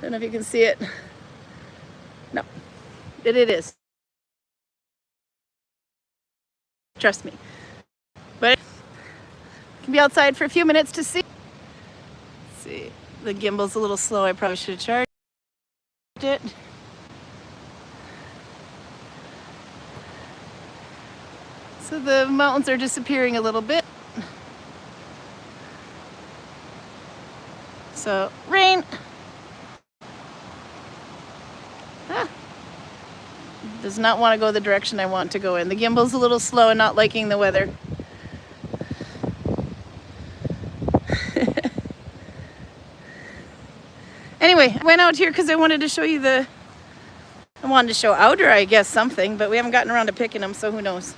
don't know if you can see it. No, it is. Trust me. But I can be outside for a few minutes to see. Let's see, the gimbal's a little slow. I probably should have charged it. So the mountains are disappearing a little bit. So, rain. Does not want to go the direction I want to go in. The gimbal's a little slow and not liking the weather. Anyway, I went out here because I wanted to show you I wanted to show Outer, I guess, something, but we haven't gotten around to picking them, so who knows.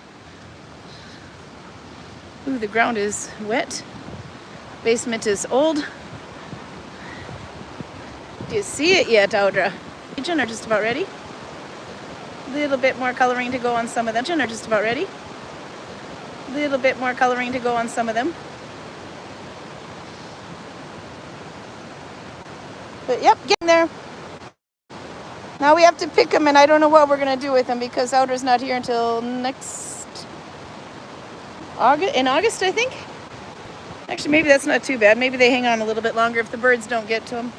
Ooh, the ground is wet. Basement is old. Do you see it yet, Audra? Region are just about ready. A little bit more coloring to go on some of them. Region are just about ready. A little bit more coloring to go on some of them. But yep, getting there. Now we have to pick them, and I don't know what we're going to do with them because Outer's not here until next August. In August, I think. Actually, maybe that's not too bad. Maybe they hang on a little bit longer if the birds don't get to them.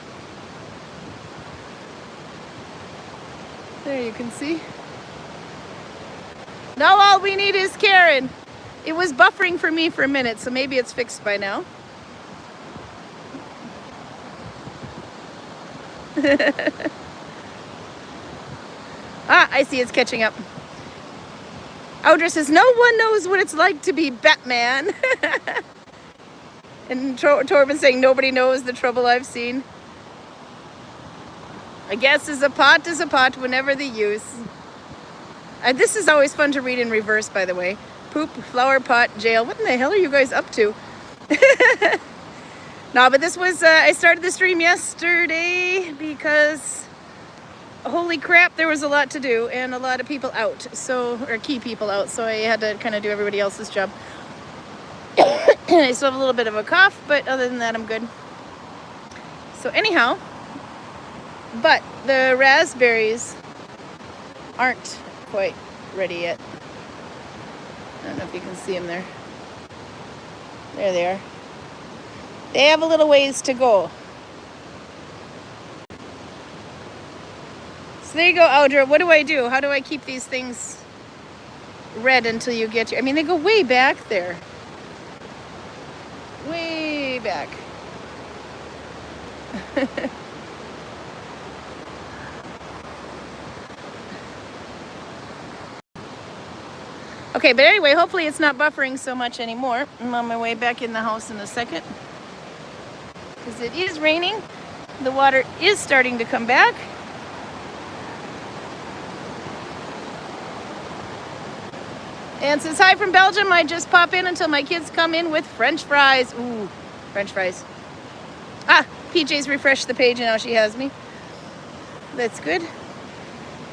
There you can see. Now all we need is Karin. It was buffering for me for a minute, so maybe it's fixed by now. I see it's catching up. Audra says, no one knows what it's like to be Batman. And Torben saying, nobody knows the trouble I've seen. I guess is a pot whenever the use. This is always fun to read in reverse, by the way. Poop, flower pot, jail. What in the hell are you guys up to? No, but this was, I started the stream yesterday because, holy crap, there was a lot to do and a lot of people out, or key people out, so I had to kind of do everybody else's job. I still have a little bit of a cough, but other than that, I'm good. So anyhow, but the raspberries aren't quite ready yet. I don't know if you can see them there. There they are. They have a little ways to go. So there you go, Audra. What do I do? How do I keep these things red until you get your... I mean, they go way back there. Way back. Okay, but anyway, hopefully it's not buffering so much anymore. I'm on my way back in the house in a second. Because it is raining. The water is starting to come back. And says, hi from Belgium. I just pop in until my kids come in with French fries. Ooh, French fries. PJ's refreshed the page and now she has me. That's good.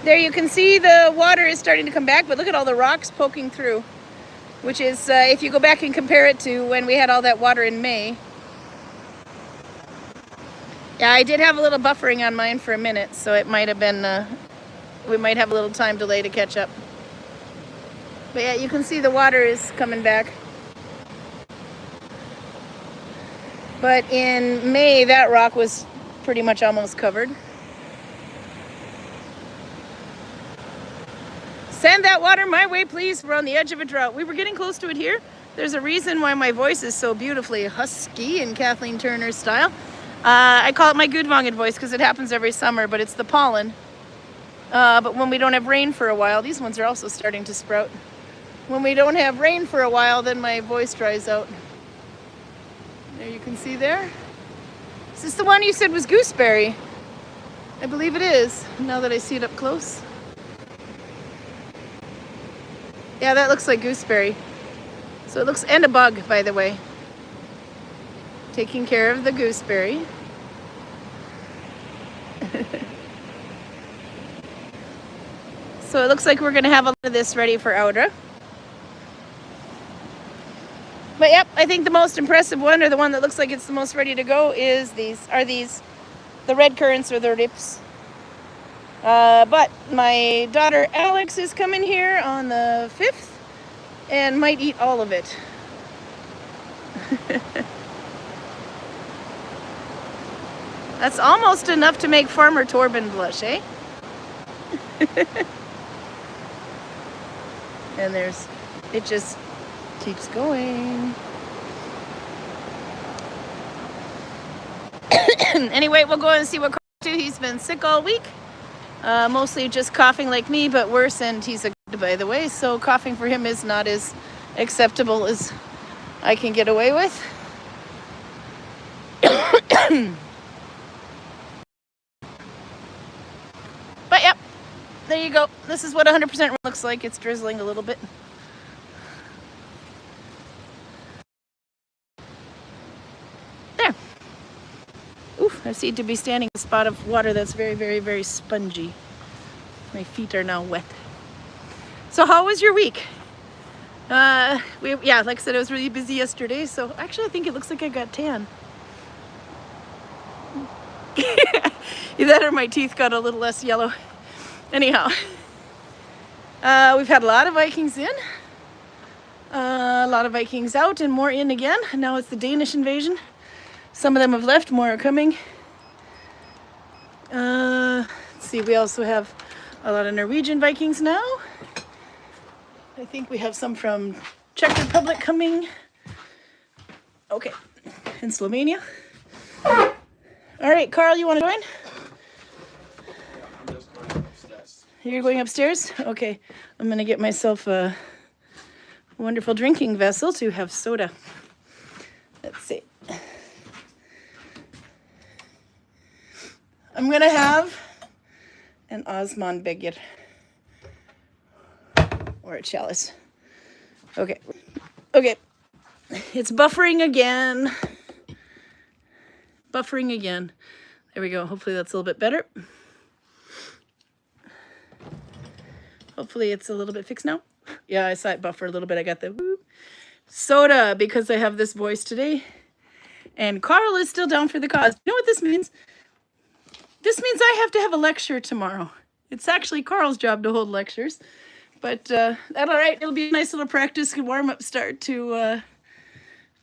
There you can see the water is starting to come back, but look at all the rocks poking through, which is, if you go back and compare it to when we had all that water in May. Yeah, I did have a little buffering on mine for a minute, so it might have been, we might have a little time delay to catch up. But yeah, you can see the water is coming back. But in May, that rock was pretty much almost covered. Send that water my way, please. We're on the edge of a drought. We were getting close to it here. There's a reason why my voice is so beautifully husky in Kathleen Turner's style. I call it my Gudvangen voice because it happens every summer, but it's the pollen. But when we don't have rain for a while, these ones are also starting to sprout. When we don't have rain for a while, then my voice dries out. There you can see there. Is this the one you said was gooseberry? I believe it is, now that I see it up close. Yeah, that looks like gooseberry. So it looks, and a bug, by the way. Taking care of the gooseberry. So it looks like we're going to have a lot of this ready for Audra. But yep, I think the most impressive one, or the one that looks like it's the most ready to go, is these the red currants or the rips. But my daughter Alex is coming here on the 5th and might eat all of it. That's almost enough to make Farmer Torben blush, eh? And it just keeps going. Anyway, we'll go and see what Karl do. He's been sick all week. Mostly just coughing like me, but worse, and he's a good, by the way, so coughing for him is not as acceptable as I can get away with. But yep, there you go. This is what 100% looks like. It's drizzling a little bit. There. Oof, I seem to be standing in a spot of water that's very, very, very spongy. My feet are now wet. So how was your week? Yeah, like I said, I was really busy yesterday, so actually I think it looks like I got tan. Either that or my teeth got a little less yellow. Anyhow, we've had a lot of Vikings in, a lot of Vikings out, and more in again. Now it's the Danish invasion. Some of them have left, more are coming. Let's see, we also have a lot of Norwegian Vikings now. I think we have some from Czech Republic coming. Okay, in Slovenia. All right, Karl, you want to join? I'm just going upstairs. You're going upstairs? Okay, I'm going to get myself a wonderful drinking vessel to have soda. Let's see. I'm going to have an Osman Begir. Or a chalice. Okay. Okay. It's buffering again. Buffering again. There we go. Hopefully that's a little bit better. Hopefully it's a little bit fixed now. Yeah, I saw it buffer a little bit. I got the woo. Soda because I have this voice today. And Karl is still down for the cause. You know what this means? This means I have to have a lecture tomorrow. It's actually Karl's job to hold lectures. But that's all right. It'll be a nice little practice and warm-up start to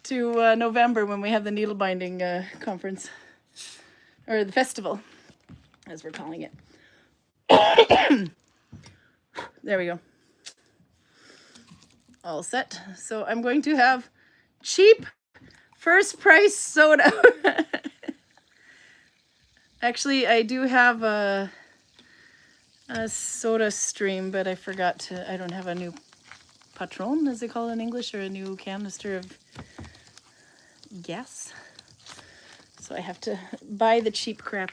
November when we have the needle binding conference. Or the festival, as we're calling it. There we go. All set. So I'm going to have cheap first price soda. Actually, I do have a soda stream, but I forgot to, I don't have a new patron, as they call it in English, or a new canister of gas. So I have to buy the cheap crap.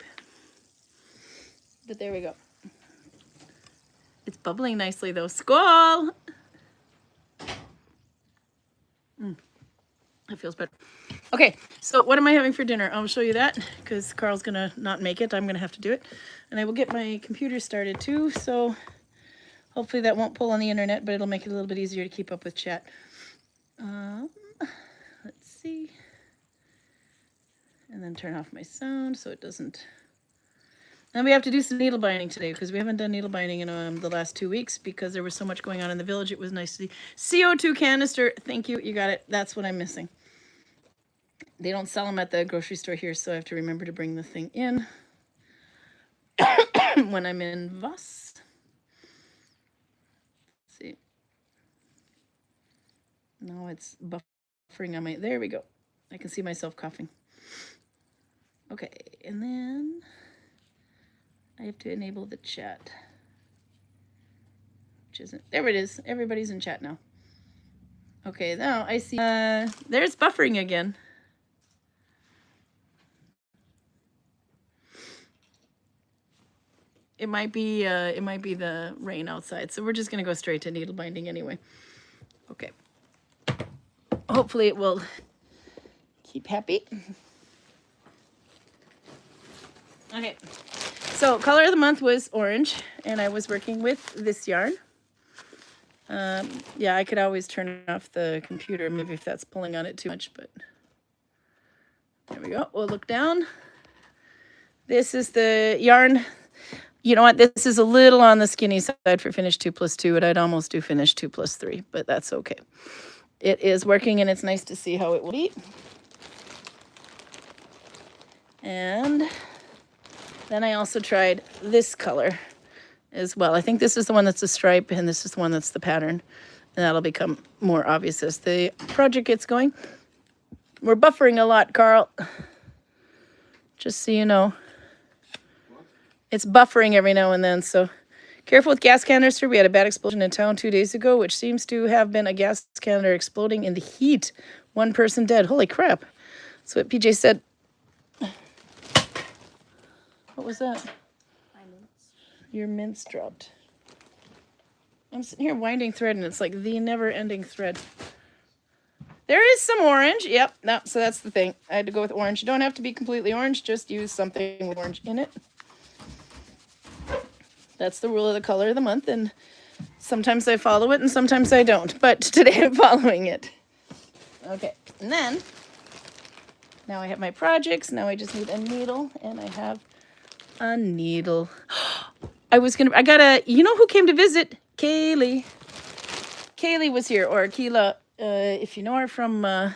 But there we go. It's bubbling nicely though. Skål! That feels better. Okay, so what am I having for dinner? I'll show you that because Karl's gonna not make it. I'm gonna have to do it. And I will get my computer started too, so hopefully that won't pull on the internet, but it'll make it a little bit easier to keep up with chat. Let's see. And then turn off my sound so it doesn't. And we have to do some needle binding today because we haven't done needle binding in the last 2 weeks because there was so much going on in the village. It was nice to see. CO2 canister. Thank you. You got it. That's what I'm missing. They don't sell them at the grocery store here, so I have to remember to bring the thing in when I'm in Voss. Let's see. No, it's buffering on my... There we go. I can see myself coughing. Okay, and then I have to enable the chat. Which isn't... There it is. Everybody's in chat now. Okay, now I see... there's buffering again. It might be the rain outside, so we're just gonna go straight to needle binding anyway. Okay. Hopefully it will keep happy. Okay. So color of the month was orange, and I was working with this yarn. Yeah, I could always turn off the computer, maybe if that's pulling on it too much, but there we go. We'll look down. This is the yarn. You know what? This is a little on the skinny side for finish 2+2, and I'd almost do finish 2+3, but that's okay. It is working, and it's nice to see how it will be. And then I also tried this color as well. I think this is the one that's a stripe, and this is the one that's the pattern. And that'll become more obvious as the project gets going. We're buffering a lot, Karl. Just so you know. It's buffering every now and then, so careful with gas canister. We had a bad explosion in town 2 days ago, which seems to have been a gas canister exploding in the heat. 1 person dead. Holy crap. That's what PJ said. What was that? My mints. Your mints dropped. I'm sitting here winding thread, and it's like the never-ending thread. There is some orange. Yep, no, so that's the thing. I had to go with orange. You don't have to be completely orange. Just use something with orange in it. That's the rule of the color of the month, and sometimes I follow it and sometimes I don't. But today I'm following it. Okay, and then now I have my projects. Now I just need a needle, and I have a needle. I got a, you know who came to visit? Kaylee. Kaylee was here, or Keela, if you know her from, I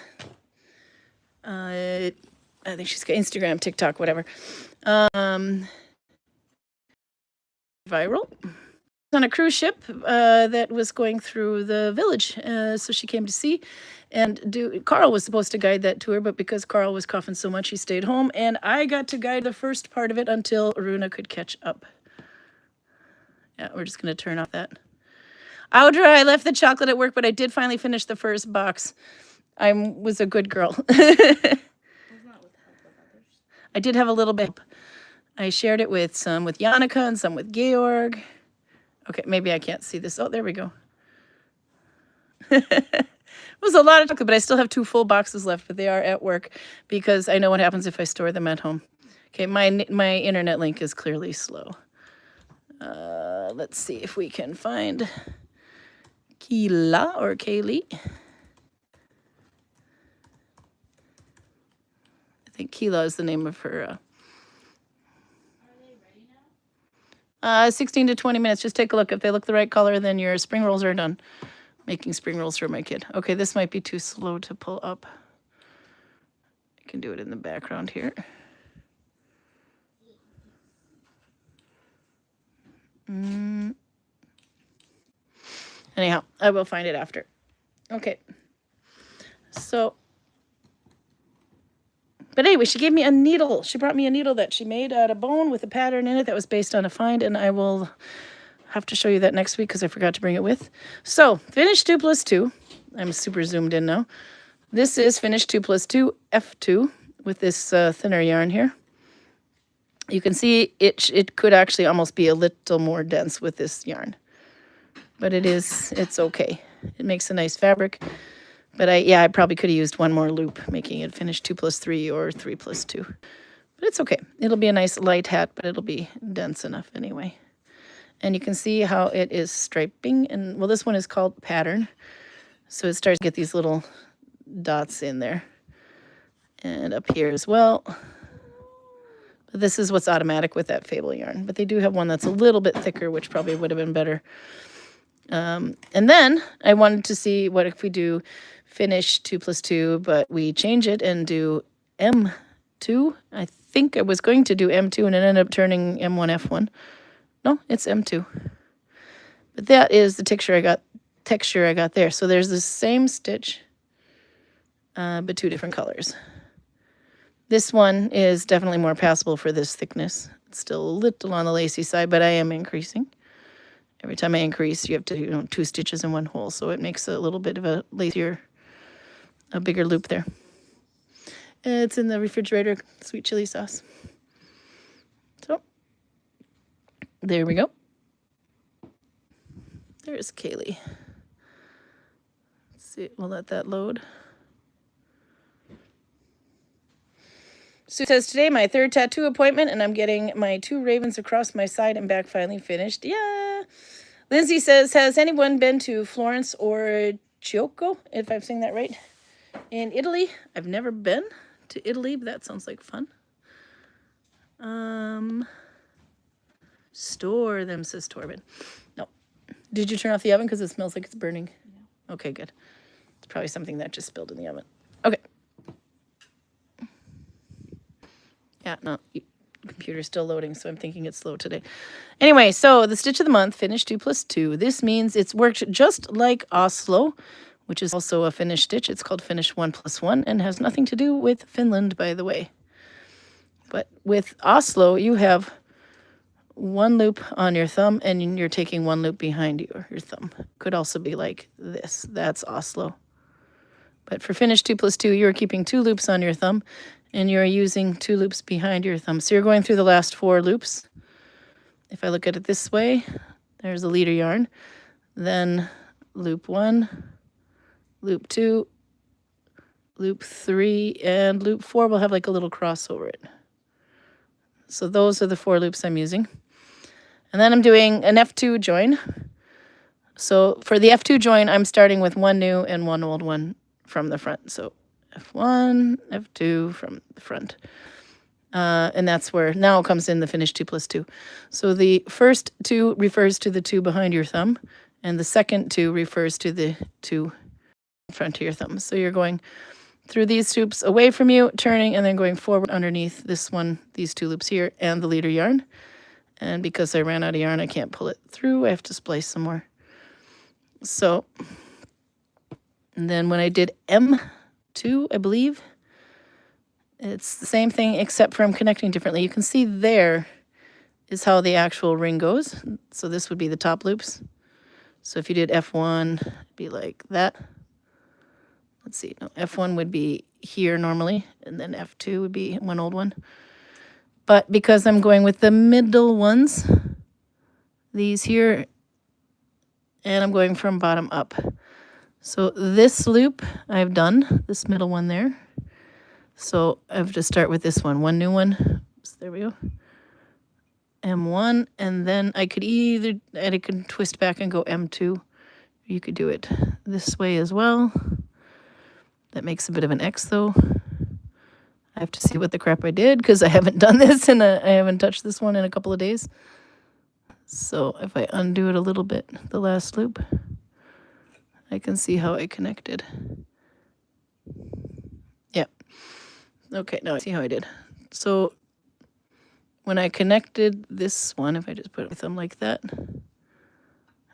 think she's got Instagram, TikTok, whatever. Viral. On a cruise ship that was going through the village. So she came to see and Karl was supposed to guide that tour, but because Karl was coughing so much, he stayed home, and I got to guide the first part of it until Aruna could catch up. Yeah, we're just going to turn off that. Audra, I left the chocolate at work, but I did finally finish the first box. I was a good girl. I did have a little bit. I shared it with some with Yannicka and some with Georg. Okay, maybe I can't see this. Oh, there we go. It was a lot of chocolate, but I still have 2 full boxes left, but they are at work because I know what happens if I store them at home. Okay, my internet link is clearly slow. Let's see if we can find Keela or Kaylee. I think Keela is the name of her. 16 to 20 minutes. Just take a look. If they look the right color, then your spring rolls are done. Making spring rolls for my kid. Okay, this might be too slow to pull up. I can do it in the background here. Anyhow, I will find it after. Okay. So, but anyway, she gave me a needle. She brought me a needle that she made out of bone with a pattern in it that was based on a find, and I will have to show you that next week because I forgot to bring it with. So, finish 2+2. I'm super zoomed in now. This is finish 2+2 F2 with this thinner yarn here. You can see it could actually almost be a little more dense with this yarn. But it's okay. It makes a nice fabric. But I probably could have used 1 more loop, making it finish 2+3 or 3+2. But it's okay. It'll be a nice light hat, but it'll be dense enough anyway. And you can see how it is striping. And well, this one is called pattern. So it starts to get these little dots in there. And up here as well. But this is what's automatic with that Fable yarn. But they do have one that's a little bit thicker, which probably would have been better. And then I wanted to see what if we do finish 2+2, but we change it and do M2. I think I was going to do M2 and it ended up turning M1F1. No, it's M2. But that is the texture I got there. So there's the same stitch, but 2 different colors. This one is definitely more passable for this thickness. It's still a little on the lacy side, but I am increasing. Every time I increase, you have to do 2 stitches in 1 hole, so it makes a little bit of a lacier, a bigger loop there. It's in the refrigerator, sweet chili sauce. So, there we go. There's Kaylee. Let's see, we'll let that load. Sue says, today my 3rd tattoo appointment, and I'm getting my 2 ravens across my side and back finally finished. Yeah. Lindsay says, has anyone been to Florence or Chiocco, if I'm saying that right, in Italy? I've never been to Italy, but that sounds like fun. Store them, says Torben. No. Did you turn off the oven because it smells like it's burning? Yeah. Okay, good. It's probably something that just spilled in the oven. Okay. Yeah, no, computer's still loading, so I'm thinking it's slow today. Anyway, so the stitch of the month, Finnish 2 plus 2. This means it's worked just like Oslo, which is also a Finnish stitch. It's called Finnish 1 plus 1 and has nothing to do with Finland, by the way. But with Oslo, you have one loop on your thumb and you're taking one loop behind your thumb. Could also be like this. That's Oslo. But for Finnish 2 plus 2, you're keeping 2 loops on your thumb and you're using 2 loops behind your thumb. So you're going through the last 4 loops. If I look at it this way, there's a leader yarn. Then loop 1, loop 2, loop 3, and loop 4 will have like a little cross over it. So those are the 4 loops I'm using. And then I'm doing an F2 join. So for the F2 join, I'm starting with 1 new and 1 old one from the front. So F1, F2 from the front. And that's where now comes in the Finnish 2 plus 2. So the first 2 refers to the 2 behind your thumb, and the second 2 refers to the 2 in front of your thumb. So you're going through these loops away from you, turning, and then going forward underneath this one, these 2 loops here, and the leader yarn. And because I ran out of yarn, I can't pull it through. I have to splice some more. So, and then when I did M2, I believe, it's the same thing except for I'm connecting differently. You can see there is how the actual ring goes. So this would be the top loops. So if you did F1, it'd be like that. Let's see, no, F1 would be here normally, and then F2 would be one old one. But because I'm going with the middle ones, these here, and I'm going from bottom up. So this loop I've done, this middle one there. So I have to start with this one, 1 new one. Oops, there we go. M1, and then I could twist back and go M2. You could do it this way as well. That makes a bit of an X though. I have to see what the crap I did because I haven't done this and I haven't touched this one in a couple of days. So if I undo it a little bit, the last loop, I can see how I connected. Yeah. Okay, now I see how I did. So when I connected this one, if I just put it with them like that,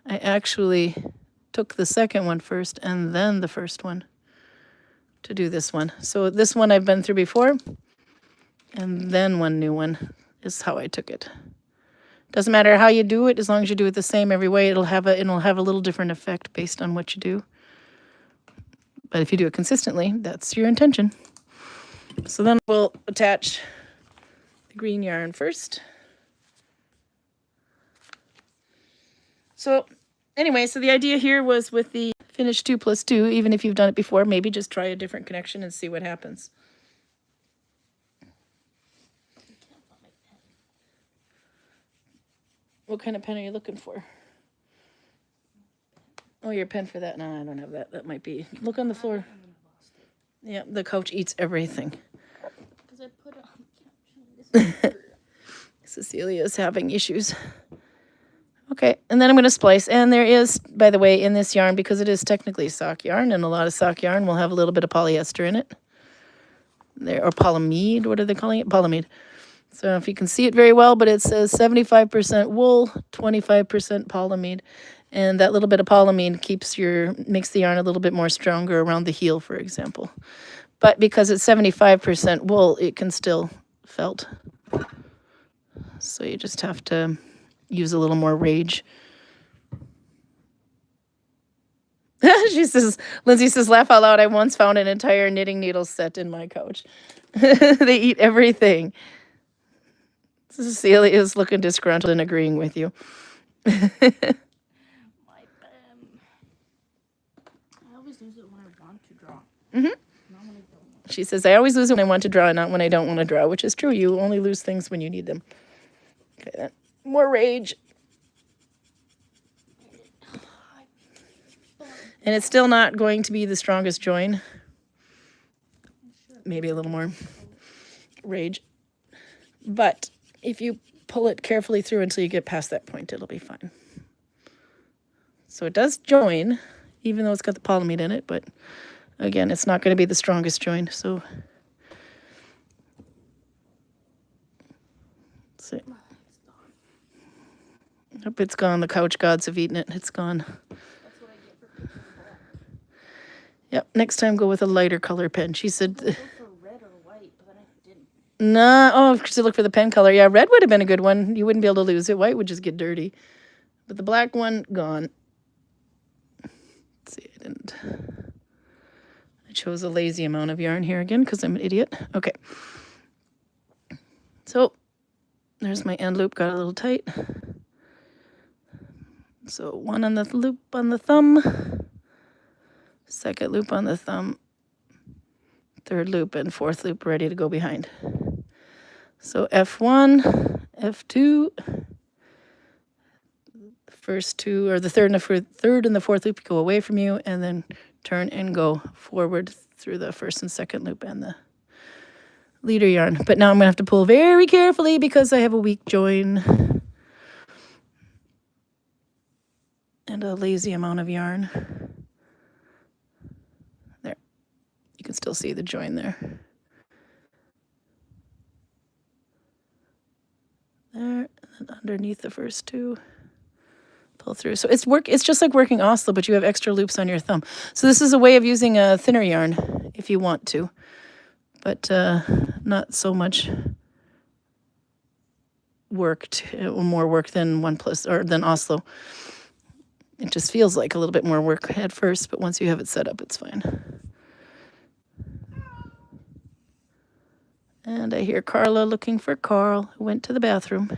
I actually took the second one first and then the first one to do this one. So this one I've been through before, and then 1 new one is how I took it. Doesn't matter how you do it, as long as you do it the same every way, it'll have a little different effect based on what you do. But if you do it consistently, that's your intention. So then we'll attach the green yarn first. So anyway, so the idea here was with the Finnish 2 plus 2, even if you've done it before, maybe just try a different connection and see what happens. What kind of pen are you looking for? Oh, your pen for that? No, I don't have that. That might be. Look on the floor. Yeah, the couch eats everything. Because I put it on. Cecilia's having issues. Okay, and then I'm going to splice. And there is, by the way, in this yarn, because it is technically sock yarn, and a lot of sock yarn will have a little bit of polyester in it. There, or polyamide, what are they calling it? Polyamide. So I don't know if you can see it very well, but it says 75% wool, 25% polyamide. And that little bit of polyamide makes the yarn a little bit more stronger around the heel, for example. But because it's 75% wool, it can still felt. So you just have to use a little more rage. Lindsay says, laugh out loud. I once found an entire knitting needle set in my couch. They eat everything. Cecilia is looking disgruntled and agreeing with you. My pen. I always lose it when I want to draw. Mm-hmm. Not when I don't. She says, I always lose it when I want to draw, not when I don't want to draw, which is true. You only lose things when you need them. Okay, then. More rage. And it's still not going to be the strongest join. Maybe a little more rage. But if you pull it carefully through until you get past that point, it'll be fine. So it does join, even though it's got the polyamide in it, but again, it's not going to be the strongest join. So let's see. Nope, it's gone. The couch gods have eaten it. It's gone. That's what I get for picking black. Yep, next time go with a lighter color pen. She said... I looked for red or white, but then I didn't. Nah, oh, because you look for the pen color. Yeah, red would have been a good one. You wouldn't be able to lose it. White would just get dirty. But the black one, gone. Let's see, I chose a lazy amount of yarn here again because I'm an idiot. Okay. So, there's my end loop, got a little tight. So, one on the loop on the thumb. Second loop on the thumb. Third loop and fourth loop ready to go behind. So F1, F2, the first two, or the third and the fourth loop go away from you, and then turn and go forward through the first and second loop and the leader yarn. But now I'm going to have to pull very carefully because I have a weak join and a lazy amount of yarn. There. You can still see the join there. There, and then underneath the first two, pull through. So it's just like working Oslo, but you have extra loops on your thumb. So this is a way of using a thinner yarn if you want to, but not so much more work than than Oslo. It just feels like a little bit more work at first, but once you have it set up, it's fine. And I hear Carla looking for Karl, who went to the bathroom.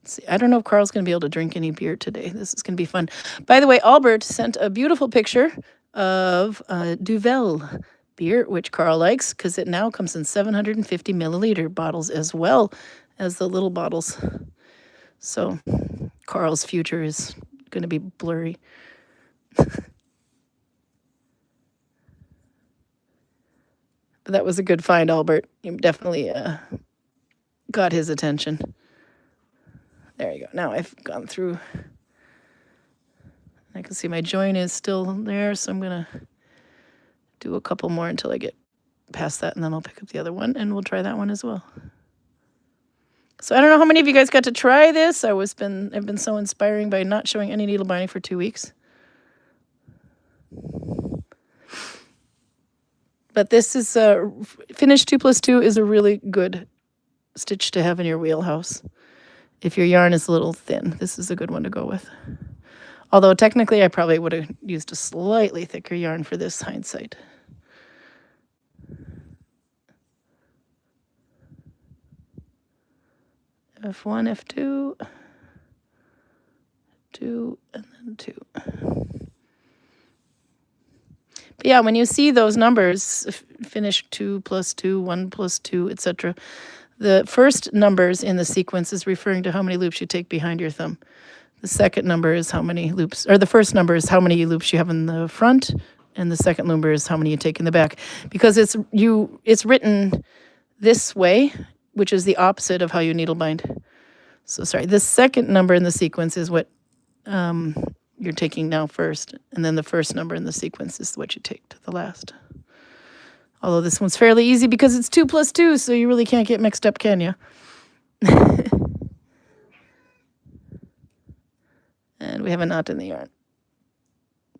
Let's see, I don't know if Karl's going to be able to drink any beer today. This is going to be fun. By the way, Albert sent a beautiful picture of Duvel beer, which Karl likes, because it now comes in 750 milliliter bottles as well as the little bottles. So Karl's future is going to be blurry. But that was a good find, Albert. You definitely got his attention. There you go. Now I've gone through. I can see my join is still there, so I'm going to do a couple more until I get past that, and then I'll pick up the other one, and we'll try that one as well. So I don't know how many of you guys got to try this. I've been so inspiring by not showing any needle binding for 2 weeks. But this is Finnish 2+2 is a really good stitch to have in your wheelhouse. If your yarn is a little thin, this is a good one to go with. Although technically I probably would have used a slightly thicker yarn for this, hindsight. F1, F2, 2, and then 2. But yeah, when you see those numbers, Finnish 2+2, 1+2, etc., the first numbers in the sequence is referring to how many loops you take behind your thumb. The second number is how many loops, or the first number is how many loops you have in the front, and the second number is how many you take in the back. Because it's written this way, which is the opposite of how you needle bind. So sorry, the second number in the sequence is what you're taking now first, and then the first number in the sequence is what you take to the last. Although this one's fairly easy because it's 2+2, so you really can't get mixed up, can you? And we have a knot in the yarn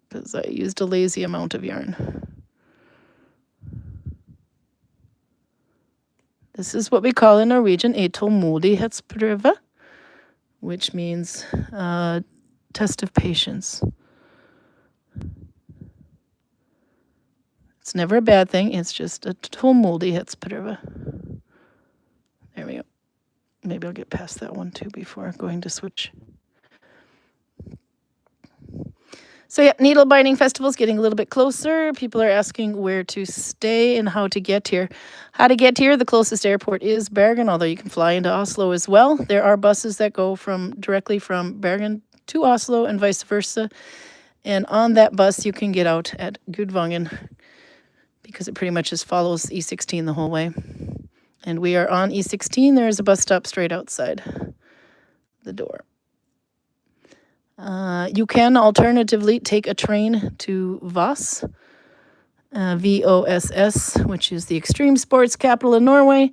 because I used a lazy amount of yarn. This is what we call in Norwegian a tålmodighetsprøve, which means test of patience. It's never a bad thing. It's just a tålmodighetsprøve. There we go. Maybe I'll get past that one too before going to switch. So yeah, needle binding festival's getting a little bit closer. People are asking where to stay and how to get here. How to get here, the closest airport is Bergen, although you can fly into Oslo as well. There are buses that go directly from Bergen to Oslo and vice versa. And on that bus, you can get out at Gudvangen, because it pretty much just follows E16 the whole way. And we are on E16. There's a bus stop straight outside the door. You can alternatively take a train to Voss, VOSS, which is the extreme sports capital in Norway,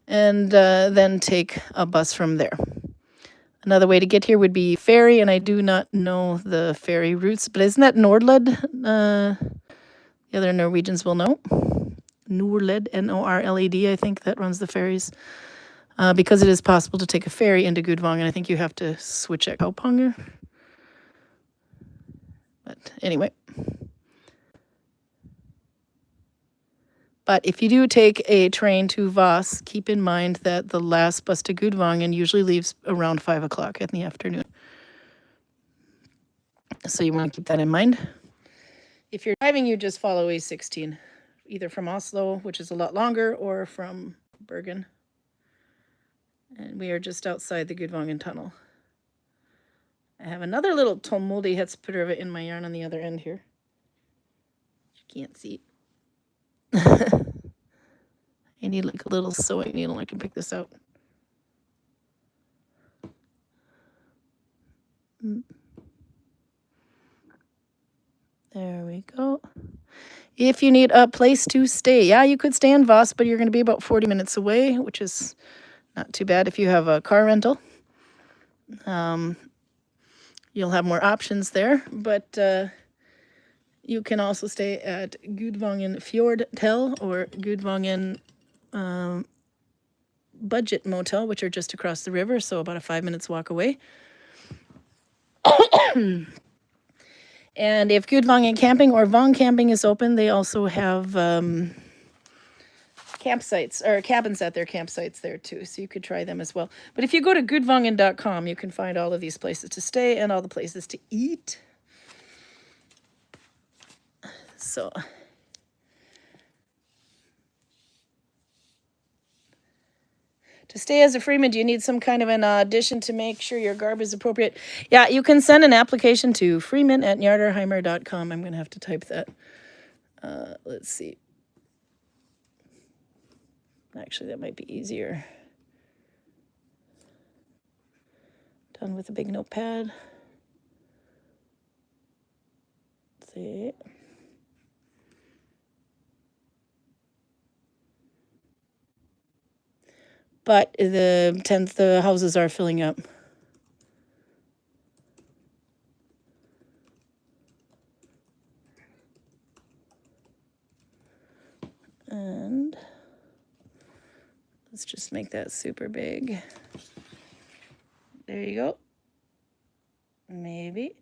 and then take a bus from there. Another way to get here would be ferry, and I do not know the ferry routes, but isn't that Nordled? The other Norwegians will know. Norled, Norled, I think that runs the ferries. Because it is possible to take a ferry into Gudvangen. I think you have to switch at Kaupanger. But anyway. But if you do take a train to Voss, keep in mind that the last bus to Gudvangen usually leaves around 5 o'clock in the afternoon. So you want to keep that in mind. If you're driving, you just follow A16, either from Oslo, which is a lot longer, or from Bergen. And we are just outside the Gudvangen tunnel. I have another little tålmodighetsprøve in my yarn on the other end here. You can't see. I need like a little sewing needle. I can pick this out. There we go. If you need a place to stay, yeah, you could stay in Voss, but you're going to be about 40 minutes away, which is not too bad if you have a car rental. You'll have more options there, but you can also stay at Gudvangen Fjordhotel or Gudvangen Budget Motel, which are just across the river, so about a 5 minutes walk away. And if Gudvangen Camping or Vong Camping is open, they also have campsites or cabins at their campsites there too, so you could try them as well. But if you go to gudvangen.com, you can find all of these places to stay and all the places to eat. So to stay as a freeman, do you need some kind of an audition to make sure your garb is appropriate? Yeah, you can send an application to freeman@njardarheimer.com. I'm going to have to type that. Let's see. Actually, that might be easier. Done with a big notepad. Let's see. But the houses are filling up. And let's just make that super big. There you go. Maybe.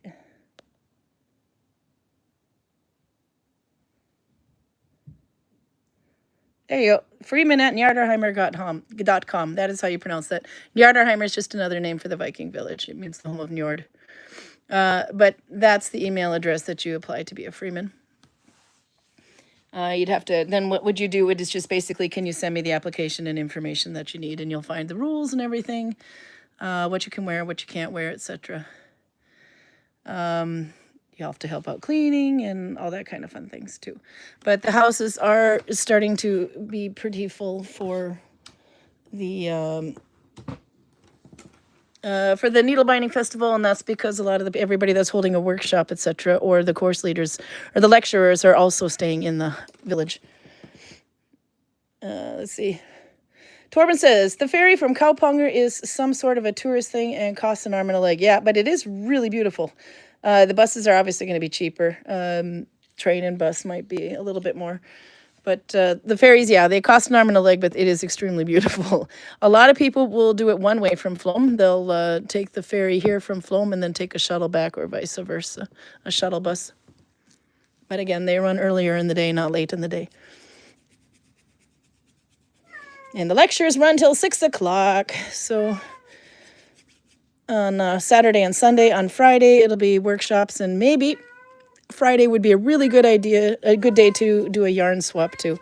There you go. Freeman@njardarheimer.com. That is how you pronounce that. Njardarheimer is just another name for the Viking village. It means the home of Njord. But that's the email address that you apply to be a freeman. You'd have to, then what would you do? It is just basically, can you send me the application and information that you need, and you'll find the rules and everything, what you can wear, what you can't wear, etc. You have to help out cleaning and all that kind of fun things too. But the houses are starting to be pretty full for the needle binding festival, and that's because a lot of everybody that's holding a workshop, etc., or the course leaders or the lecturers are also staying in the village. Let's see. Torben says, the ferry from Kaupanger is some sort of a tourist thing and costs an arm and a leg. Yeah, but it is really beautiful. The buses are obviously going to be cheaper. Train and bus might be a little bit more. But the ferries, yeah, they cost an arm and a leg, but it is extremely beautiful. A lot of people will do it one way from Flom. They'll take the ferry here from Flom and then take a shuttle back, or vice versa, a shuttle bus. But again, they run earlier in the day, not late in the day. And the lectures run till 6 o'clock. So on Saturday and Sunday, on Friday, it'll be workshops, and maybe Friday would be a really good idea, a good day to do a yarn swap too.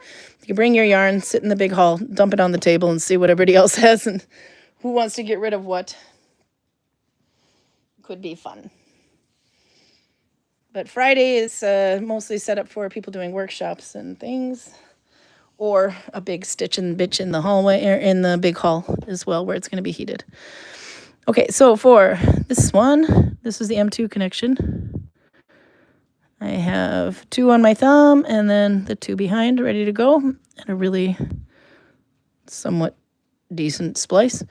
You bring your yarn, sit in the big hall, dump it on the table, and see what everybody else has and who wants to get rid of what. Could be fun. But Friday is mostly set up for people doing workshops and things, or a big stitch and bitch in the hallway, or in the big hall as well, where it's going to be heated. Okay, so for this one, this is the M2 connection. I have 2 on my thumb and then the 2 behind ready to go, and a really somewhat decent splice.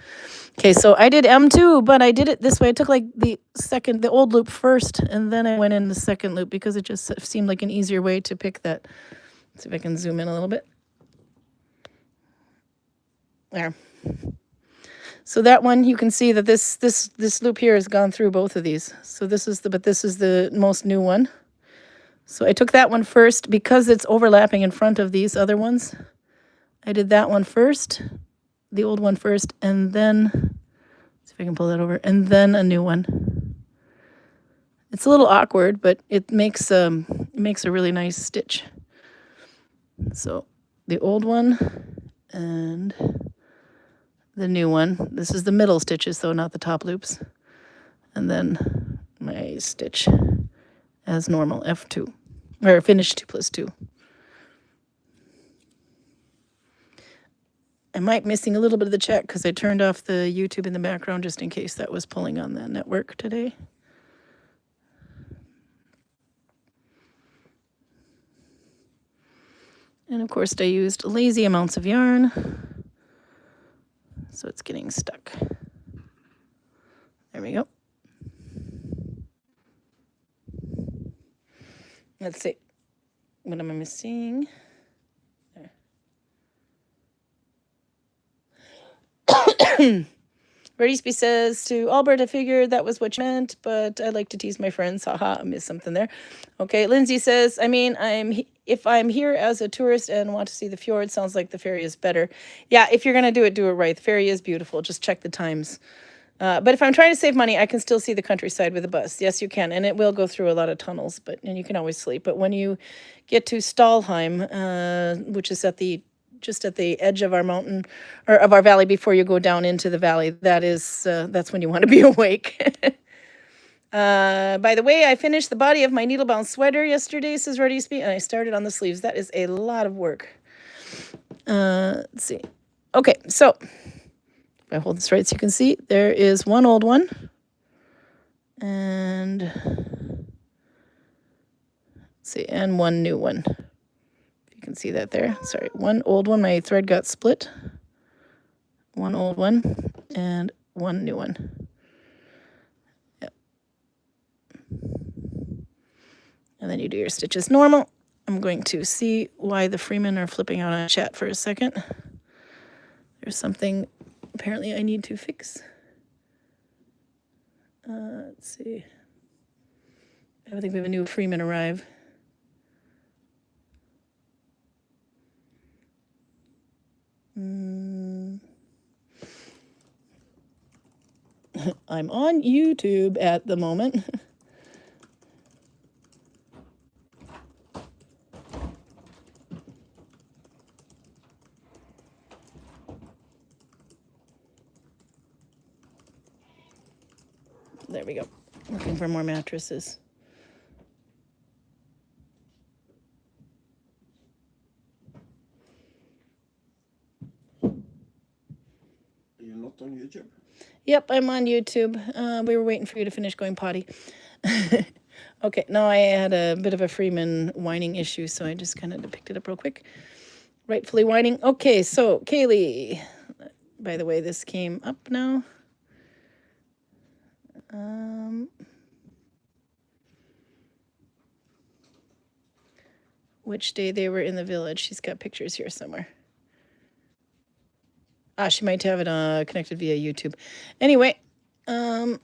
Okay, so I did M2, but I did it this way. I took like the old loop first, and then I went in the second loop because it just seemed like an easier way to pick that. Let's see if I can zoom in a little bit. There. So that one, you can see that this loop here has gone through both of these. So this is the most new one. So I took that one first because it's overlapping in front of these other ones. I did that one first, the old one first, and then, let's see if I can pull that over, and then a new one. It's a little awkward, but it makes a really nice stitch. So the old one and the new one. This is the middle stitches, though, not the top loops. And then my stitch as normal, F2, or finish 2 plus 2. I might be missing a little bit of the chat because I turned off the YouTube in the background just in case that was pulling on the network today. And of course I used lazy amounts of yarn, so it's getting stuck. There we go. Let's see. What am I missing? There. Redisby says, to Albert, I figured that was what you meant, but I like to tease my friends. Haha, I missed something there. Okay, Lindsay says, I mean, if I'm here as a tourist and want to see the fjord, sounds like the ferry is better. Yeah, if you're going to do it right. The ferry is beautiful. Just check the times. But if I'm trying to save money, I can still see the countryside with a bus. Yes, you can. And it will go through a lot of tunnels, and you can always sleep. But when you get to Stahlheim, which is just at the edge of our mountain, or of our valley before you go down into the valley, that's when you want to be awake. By the way, I finished the body of my needle-bound sweater yesterday, says Redisby, and I started on the sleeves. That is a lot of work. Let's see. Okay, so if I hold this right so you can see, there is one old one. And let's see, and one new one. You can see that there. Sorry, one old one, my thread got split. One old one and one new one. Yep. And then you do your stitches normal. I'm going to see why the Freemen are flipping out on chat for a second. There's something apparently I need to fix. Let's see. I think we have a new Freeman arrive. I'm on YouTube at the moment. There we go. Looking for more mattresses. You're not on YouTube? Yep, I'm on YouTube. We were waiting for you to finish going potty. Okay, no, I had a bit of a Freeman whining issue, so I just kind of picked it up real quick. Rightfully whining. Okay, so Kaylee. By the way, this came up now. Which day they were in the village. She's got pictures here somewhere. She might have it connected via YouTube. Anyway, or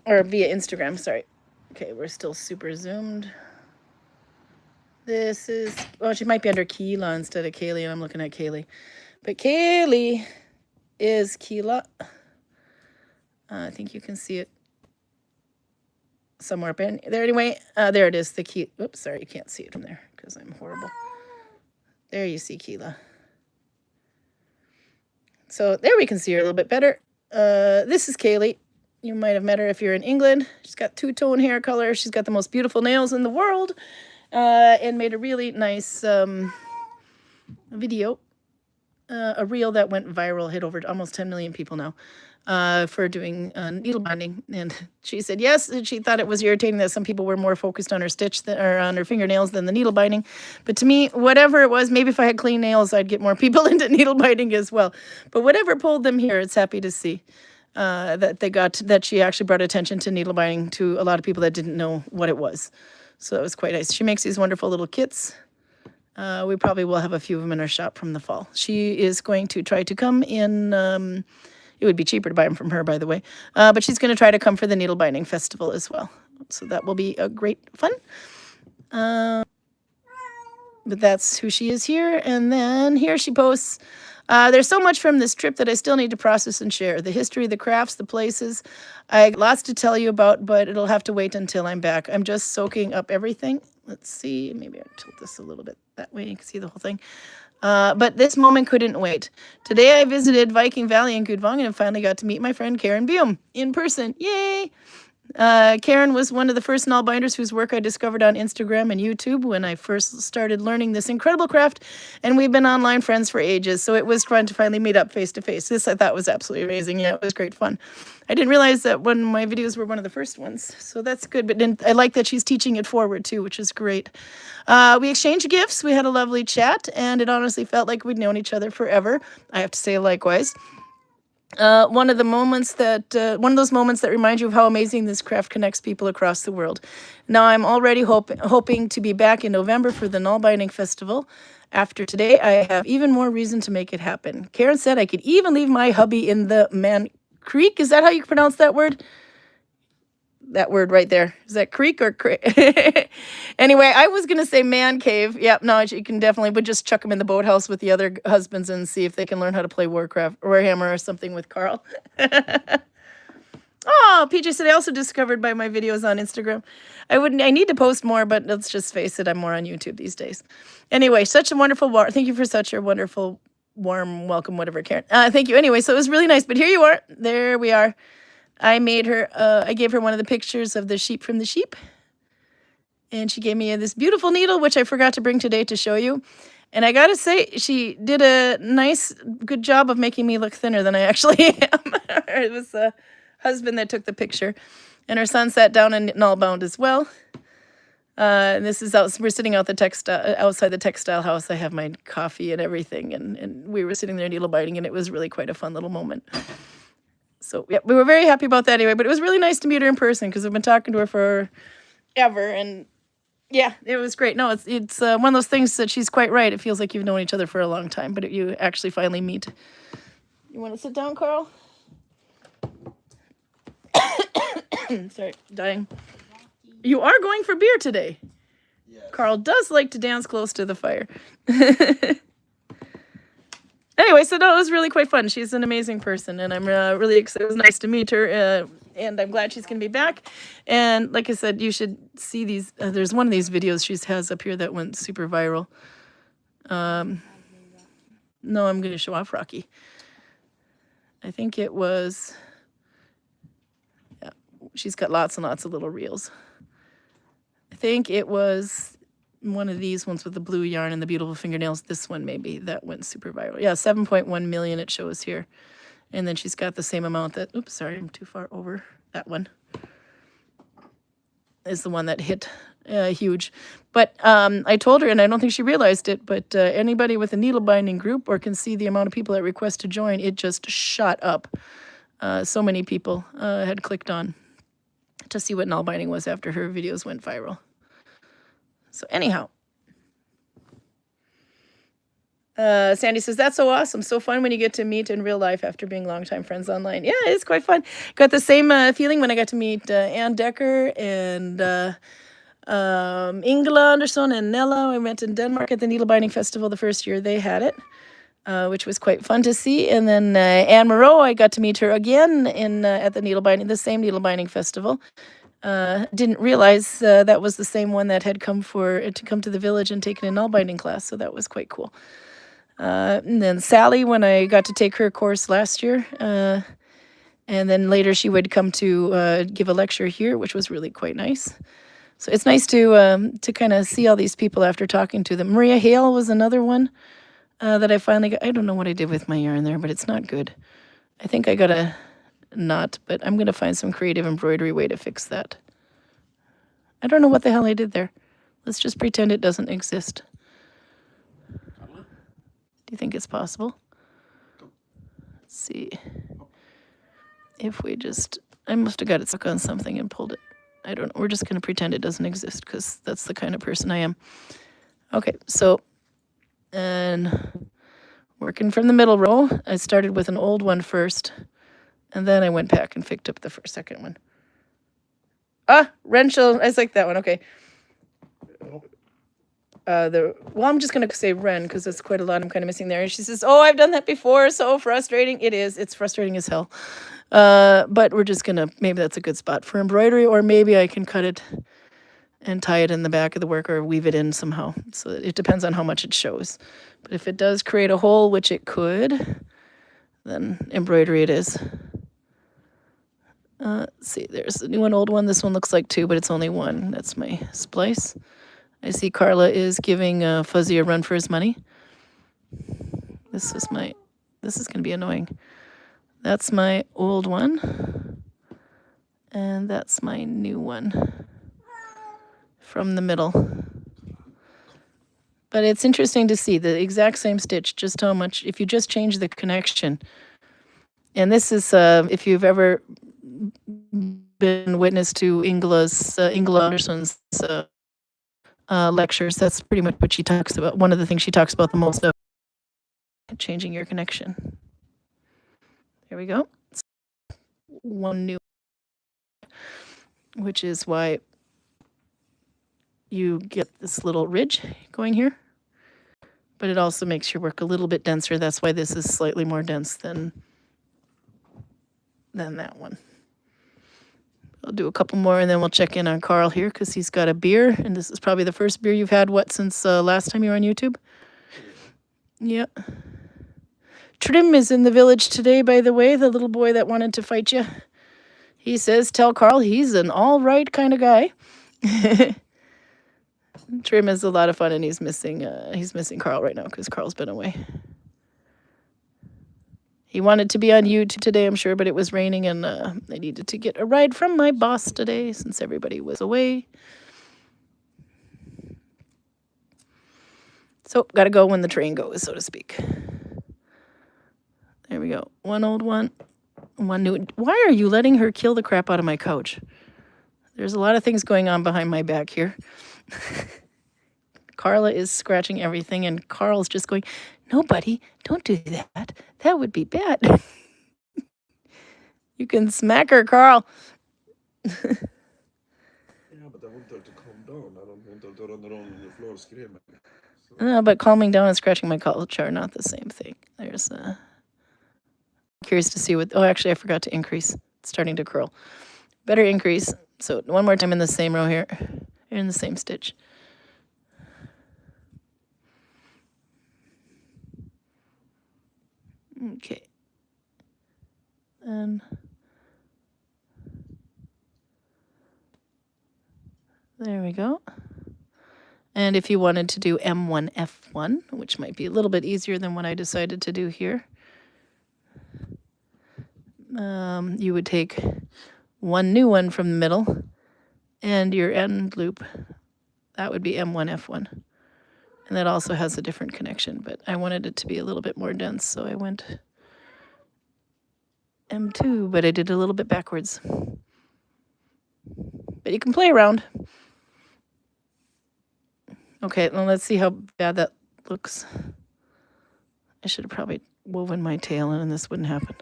via Instagram, sorry. Okay, we're still super zoomed. This is, well, she might be under Keela instead of Kaylee, and I'm looking at Kaylee. But Kaylee is Keela. I think you can see it somewhere up in there. Anyway, there it is. The key. Oops, sorry, you can't see it from there because I'm horrible. There you see Keela. So there we can see her a little bit better. This is Kaylee. You might have met her if you're in England. She's got two-tone hair color. She's got the most beautiful nails in the world, and made a really nice video, a reel that went viral, hit over almost 10 million people now, for doing needle binding. And she said yes, and she thought it was irritating that some people were more focused on her stitch or on her fingernails than the needle binding. But to me, whatever it was, maybe if I had clean nails, I'd get more people into needle binding as well. But whatever pulled them here, it's happy to see that she actually brought attention to needle binding to a lot of people that didn't know what it was. So that was quite nice. She makes these wonderful little kits. We probably will have a few of them in our shop from the fall. She is going to try to come in. It would be cheaper to buy them from her, by the way. But she's going to try to come for the needle binding festival as well. So that will be a great fun. But that's who she is here. And then here she posts, there's so much from this trip that I still need to process and share. The history, the crafts, the places. I got lots to tell you about, but it'll have to wait until I'm back. I'm just soaking up everything. Let's see. Maybe I'll tilt this a little bit that way. You can see the whole thing. But this moment couldn't wait. Today I visited Viking Valley in Gudvangen and finally got to meet my friend Karin in person. Yay! Karin was one of the first Nalbinders whose work I discovered on Instagram and YouTube when I first started learning this incredible craft, and we've been online friends for ages, so it was fun to finally meet up face to face. This I thought was absolutely amazing. Yeah, it was great fun. I didn't realize that one of my videos were one of the first ones, so that's good, but I like that she's teaching it forward too, which is great. We exchanged gifts, we had a lovely chat, and it honestly felt like we'd known each other forever. I have to say likewise. One of those moments that remind you of how amazing this craft connects people across the world. Now I'm already hoping to be back in November for the Nalbinding Festival. After today, I have even more reason to make it happen. Karin said I could even leave my hubby in the Man Creek. Is that how you pronounce that word? That word right there. Is that creek or Anyway, I was going to say man cave. Yep, no, you can definitely, but just chuck them in the boathouse with the other husbands and see if they can learn how to play Warhammer or something with Karl. Oh, PJ said I also discovered by my videos on Instagram. I need to post more, but let's just face it, I'm more on YouTube these days. Anyway, such a wonderful thank you for such a wonderful warm welcome, whatever, Karin. Thank you. Anyway, so it was really nice, but here you are. There we are. I gave her one of the pictures of the sheep from the sheep. And she gave me this beautiful needle, which I forgot to bring today to show you. And I gotta say, she did a good job of making me look thinner than I actually am. It was the husband that took the picture. And her son sat down and knitbound as well. And this is we're sitting outside the textile house. I have my coffee and everything. And we were sitting there needle binding, and it was really quite a fun little moment. So, yeah, we were very happy about that anyway. But it was really nice to meet her in person because I've been talking to her forever. And, yeah, it was great. No, it's one of those things that she's quite right. It feels like you've known each other for a long time, but you actually finally meet. You want to sit down, Karl? Sorry, dying. You are going for beer today. Yes. Karl does like to dance close to the fire. Anyway, so no, it was really quite fun. She's an amazing person, and I'm really excited. It was nice to meet her, and I'm glad she's going to be back. And like I said, you should see these. There's one of these videos she has up here that went super viral. No, I'm going to show off Rocky. I think it was... Yeah, she's got lots and lots of little reels. I think it was... one of these ones with the blue yarn and the beautiful fingernails. This one maybe that went super viral. Yeah, 7.1 million it shows here. And then she's got the same amount that, oops, sorry, I'm too far over. That one is the one that hit huge. But I told her, and I don't think she realized it, but anybody with a needle binding group or can see the amount of people that request to join, it just shot up. So many people had clicked on to see what needle binding was after her videos went viral. So anyhow, Sandy says, that's so awesome. So fun when you get to meet in real life after being longtime friends online. Yeah, it's quite fun. Got the same feeling when I got to meet Ann Decker and Ingela Andersson and Nella. I went in Denmark at the Needle Binding Festival the first year they had it, which was quite fun to see. And then Anne Moreau, I got to meet her again at the same Needle Binding Festival. Didn't realize that was the same one that had come to the village and taken a needle binding class, so that was quite cool. And then Sally, when I got to take her course last year, And then later she would come to give a lecture here, which was really quite nice. So it's nice to kind of see all these people after talking to them. Maria Hale was another one that I finally got. I don't know what I did with my yarn there, but it's not good. I think I got a knot, but I'm going to find some creative embroidery way to fix that. I don't know what the hell I did there. Let's just pretend it doesn't exist. Do you think it's possible? Let's see. If we just, I must have got it stuck on something and pulled it. I don't know. We're just going to pretend it doesn't exist because that's the kind of person I am. Okay, so, and working from the middle row, I started with an old one first, and then I went back and picked up the second one. Ah, Renshaw, I like that one, okay. Well, I'm just going to say Ren because there's quite a lot I'm kind of missing there. And she says, oh, I've done that before, so frustrating. It is. It's frustrating as hell. But we're just going to, maybe that's a good spot for embroidery, or maybe I can cut it and tie it in the back of the work or weave it in somehow. So it depends on how much it shows. But if it does create a hole, which it could, then embroidery it is. Let's see, there's a new and old one. This one looks like two, but it's only one. That's my splice. I see Carla is giving Fuzzy a run for his money. This is going to be annoying. That's my old one. And that's my new one from the middle. But it's interesting to see the exact same stitch, just how much, if you just change the connection. And this is, if you've ever been witness to Ingela Anderson's lectures, that's pretty much what she talks about. One of the things she talks about the most of changing your connection. There we go. One new, which is why you get this little ridge going here, but it also makes your work a little bit denser. That's why this is slightly more dense than that one. I'll do a couple more and then we'll check in on Karl here because he's got a beer, and this is probably the first beer you've had, since last time you were on YouTube? Yeah. Trim is in the village today, by the way, the little boy that wanted to fight you. He says, tell Karl he's an all right kind of guy. Trim is a lot of fun, and he's missing Karl right now because Karl's been away. He wanted to be on YouTube today, I'm sure, but it was raining, and I needed to get a ride from my boss today since everybody was away. So, gotta go when the train goes, so to speak. There we go. One old one, one new. Why are you letting her kill the crap out of my couch? There's a lot of things going on behind my back here. Carla is scratching everything, and Karl's just going, no, buddy, don't do that. That would be bad. You can smack her, Karl. Yeah, but I want her to calm down. I don't want her to run around on the floor screaming. So. But calming down and scratching my couch are not the same thing. There's curious to see what, oh, actually, I forgot to increase. It's starting to curl. Better increase. So one more time in the same row here. In the same stitch. Okay. And there we go. And if you wanted to do M1, F1, which might be a little bit easier than what I decided to do here, you would take one new one from the middle and your end loop. That would be M1, F1. And that also has a different connection, but I wanted it to be a little bit more dense, so I went M2, but I did a little bit backwards. But you can play around. Okay, well, let's see how bad that looks. I should have probably woven my tail in and this wouldn't happen.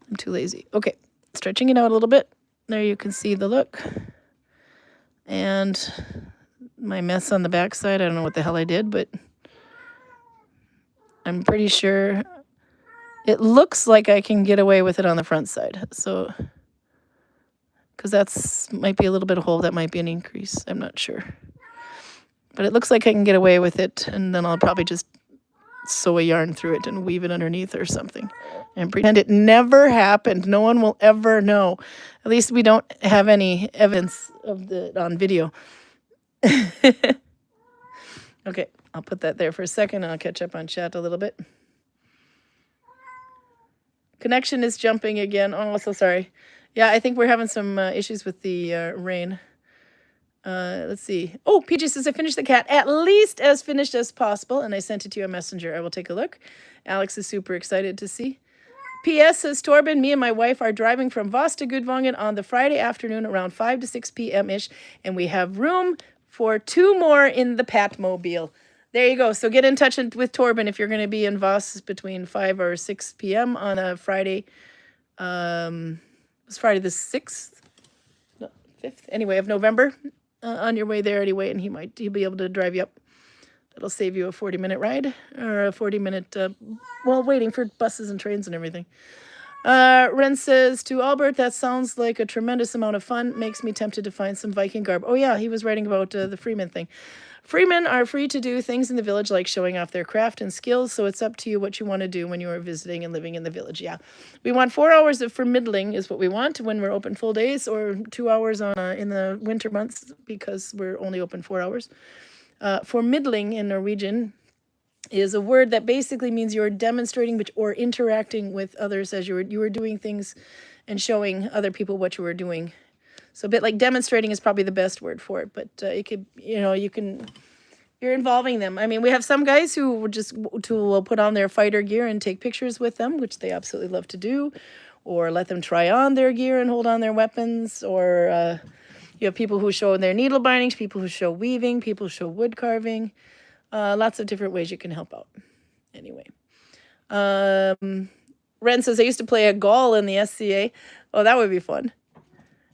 I'm too lazy. Okay, stretching it out a little bit. There you can see the look. And my mess on the back side, I don't know what the hell I did, but I'm pretty sure it looks like I can get away with it on the front side. So, because that's might be a little bit of hole, that might be an increase. I'm not sure. But it looks like I can get away with it, and then I'll probably just sew a yarn through it and weave it underneath or something and pretend it never happened. No one will ever know. At least we don't have any evidence of it on video. Okay, I'll put that there for a second. I'll catch up on chat a little bit. Connection is jumping again. Oh, so sorry. Yeah, I think we're having some issues with the rain. Let's see. Oh, PJ says I finished the cat at least as finished as possible, and I sent it to you a messenger. I will take a look. Alex is super excited to see. P.S. says Torben, me and my wife are driving from Voss to Gudvangen on the Friday afternoon around 5 to 6 p.m.-ish, and we have room for 2 more in the Patmobile. There you go. So get in touch with Torben if you're going to be in Voss between 5 or 6 p.m. on a Friday. It's Friday the 6th? No, 5th? Anyway, of November. On your way there anyway, and he'll be able to drive you up. That'll save you a 40-minute ride, or a 40-minute, waiting for buses and trains and everything. Ren says, to Albert, that sounds like a tremendous amount of fun. Makes me tempted to find some Viking garb. Oh yeah, he was writing about the freeman thing. Freemen are free to do things in the village like showing off their craft and skills, so it's up to you what you want to do when you are visiting and living in the village. Yeah, we want 4 hours of formidling is what we want when we're open full days, or 2 hours on in the winter months because we're only open 4 hours. Formidling in Norwegian is a word that basically means you're demonstrating or interacting with others as you were doing things and showing other people what you were doing. So a bit like demonstrating is probably the best word for it, but it could, you're involving them. I mean, we have some guys who will put on their fighter gear and take pictures with them, which they absolutely love to do, or let them try on their gear and hold on their weapons, or you have people who show their needle bindings, people who show weaving, people who show wood carving, lots of different ways you can help out. Anyway, Ren says, I used to play a Gaul in the SCA. Oh, that would be fun.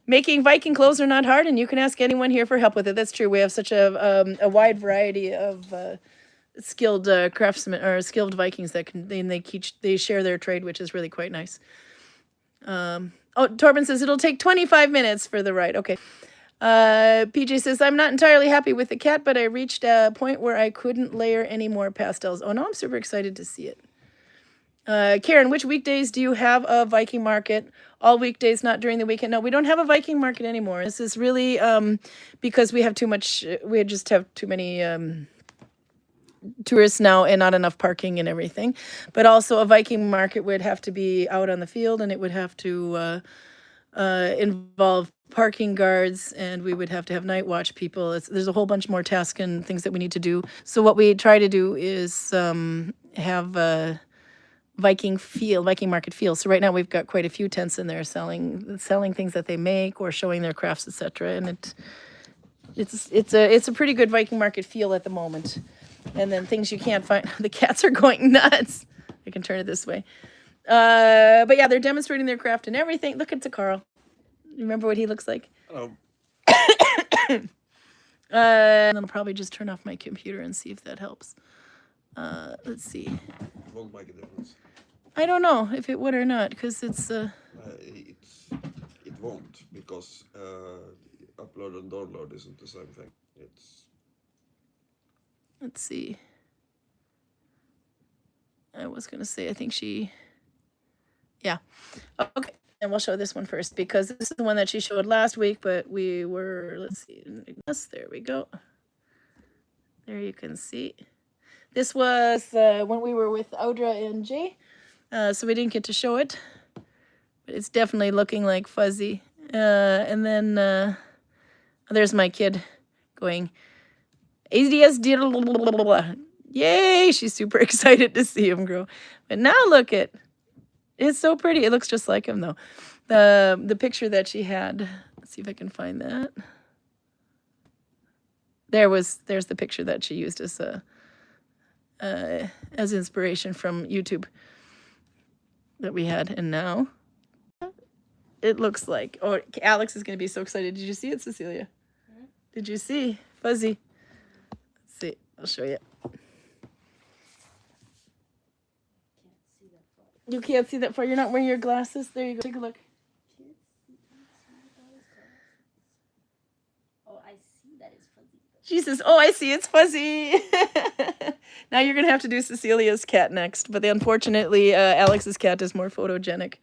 Making Viking clothes are not hard, and you can ask anyone here for help with it. That's true. We have such a wide variety of skilled craftsmen or skilled Vikings that they share their trade, which is really quite nice. Torben says it'll take 25 minutes for the ride. Okay. PJ says I'm not entirely happy with the cat, but I reached a point where I couldn't layer any more pastels. Oh no, I'm super excited to see it. Karin, which weekdays do you have a Viking market? All weekdays, not during the weekend. No, we don't have a Viking market anymore. This is really because we just have too many tourists now and not enough parking and everything. But also a Viking market would have to be out on the field, and it would have to involve parking guards, and we would have to have night watch people. There's a whole bunch more tasks and things that we need to do. So what we try to do is have Viking market feel. So right now we've got quite a few tents in there selling things that they make or showing their crafts, etc. And it's a pretty good Viking market feel at the moment. And then things you can't find. The cats are going nuts. I can turn it this way. But yeah, they're demonstrating their craft and everything. Look at Karl. Remember what he looks like? Hello. And I'll probably just turn off my computer and see if that helps. Let's see. It won't make a difference. I don't know if it would or not, because it won't, because upload and download isn't the same thing. Let's see. I was going to say, I think yeah. Okay, and we'll show this one first, because this is the one that she showed last week, but let's see. Yes, there we go. There you can see. This was when we were with Audra and Jay, so we didn't get to show it, but it's definitely looking like fuzzy. And then there's my kid going, ADS, yay! She's super excited to see him grow. But now look it's so pretty. It looks just like him though. The picture that she had. Let's see if I can find that. There's the picture that she used as inspiration from YouTube that we had, and now it looks like. Oh, Alex is going to be so excited. Did you see it, Cecilia? Hmm? Did you see fuzzy? Let's see. I'll show you. You can't see that far. You're not wearing your glasses. There you go. Take a look. Oh, I see that it's fuzzy. Jesus. Oh, I see. It's fuzzy. Now you're going to have to do Cecilia's cat next. But unfortunately, Alex's cat is more photogenic.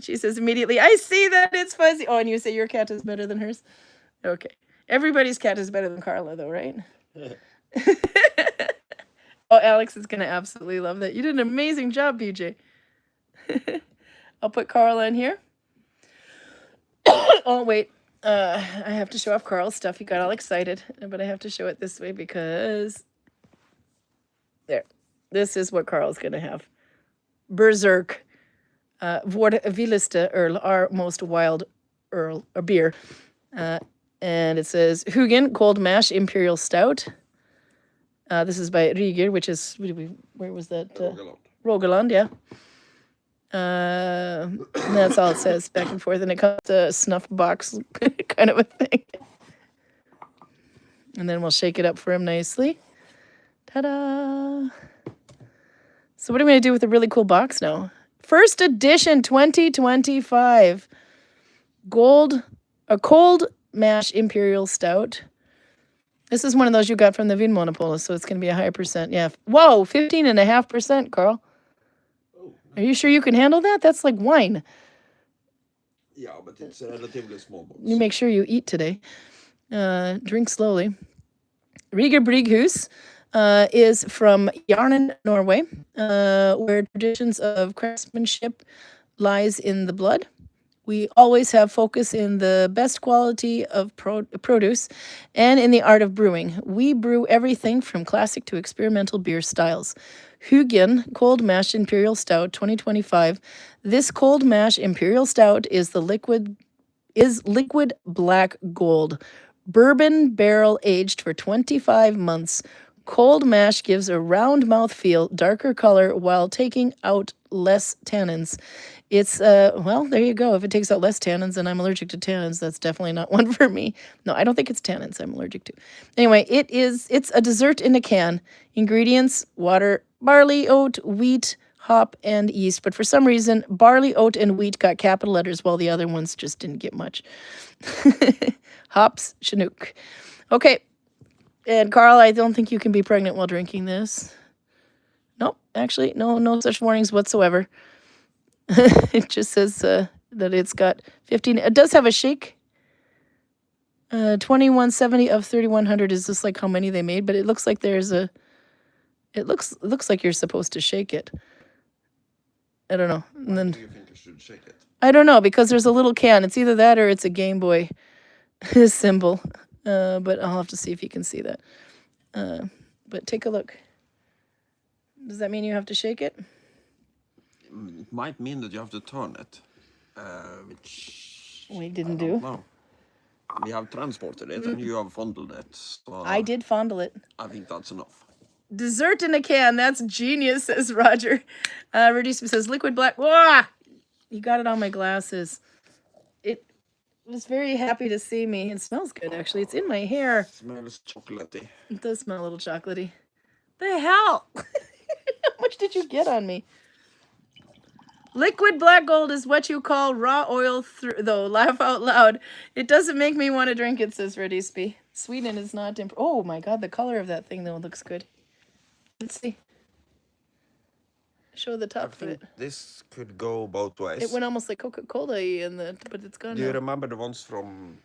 She says immediately, I see that it's fuzzy. Oh, and you say your cat is better than hers? Okay. Everybody's cat is better than Carla, though, right? Oh, Alex is going to absolutely love that. You did an amazing job, BJ. I'll put Carla in here. Oh, wait. I have to show off Carl's stuff. He got all excited, but I have to show it this way because there. This is what Carl's going to have. Berserk. Vårt vildaste Earl, our most wild Earl, or beer. And it says Hugen Cold Mash Imperial Stout. This is by Rieger, which is, where was that? Rogaland, yeah. And that's all it says, back and forth. And it comes to a snuff box kind of a thing. And then we'll shake it up for him nicely. Ta-da! So what am I going to do with a really cool box now? First edition 2025. A cold mash imperial stout. This is one of those you got from the Vinmonopolis, so it's going to be a higher percent. Yeah. Whoa, 15.5%, Karl. Are you sure you can handle that? That's like wine. Yeah, but it's a relatively small box. You make sure you eat today. Drink slowly. Rieger Bryghus is from Yarnen, Norway, where traditions of craftsmanship lies in the blood. We always have focus in the best quality of produce and in the art of brewing. We brew everything from classic to experimental beer styles. Hugen Cold Mash Imperial Stout 2025. This cold mash Imperial Stout is liquid black gold. Bourbon barrel aged for 25 months. Cold mash gives a round mouth feel, darker color while taking out less tannins. It's, well, there you go. If it takes out less tannins and I'm allergic to tannins, that's definitely not one for me. No, I don't think it's tannins I'm allergic to. Anyway, it's a dessert in a can. Ingredients, water, barley, oat, wheat, hop, and yeast. But for some reason, barley, oat, and wheat got capital letters while the other ones just didn't get much. Hops, Chinook. Okay. And Karl, I don't think you can be pregnant while drinking this. Nope, actually, no such warnings whatsoever. It just says that it's got 15. It does have a shake. 2170 of 3100 is just like how many they made, but it looks like there's a. It looks like you're supposed to shake it. I don't know. And then, do you think I should shake it? I don't know because there's a little can. It's either that or it's a Game Boy symbol. But I'll have to see if you can see that. But take a look. Does that mean you have to shake it? It might mean that you have to turn it, which we didn't do. No, we have transported it and you have fondled it. So I did fondle it. I think that's enough. Dessert in a can. That's genius, says Roger. Reduce says liquid black. Whoa! You got it on my glasses. It was very happy to see me. It smells good, actually. It's in my hair. It smells chocolatey. It does smell a little chocolatey. The hell? How much did you get on me? Liquid black gold is what you call raw oil, though. Laugh out loud. It doesn't make me want to drink it, says Redisby. Sweden is not... Oh, my God. The color of that thing, though, looks good. Let's see. Show the top of it. This could go both ways. It went almost like Coca-Cola, but it's gone Do you now. remember the ones from,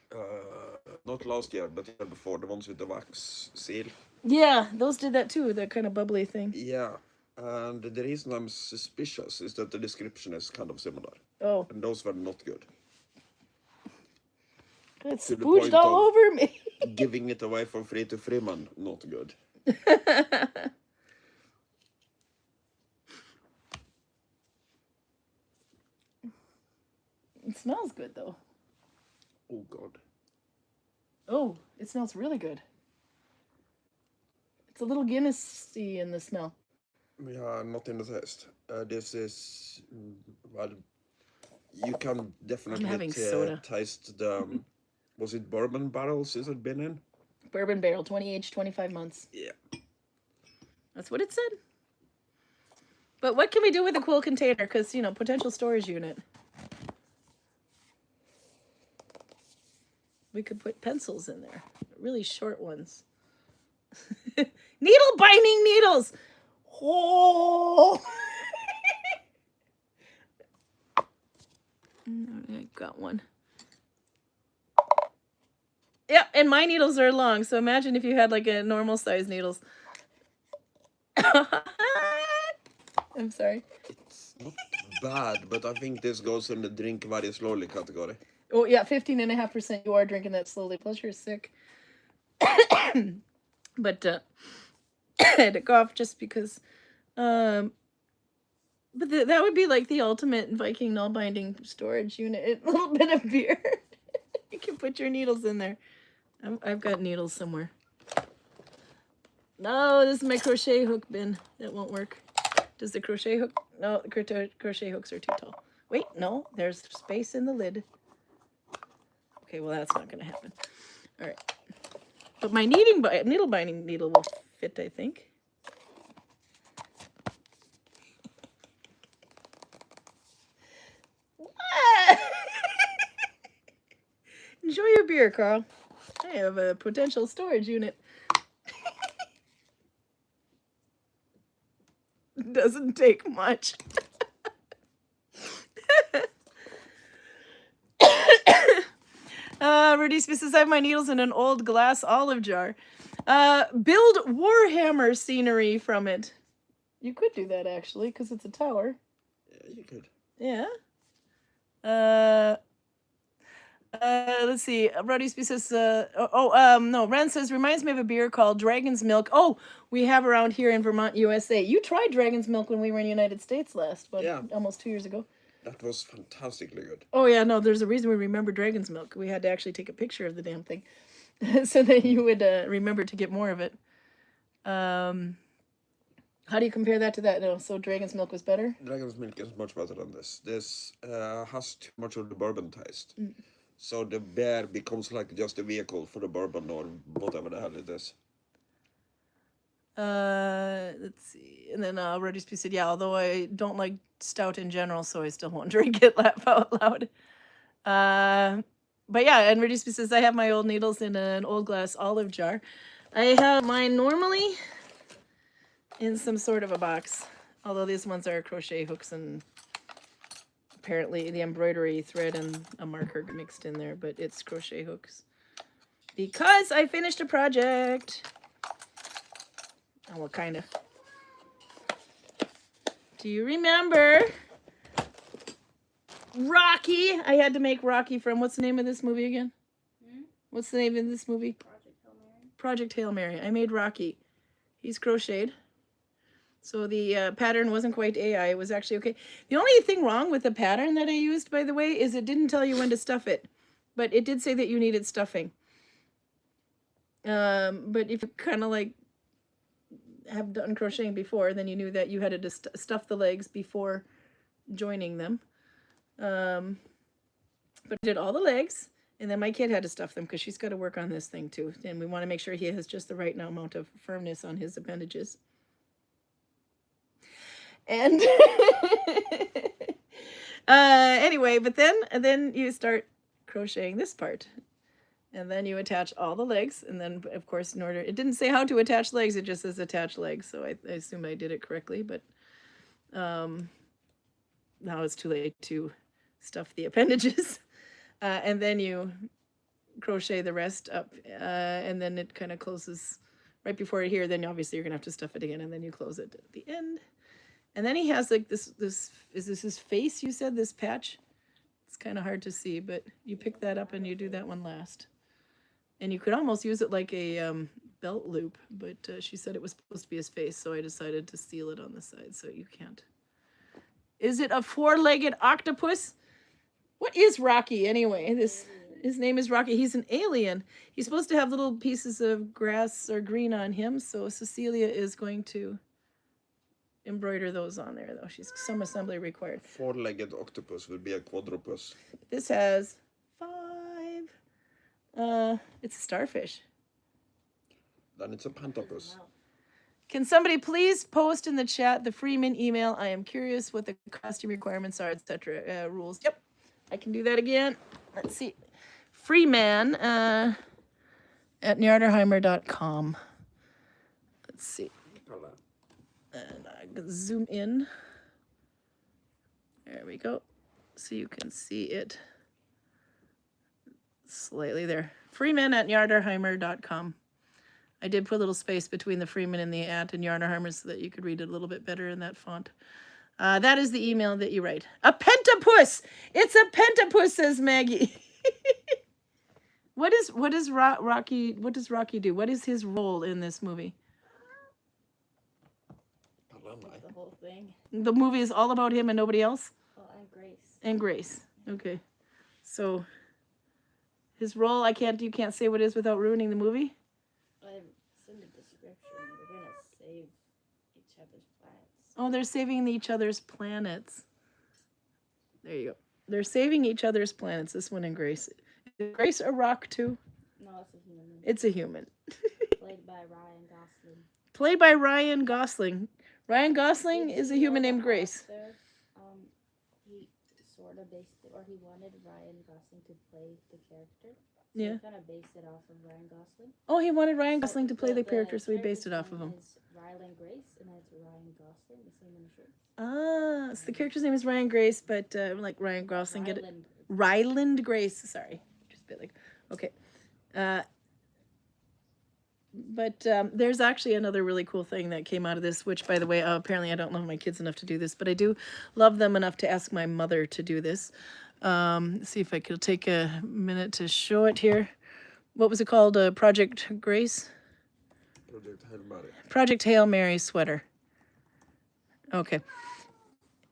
not last year, but the year before, the ones with the wax seal? Yeah, those did that too, that kind of bubbly thing. Yeah, and the reason I'm suspicious is that the description is kind of similar. Oh. And those were not good. It To the spooged point all of over me. Giving it away for free to Freeman, not good. It smells good, though. Oh, God. Oh, it smells really good. It's a little Guinness-y in the smell. Yeah, not in the taste. This is, well, you can definitely having soda. taste the, was it bourbon barrels it had been in? Bourbon barrel, 20 aged, 25 months. Yeah. That's what it said. But what can we do with a cool container? Because, you know, potential storage unit. we could put pencils in there, really short ones. Needle binding needles. Oh, I got one. Yeah, and my needles are long, so imagine if you had like a normal size needles. I'm sorry. It's not bad, but I think this goes in the drink very slowly category. Oh yeah, 15.5%. You are drinking that slowly. Plus you're sick. But I had to cough just because. But that would be like the ultimate Viking Nalbinding storage unit. A little bit of beer. You can put your needles in there. I've got needles somewhere. No, this is my crochet hook bin. That won't work. Does the crochet hook? No, crochet hooks are too tall. Wait, no, there's space in the lid. Okay, well that's not going to happen. All right. But my needle binding needle will fit, I think. What? Enjoy your beer, Karl. I have a potential storage unit. Doesn't take much. Rudy says, I have my needles in an old glass olive jar. Build Warhammer scenery from it. You could do that, actually, because it's a tower. Yeah, you could. Yeah. Let's see. Rudy says, no. Ren says, reminds me of a beer called Dragon's Milk. Oh, we have around here in Vermont, USA. You tried Dragon's Milk when we were in the United States last, almost 2 years ago. That was fantastically good. Oh, yeah, no, there's a reason we remember Dragon's Milk. We had to actually take a picture of the damn thing so that you would remember to get more of it. How do you compare that to that? No, so Dragon's Milk was better? Dragon's Milk is much better than this. This has too much of the bourbon taste. Mm. So the beer becomes like just a vehicle for the bourbon or whatever the hell it is. Let's see. And then Rudy said, yeah, although I don't like stout in general, so I still won't drink it, laugh out loud. But yeah, and Rudy says, I have my old needles in an old glass olive jar. I have mine normally in some sort of a box, although these ones are crochet hooks and apparently the embroidery thread and a marker mixed in there, but it's crochet hooks because I finished a project. Oh, well, kind of. Do you remember Rocky? I had to make Rocky from, what's the name of this movie again? What's the name of this movie? Project Hail Mary. I made Rocky. He's crocheted. So the pattern wasn't quite AI. It was actually okay. The only thing wrong with the pattern that I used, by the way, is it didn't tell you when to stuff it. But it did say that you needed stuffing. But if you kind of like have done crocheting before, then you knew that you had to stuff the legs before joining them. But I did all the legs, and then my kid had to stuff them because she's got to work on this thing too. And we want to make sure he has just the right amount of firmness on his appendages. And anyway, but then you start crocheting this part. And then you attach all the legs, and then, of course, in order... It didn't say how to attach legs, it just says attach legs, so I assume I did it correctly, but now it's too late to stuff the appendages. And then you crochet the rest up, and then it kind of closes right before here. Then obviously you're going to have to stuff it again, and then you close it at the end. And then he has like this is this his face, you said, this patch? It's kind of hard to see, but you pick that up and you do that one last. And you could almost use it like a belt loop, but she said it was supposed to be his face, so I decided to seal it on the side so you can't. Is it a four-legged octopus? What is Rocky anyway? His name is Rocky. He's an alien. He's supposed to have little pieces of grass or green on him, so Cecilia is going to embroider those on there, though. She's some assembly required. Four-legged octopus would be a quadrupus. This has 5. It's a starfish. Then it's a pantopus. Wow. Can somebody please post in the chat the Freeman email? I am curious what the costume requirements are, etc. Rules. Yep, I can do that again. Let's see. Freeman at njardarheimer.com. Let's see. And I can zoom in. There we go. So you can see it slightly there. Freeman at njardarheimer.com. I did put a little space between the Freeman and the at and Njardarheimer so that you could read it a little bit better in that font. That is the email that you write. A pentapus! It's a pentapus, says Maggie. What does Rocky do? What is his role in this movie? The whole thing. The movie is all about him and nobody else? Oh, and Grace. And Grace. Okay. So his role, you can't say what it is without ruining the movie? It's in the description. We're gonna save each other's planets. Oh, they're saving each other's planets. There you go. They're saving each other's planets, this one and Grace. Is Grace a rock too? No, it's a human. It's a human. Played by Ryan Gosling. Played by Ryan Gosling. Ryan Gosling is a human named Grace. Actor, he sort of based it, or he wanted Ryan Gosling to play the character. So Yeah. he kind of based it off of Ryan Gosling. Oh, he wanted Ryan Gosling to play the character, so he based it off of him. It's Ryland Grace, and it's Ryan Gosling, the same initials. Ah, so the character's name is Ryan Grace, but like Ryan Gosling, get it? Ryland Grace, sorry. Just a bit like, okay. But there's actually another really cool thing that came out of this, which, by the way, apparently I don't love my kids enough to do this, but I do love them enough to ask my mother to do this. See if I could take a minute to show it here. What was it called? Project Grace? Project Hail Mary. Project Hail Mary sweater. Okay.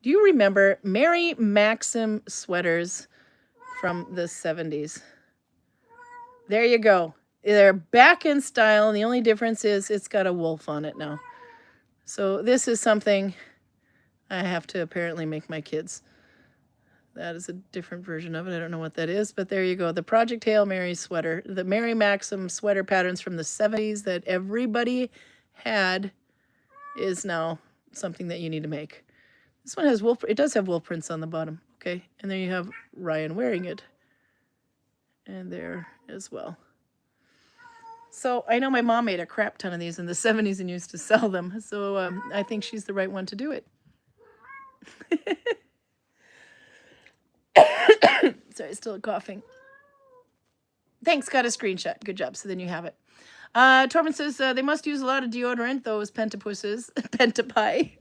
Do you remember Mary Maxim sweaters from the 70s? There you go. They're back in style, and the only difference is it's got a wolf on it now. So this is something I have to apparently make my kids. That is a different version of it. I don't know what that is, but there you go. The Project Hail Mary sweater. The Mary Maxim sweater patterns from the 70s that everybody had is now something that you need to make. This one has wolf. It does have wolf prints on the bottom. Okay. And then you have Ryan wearing it. And there as well. So I know my mom made a crap ton of these in the 70s and used to sell them. So I think she's the right one to do it. Sorry, still coughing. Thanks, got a screenshot. Good job. So then you have it. Torben says they must use a lot of deodorant, those pentapusses. Pentapie.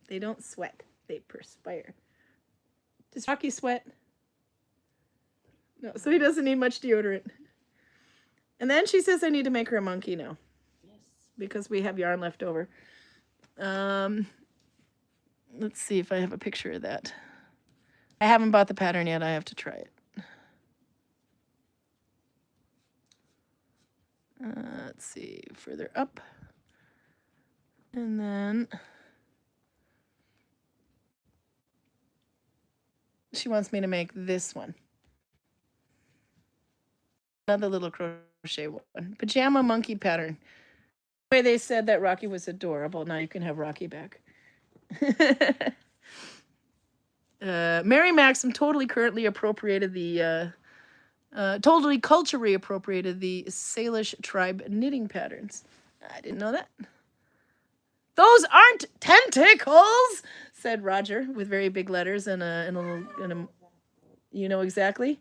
They don't sweat. They perspire. Does Rocky sweat? No, so he doesn't need much deodorant. And then she says I need to make her a monkey now. Yes. Because we have yarn left over. Let's see if I have a picture of that. I haven't bought the pattern yet. I have to try it. Let's see, further up. And then she wants me to make this one. Another little crochet one. Pajama monkey pattern. The way they said that Rocky was adorable. Now you can have Rocky back. Mary Maxim totally culturally appropriated the Salish tribe knitting patterns. I didn't know that. Those aren't tentacles, said Roger with very big letters and a little. You know exactly.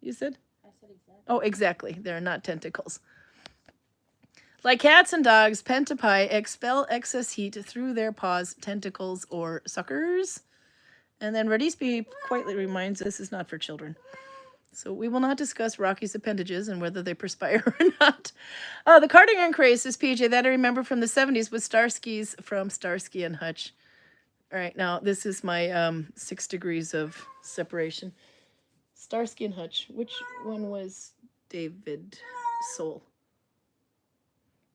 You said? I said exactly. Oh, exactly. They're not tentacles. Like cats and dogs, pentapie expel excess heat through their paws, tentacles, or suckers. And then Radisby quietly reminds us this is not for children. So we will not discuss Rocky's appendages and whether they perspire or not. The cardigan craze is PJ that I remember from the 70s with Starskis from Starsky and Hutch. All right, now this is my 6 degrees of separation. Starsky and Hutch. Which one was David Soul?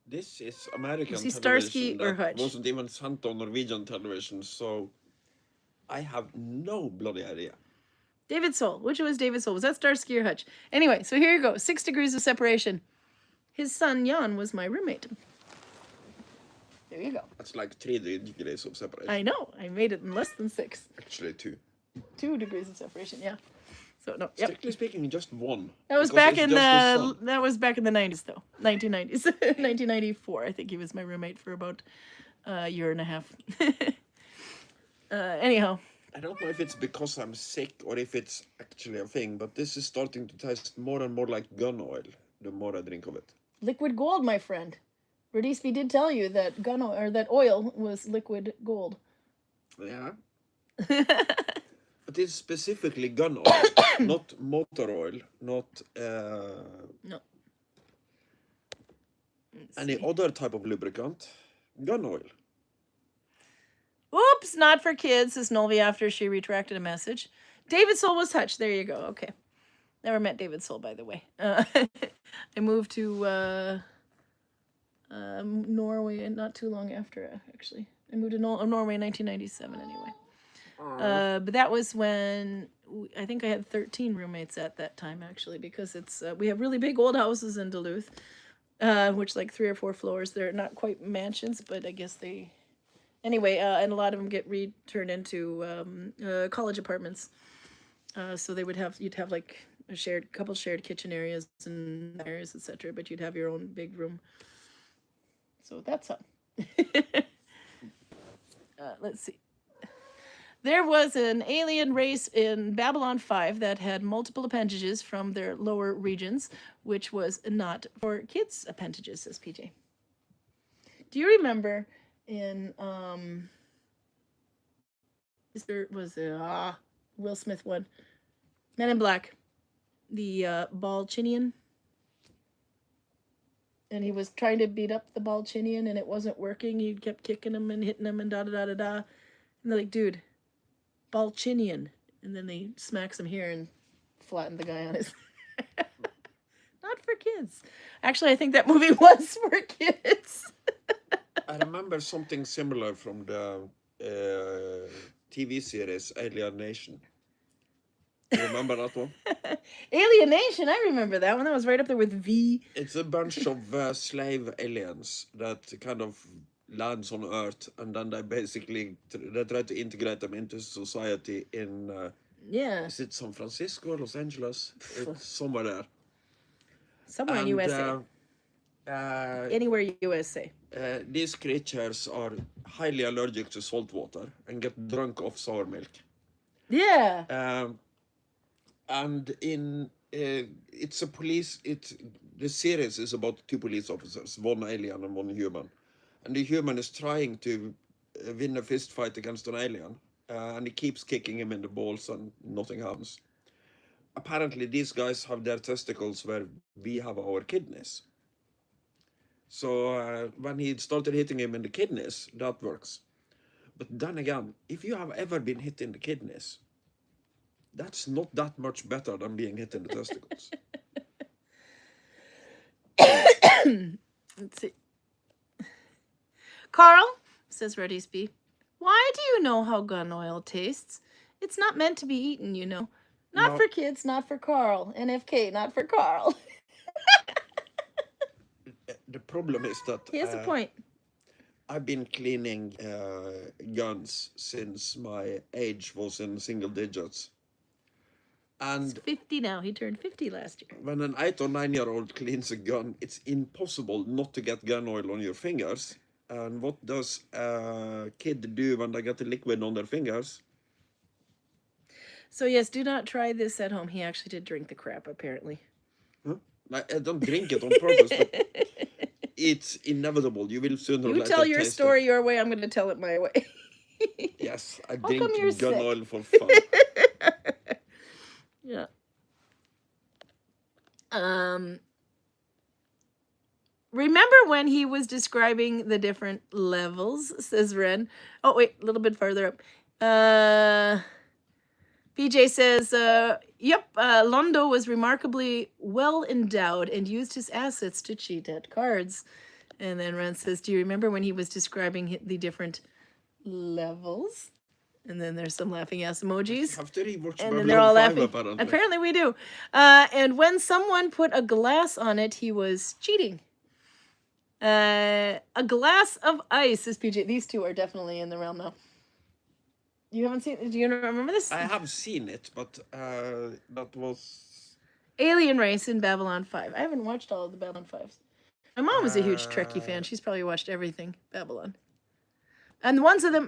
This is American Was he television Starsky or that Hutch? wasn't even sent on Norwegian television, so I have no bloody idea. David Soul. Which was David Soul? Was that Starsky or Hutch? Anyway, so here you go. 6 degrees of separation. His son Juan was my roommate. There you go. That's like 3 degrees of separation. I know. I made it in less than 6. Actually 2. 2 degrees of separation. Yeah. So no. Yep. Strictly speaking, just 1. That was because back it's in just the sun. that was back in the 90s though. 1990s. 1994. I think he was my roommate for about a year and a half. Anyhow. I don't know if it's because I'm sick or if it's actually a thing, but this is starting to taste more and more like gun oil the more I drink of it. Liquid gold, my friend. Radisby did tell you that gun oil, or that oil was liquid gold. Yeah. But it's specifically gun oil, not motor oil, not No. any other type of lubricant. Gun oil. Oops, not for kids, says Nolvi after she retracted a message. David Soul was touched. There you go. Okay. Never met David Soul, by the way. I moved to Norway not too long after, actually. I moved to Norway in 1997, anyway. But that was when I think I had 13 roommates at that time, actually, because it's we have really big old houses in Duluth, which like 3 or 4 floors. They're not quite mansions, but I guess they... Anyway, and a lot of them get returned into college apartments. So they would have, you'd have like a couple shared kitchen areas and areas, etc. But you'd have your own big room. So that's how. Let's see. There was an alien race in Babylon 5 that had multiple appendages from their lower regions, which was not for kids' appendages, says PJ. Do you remember in Will Smith one, Men in Black, the Balchinian, and he was trying to beat up the Balchinian and it wasn't working. He kept kicking him and hitting him and da da da da da, and they're like, dude, Balchinian, and then they smacks him here and flattened the guy on his not for kids. Actually, I think that movie was for kids. I remember something similar from the TV series Alien Nation. You remember that one? Alien Nation, I remember that one. That was right up there with V. It's a bunch of slave aliens that kind of lands on Earth, and then they basically they try to integrate them into society in Yeah. Is it San Francisco or Los Angeles? It's somewhere there. Somewhere in USA. Anywhere USA. These creatures are highly allergic to salt water and get drunk off sour milk. Yeah. And in it's a police. The series is about 2 police officers, one alien and one human, and the human is trying to win a fist fight against an alien, and he keeps kicking him in the balls and nothing happens. Apparently, these guys have their testicles where we have our kidneys. So when he started hitting him in the kidneys, that works. But then again, if you have ever been hit in the kidneys, that's not that much better than being hit in the testicles. Let's see. Karl, says Reddy's why do you know how gun oil tastes? It's not meant to be eaten, you know. Not No. for kids, not for Karl. NFK, not for Karl. The problem is that He has a point. I've been cleaning guns since my age was in single digits. He's And 50 now. He turned 50 last year. when an 8 or 9-year-old cleans a gun, it's impossible not to get gun oil on your fingers. And what does a kid do when they get the liquid on their fingers? So yes, do not try this at home. He actually did drink the crap, apparently. Huh? I don't drink it on purpose, but it's inevitable. You will sooner or You later tell your taste story your way. I'm going to tell it my way. it. Yes, I How come drink you're gun sick? oil for fun. Yeah. Remember when he was describing the different levels, says Ren. Oh, wait, a little bit further up. PJ says, yep, Londo was remarkably well endowed and used his assets to cheat at cards. And then Ren says, do you remember when he was describing the different levels? And then there's some laughing ass emojis. Have to rewatch And then Babylon they're all 5, laughing. apparently. Apparently we do. And when someone put a glass on it, he was cheating. A glass of ice is PJ. These two are definitely in the realm now. You haven't seen? Do you remember this? I have seen it, but that was Alien Race in Babylon 5. I haven't watched all of the Babylon 5s. My mom was a huge Trekkie fan. She's probably watched everything Babylon. And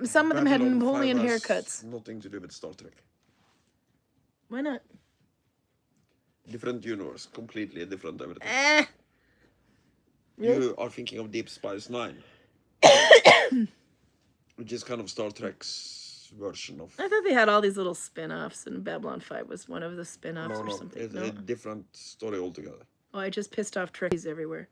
some of them had Babylon Napoleon 5 has haircuts. nothing to do with Star Trek. Why not? Different universe, completely different everything. Really? You are thinking of Deep Space Nine, which is kind of Star Trek's version of. I thought they had all these little spin-offs, and Babylon 5 was one of the spin-offs or No, something. it's a different story altogether. Oh, I just pissed off Trekkies everywhere,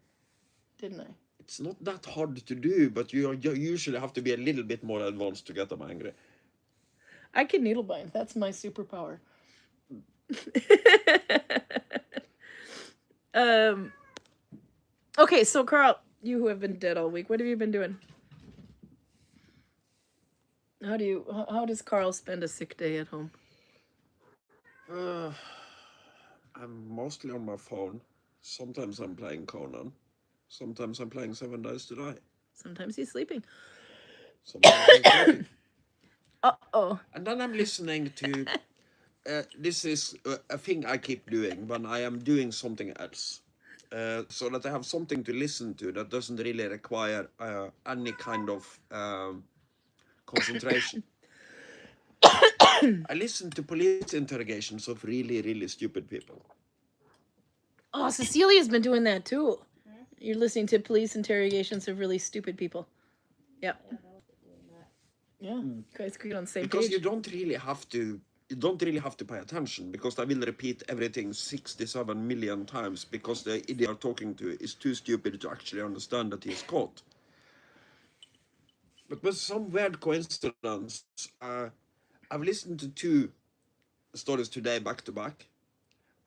didn't I? It's not that hard to do, but you usually have to be a little bit more advanced to get them angry. I can needlebind. That's my superpower. Okay, so Karl, you who have been dead all week, what have you been doing? How does Karl spend a sick day at home? I'm mostly on my phone. Sometimes I'm playing Conan. Sometimes I'm playing 7 Days to Die. Sometimes he's sleeping. Sometimes I'm talking. Uh-oh. And then I'm listening to... this is a thing I keep doing when I am doing something else. So that I have something to listen to that doesn't really require any kind of concentration. I listen to police interrogations of really, really stupid people. Oh, Cecilia's been doing that too. You're listening to police interrogations of really stupid people. Yeah. Yeah. Guys, could get on the same Because page. you don't really have to pay attention, because I will repeat everything 67 million times because the idiot you're talking to is too stupid to actually understand that he's caught. But with some weird coincidence, I've listened to 2 stories today back to back,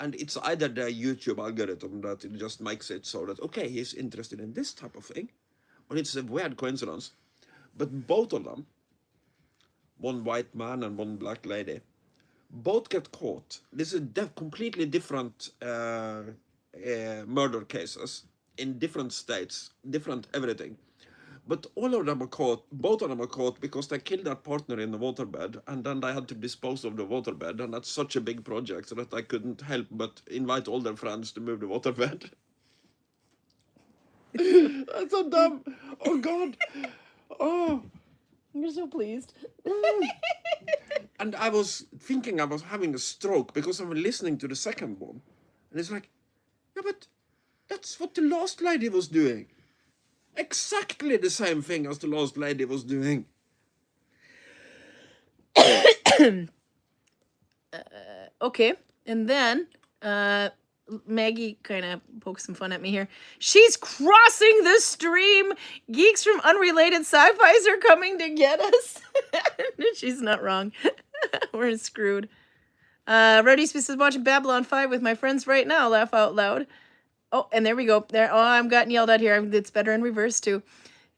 and it's either the YouTube algorithm that it just makes it so that, okay, he's interested in this type of thing, or it's a weird coincidence. But both of them, one white man and one black lady, both get caught. This is completely different murder cases in different states, different everything. But all of them are caught, both of them are caught because they killed their partner in the waterbed, and then they had to dispose of the waterbed, and that's such a big project that I couldn't help but invite all their friends to move the waterbed. That's so dumb. Oh, God. Oh. You're so pleased. And I was thinking I was having a stroke because I was listening to the second one. And it's like, yeah, but that's what the last lady was doing. Exactly the same thing as the last lady was doing. Okay, and then Maggie kind of pokes some fun at me here. She's crossing the stream. Geeks from unrelated sci-fis are coming to get us. She's not wrong. We're screwed. Rowdy says, watching Babylon 5 with my friends right now. Laugh out loud. Oh, and there we go. There. Oh, I'm gotten yelled at here. It's better in reverse, too.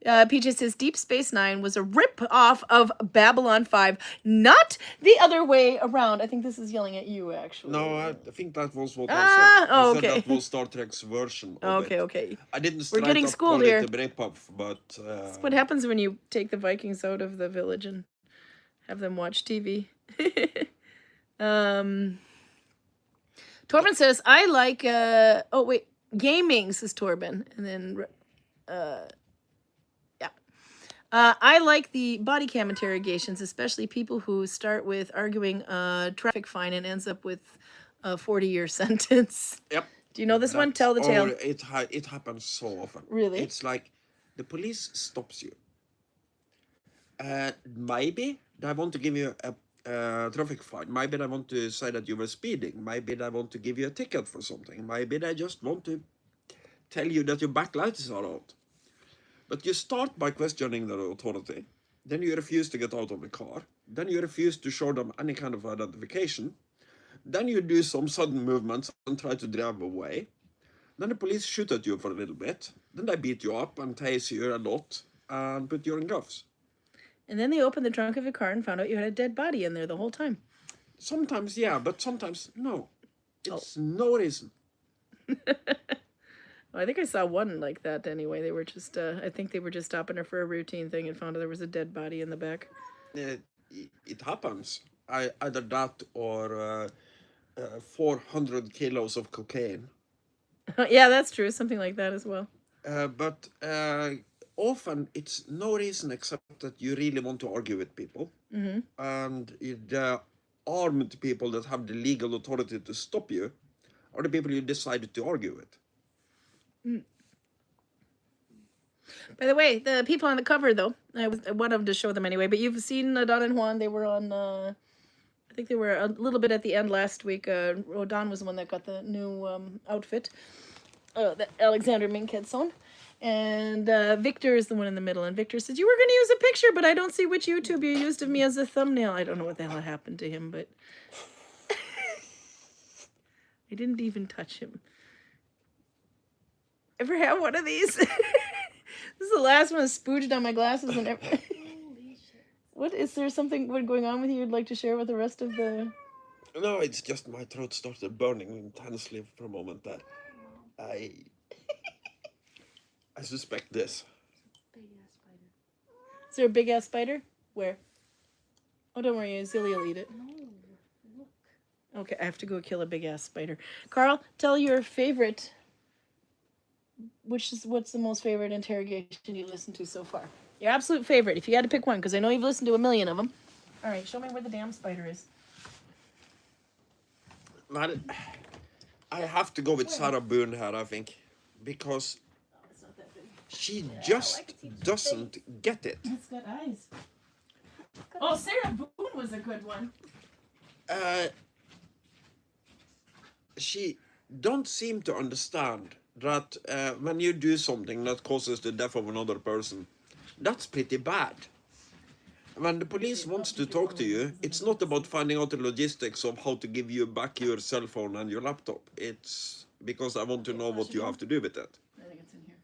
PJ says, Deep Space Nine was a rip-off of Babylon 5, not the other way around. I think this is yelling at you, actually. No, I think that was what I said. Oh, I said okay. that was Star Trek's version of it. Okay. I didn't We're getting straight up schooled call here. it a rip-off, but... That's what happens when you take the Vikings out of the village and have them watch TV. Torben says, I like... oh, wait. Gaming, says Torben. And then... I like the body cam interrogations, especially people who start with arguing a traffic fine and ends up with a 40-year sentence. Yep. Do you know this one? Tell the tale. It happens so often. Really? It's like the police stops you. Maybe they want to give you a traffic fine. Maybe they want to say that you were speeding. Maybe they want to give you a ticket for something. Maybe they just want to tell you that your back lights are out. But you start by questioning the authority. Then you refuse to get out of the car. Then you refuse to show them any kind of identification. Then you do some sudden movements and try to drive away. Then the police shoot at you for a little bit. Then they beat you up and tase you a lot and put you in cuffs. And then they opened the trunk of your car and found out you had a dead body in there the whole time. Sometimes, yeah, but sometimes, no. It's no reason. I think I saw one like that anyway. They were just, I think they were just stopping her for a routine thing and found out there was a dead body in the back. It happens. Either that or 400 kilos of cocaine. Yeah, that's true. Something like that as well. But often it's no reason except that you really want to argue with people. And the armed people that have the legal authority to stop you are the people you decided to argue with. By the way, the people on the cover, though, I wanted to show them anyway, but you've seen Adan and Juan. They were on, I think they were a little bit at the end last week. Adan was the one that got the new outfit that Alexander Mink had sewn. And Wiktor is the one in the middle. And Wiktor says, you were going to use a picture, but I don't see which YouTube you used of me as a thumbnail. I don't know what the hell happened to him, but I didn't even touch him. Ever have one of these? This is the last one that spooged on my glasses. And what, is there something going on with you you'd like to share with the rest of the... No, it's just my throat started burning intensely for a moment there. I suspect this. Big ass spider. Is there a big ass spider? Where? Oh, don't worry, Zilly will eat it. No, look. Okay, I have to go kill a big ass spider. Karl, tell your favorite. What's the most favorite interrogation you listened to so far? Your absolute favorite, if you had to pick one, because I know you've listened to a million of them. All right, show me where the damn spider is. Man, I have to go with Sarah Boone here, I think, because It's not that big. she just doesn't get it. It's got eyes. Oh, Sarah Boone was a good one. She don't seem to understand that when you do something that causes the death of another person, that's pretty bad. When the police wants to talk to you, it's not about finding out the logistics of how to give you back your cell phone and your laptop. It's because I want to know what you have to do with it. I think it's in here.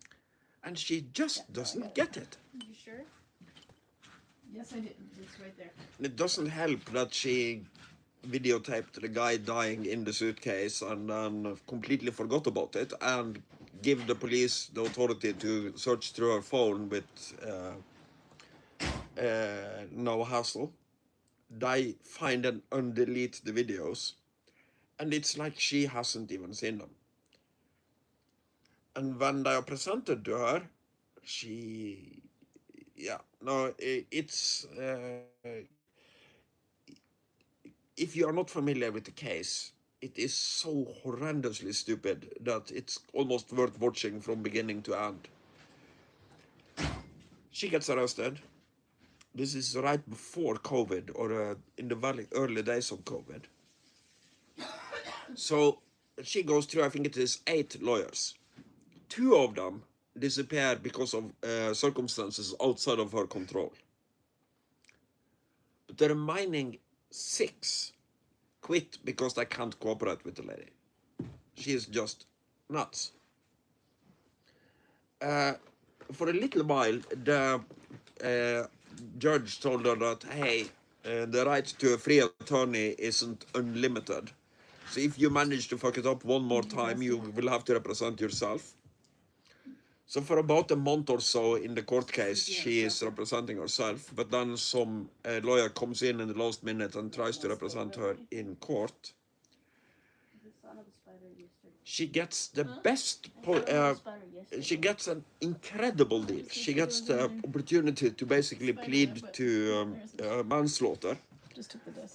And she just doesn't get it. You sure? Yes, I did. It's right there. It doesn't help that she videotaped the guy dying in the suitcase and then completely forgot about it and give the police the authority to search through her phone with no hassle. They find and undelete the videos, and it's like she hasn't even seen them. And when they are presented to her, it's if you are not familiar with the case, it is so horrendously stupid that it's almost worth watching from beginning to end. She gets arrested. This is right before COVID, or in the very early days of COVID. So she goes through, I think it is 8 lawyers. 2 of them disappear because of circumstances outside of her control. But the remaining 6 quit because they can't cooperate with the lady. She is just nuts. For a little while, the judge told her that, hey, the right to a free attorney isn't unlimited. So if you manage to fuck it up one more time, you will have to represent yourself. So for about a month or so in the court case, she is representing herself, but then some lawyer comes in the last minute and tries to represent her in court. She gets the best, she gets an incredible deal. She gets the opportunity to basically plead to manslaughter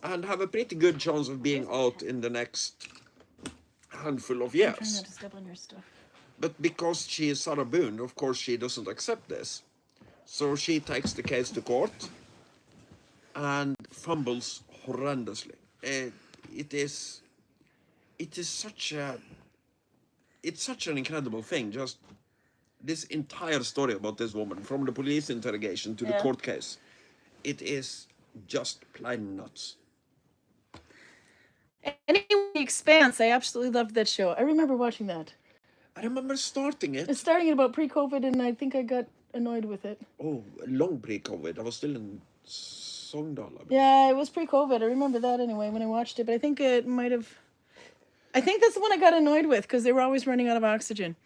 and have a pretty good chance of being out in the next handful of years. I'm trying not to step on your stuff. But because she is Sarah Boone, of course she doesn't accept this. So she takes the case to court and fumbles horrendously. It is such an incredible thing. Just this entire story about this woman, from the police interrogation to the court case, it is just plain nuts. Anyway, The Expanse, I absolutely loved that show. I remember watching that. I remember starting it. It's starting at about pre-COVID, and I think I got annoyed with it. Oh, long pre-COVID. I was still in Sogndal. Yeah, it was pre-COVID. I remember that anyway when I watched it, but I think it might have... I think that's the one I got annoyed with, because they were always running out of oxygen.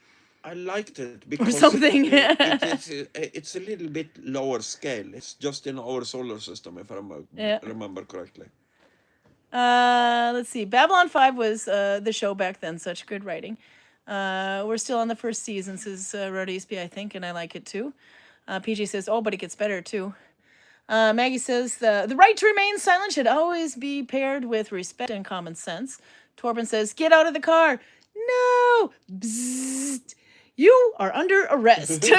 I liked it or because something. it's a little bit lower scale. It's just in our solar system, if I Yeah. remember correctly. Let's see. Babylon 5 was the show back then. Such good writing. We're still on the first season, says Rodisby, I think, and I like it too. PG says, oh, but it gets better too. Maggie says, the right to remain silent should always be paired with respect and common sense. Torben says, get out of the car. No. Bzzzt. You are under arrest.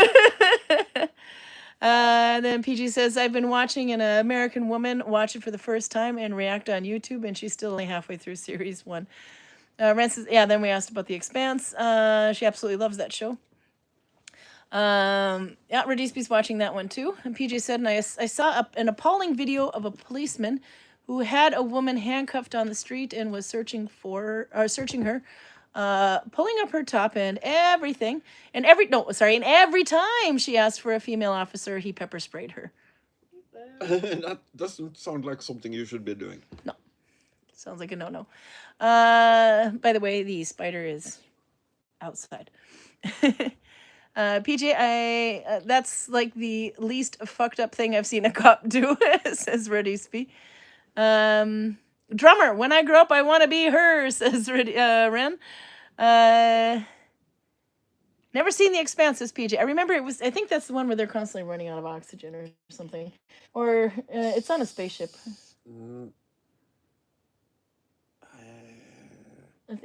Then PG says, I've been watching an American woman watch it for the first time and react on YouTube, and she's still only halfway through series 1. Ren says, yeah, then we asked about The Expanse. She absolutely loves that show. Yeah, Radisby's watching that one too. And PJ said, and I saw an appalling video of a policeman who had a woman handcuffed on the street and was searching her, pulling up her top and everything. And every time she asked for a female officer, he pepper sprayed her. That doesn't sound like something you should be doing. No. Sounds like a no-no. By the way, the spider is outside. PJ, that's like the least fucked up thing I've seen a cop do, says Redisby. Drummer, when I grow up, I want to be her, says Ren. Never seen The Expanse, says PJ. I remember I think that's the one where they're constantly running out of oxygen or something. Or it's on a spaceship.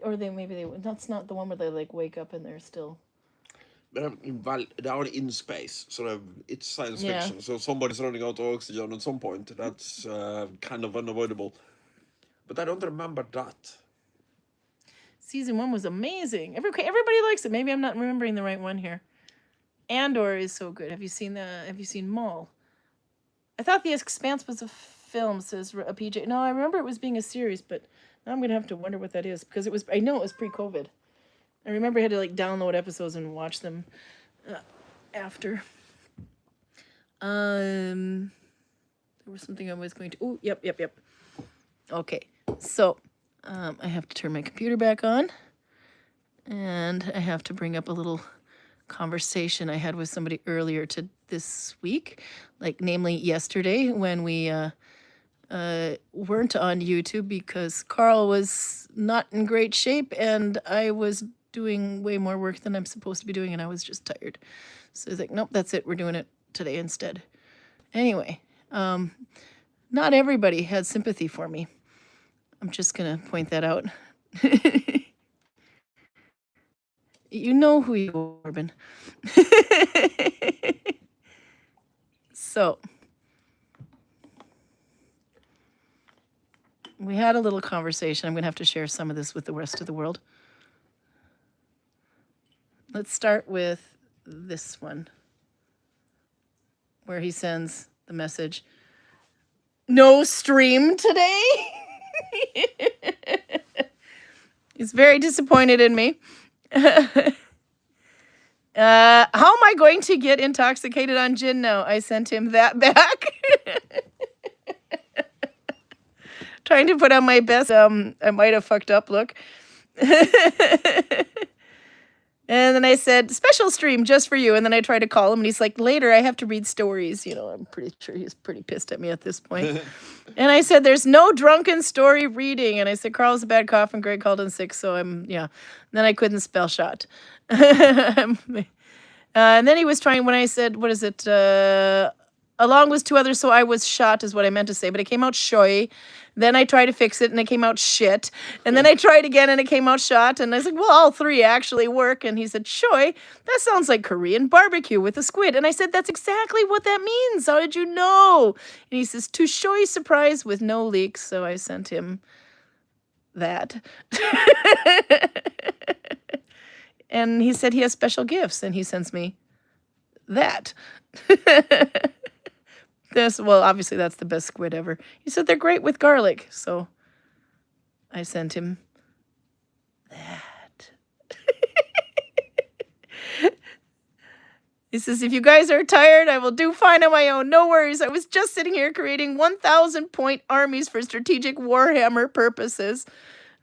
Or that's not the one where they like wake up and they're still... Well, they are in space, so it's science fiction. So somebody's running out of oxygen at some point. That's kind of unavoidable. But I don't remember that. Season 1 was amazing. Everybody likes it. Maybe I'm not remembering the right one here. Andor is so good. Have you seen Maul? I thought The Expanse was a film, says PJ. No, I remember it was being a series, but now I'm gonna have to wonder what that is because I know it was pre-COVID. I remember I had to like download episodes and watch them after. There was something I was going to... Oh, yep. Okay, so I have to turn my computer back on. And I have to bring up a little conversation I had with somebody earlier this week. Like, namely yesterday when we weren't on YouTube because Karl was not in great shape and I was doing way more work than I'm supposed to be doing, and I was just tired. So I was like, nope, that's it. We're doing it today instead. Anyway, not everybody had sympathy for me. I'm just going to point that out. You know who you are, Corbin. So, we had a little conversation. I'm going to have to share some of this with the rest of the world. Let's start with this one, where he sends the message, no stream today. He's very disappointed in me. How am I going to get intoxicated on gin now? I sent him that back. Trying to put on my best, I might have fucked up look. And then I said, special stream just for you. And then I tried to call him and he's like, later I have to read stories. You know, I'm pretty sure he's pretty pissed at me at this point. And I said, there's no drunken story reading. And I said, Carl's a bad cough and Greg called in sick. So yeah. And then I couldn't spell shot. And then he was trying, when I said, what is it? Along with 2 others, so I was shot is what I meant to say. But it came out shoy. Then I tried to fix it, and it came out shit. And then I tried again, and it came out shot. And I said, well, all 3 actually work. And he said, shoy, that sounds like Korean barbecue with a squid. And I said, that's exactly what that means. How did you know? And he says, to shoy surprise with no leaks. So I sent him that. And he said he has special gifts, and he sends me that. Well, obviously that's the best squid ever. He said they're great with garlic, so I sent him that. He says, if you guys are tired, I will do fine on my own. No worries. I was just sitting here creating 1,000 point armies for strategic Warhammer purposes.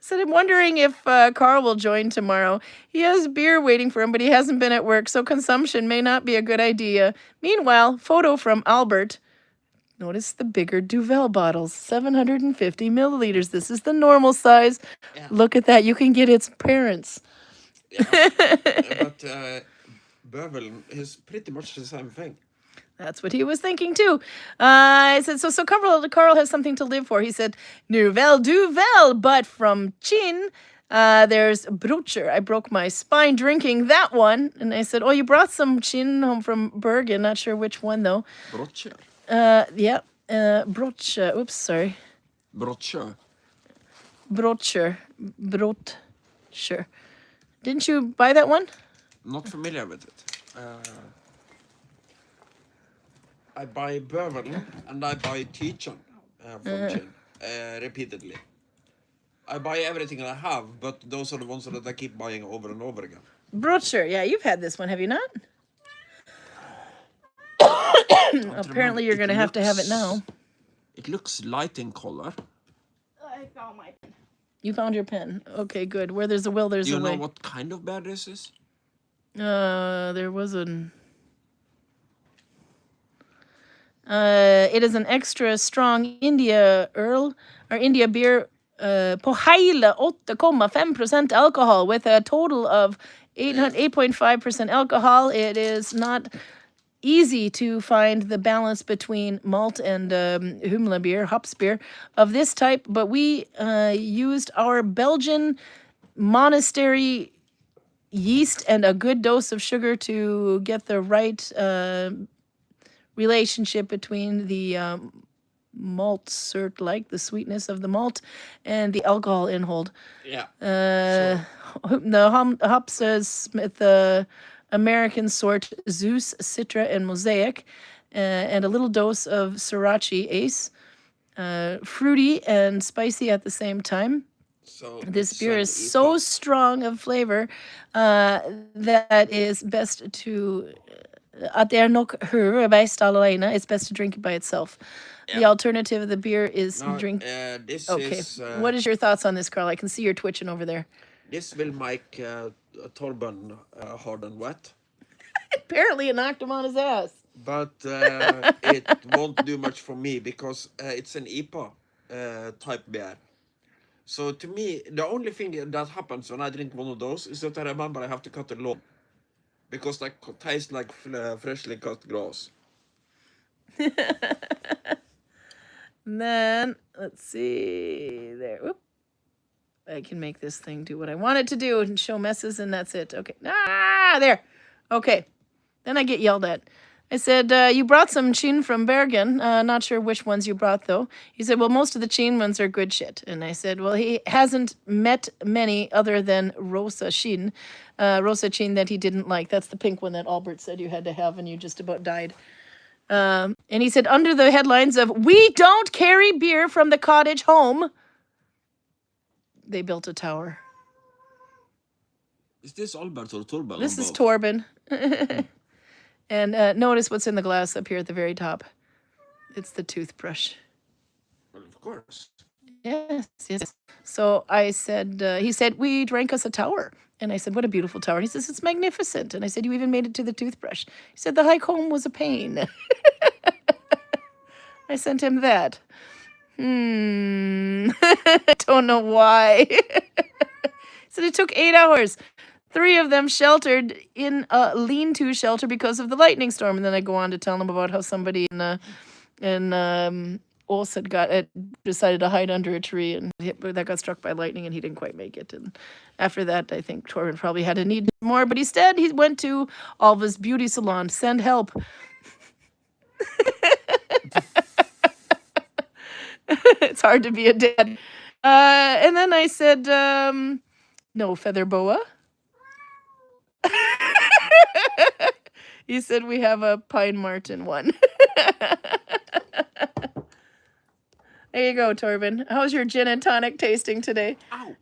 Said, I'm wondering if Karl will join tomorrow. He has beer waiting for him, but he hasn't been at work, so consumption may not be a good idea. Meanwhile, photo from Albert. Notice the bigger Duvel bottles, 750 milliliters. This is the normal size. Yeah. Look at that. You can get its parents. But Bøvelen is pretty much the same thing. That's what he was thinking too. I said, so Karl has something to live for. He said, Nouvelle Duvel, but from Chin, there's Brocher. I broke my spine drinking that one. And I said, oh, you brought some Chin home from Bergen. Not sure which one though. Brocher. Yeah, Brocher. Oops, sorry. Brocher. Brocher. Didn't you buy that one? Not familiar with it. I buy Bøvelen and I buy Tychan from Chin repeatedly. I buy everything I have, but those are the ones that I keep buying over and over again. Brocher. Yeah, you've had this one, have you not? Apparently you're going to have it now. It looks light in color. I found my pen. You found your pen. Okay, good. Where there's a will, there's a way. Do you know what kind of bear this is? There was an... it is an extra strong India Earl, or India beer, på hele 8,5% alcohol with a total of 8.5% alcohol. It is not easy to find the balance between malt and humle beer, hops beer of this type, but we used our Belgian monastery yeast and a good dose of sugar to get the right relationship between the malt cert, like the sweetness of the malt, and the alcohol inhold. Yeah. The hops is the American sort Zeus, Citra, and Mosaic, and a little dose of Sriracha Ace. Fruity and spicy at the same time. So this beer is so strong of flavor that is best to... At det nok best alene, it's best to drink it by itself. Yeah. The alternative of the beer is drink... This okay. is... what is your thoughts on this, Karl? I can see you're twitching over there. This will make Torben hard and wet. Apparently it knocked him on his ass. But it won't do much for me because it's an IPA type beer. So to me, the only thing that happens when I drink one of those is that I remember I have to cut the lawn. Because they taste like freshly cut grass. Then, let's see, there, whoop. I can make this thing do what I want it to do and show messes, and that's it. Okay, there. Okay, then I get yelled at. I said, you brought some Chin from Bergen. Not sure which ones you brought, though. He said, well, most of the Chin ones are good shit. And I said, well, he hasn't met many other than Rosa Chin that he didn't like. That's the pink one that Albert said you had to have and you just about died. And he said, under the headlines of, we don't carry beer from the cottage home, they built a tower. Is this Albert or Torben? This is Torben. And notice what's in the glass up here at the very top. It's the toothbrush. Well, of course. Yes. So I said, he said, we drank us a tower. And I said, what a beautiful tower. And he says, it's magnificent. And I said, you even made it to the toothbrush. He said, the hike home was a pain. I sent him that. I don't know why. He said it took 8 hours. 3 of them sheltered in a lean-to shelter because of the lightning storm. And then I go on to tell them about how somebody in Oss had decided to hide under a tree and that got struck by lightning and he didn't quite make it. And after that, I think Torben probably had a need more. But instead, he went to Alva's beauty salon. Send help. It's hard to be a dad. And then I said, no feather boa. He said we have a Pine Martin one. There you go, Torben. How's your gin and tonic tasting today? Ow.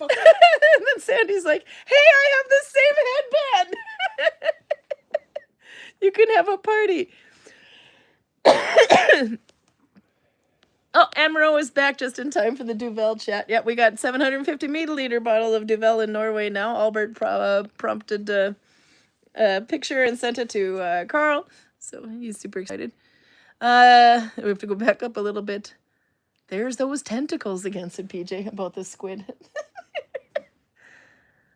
And then Sandy's like, hey, I have the same headband. You can have a party. Oh, and Moreau is back just in time for the Duvel chat. Yep, we got 750 milliliter bottle of Duvel in Norway now. Albert prompted a picture and sent it to Karl, so he's super excited. We have to go back up a little bit. There's those tentacles again, said PJ about the squid.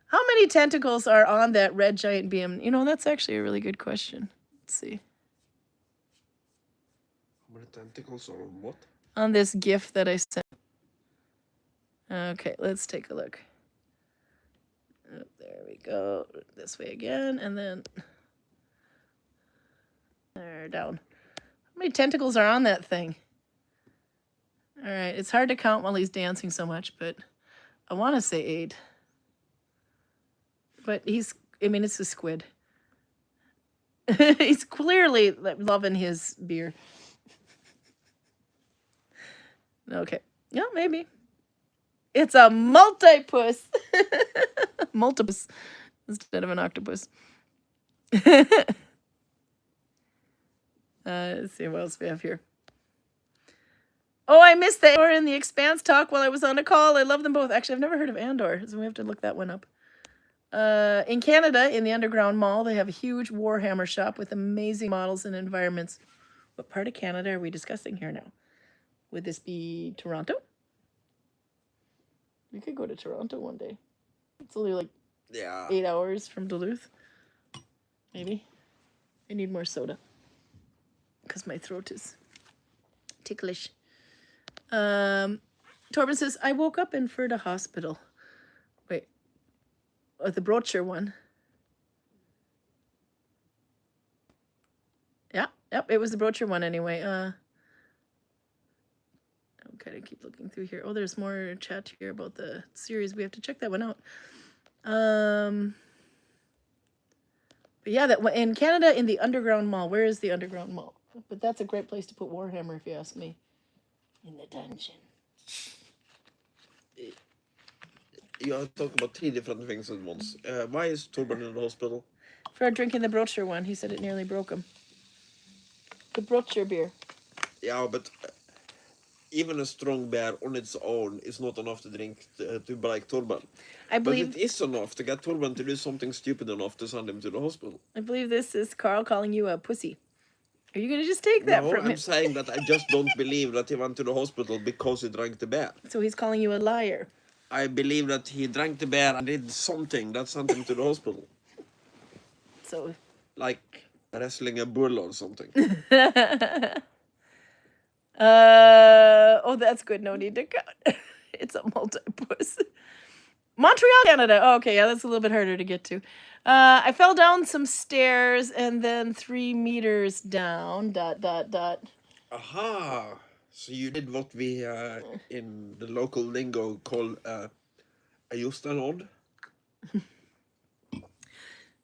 How many tentacles are on that red giant beam? You know, that's actually a really good question. Let's see. How many tentacles are on what? On this GIF that I sent. Okay, let's take a look. Oh, there we go. This way again, and then there, down. How many tentacles are on that thing? All right, it's hard to count while he's dancing so much, but I want to say 8. But it's a squid. He's clearly loving his beer. Okay. Yeah, maybe. It's a multipus. Multipus instead of an octopus. Let's see what else we have here. Oh, I missed the Andor and the Expanse talk while I was on a call. I love them both. Actually, I've never heard of Andor, so we have to look that one up. In Canada, in the Underground Mall, they have a huge Warhammer shop with amazing models and environments. What part of Canada are we discussing here now? Would this be Toronto? We could go to Toronto one day. It's only like 8 hours from Duluth. Maybe. I need more soda. Because my throat is ticklish. Torben says, I woke up in Ferda Hospital. Wait. Oh, the brochure one. Yeah. Yep, it was the brochure one anyway. Okay, I keep looking through here. Oh, there's more chat here about the series. We have to check that one out. But yeah, that in Canada, in the Underground Mall. Where is the Underground Mall? But that's a great place to put Warhammer, if you ask me. In the dungeon. You are talking about 3 different things at once. Why is Torben in the hospital? For drinking the brochure one. He said it nearly broke him. The brochure beer. Yeah, but even a strong beer on its own is not enough to drink to break Torben. I believe... But it is enough to get Torben to do something stupid enough to send him to the hospital. I believe this is Karl calling you a pussy. Are you going to just take that from him? I'm saying that I just don't believe that he went to the hospital because he drank the beer. So he's calling you a liar. I believe that he drank the beer and did something that sent him to the hospital. So... Like wrestling a bull or something. Oh, that's good. No need to count. It's a multipus. Montreal, Canada. Oh, okay, yeah, that's a little bit harder to get to. I fell down some stairs and then 3 meters down, ... Aha! So you did what we in the local lingo call a Jostein.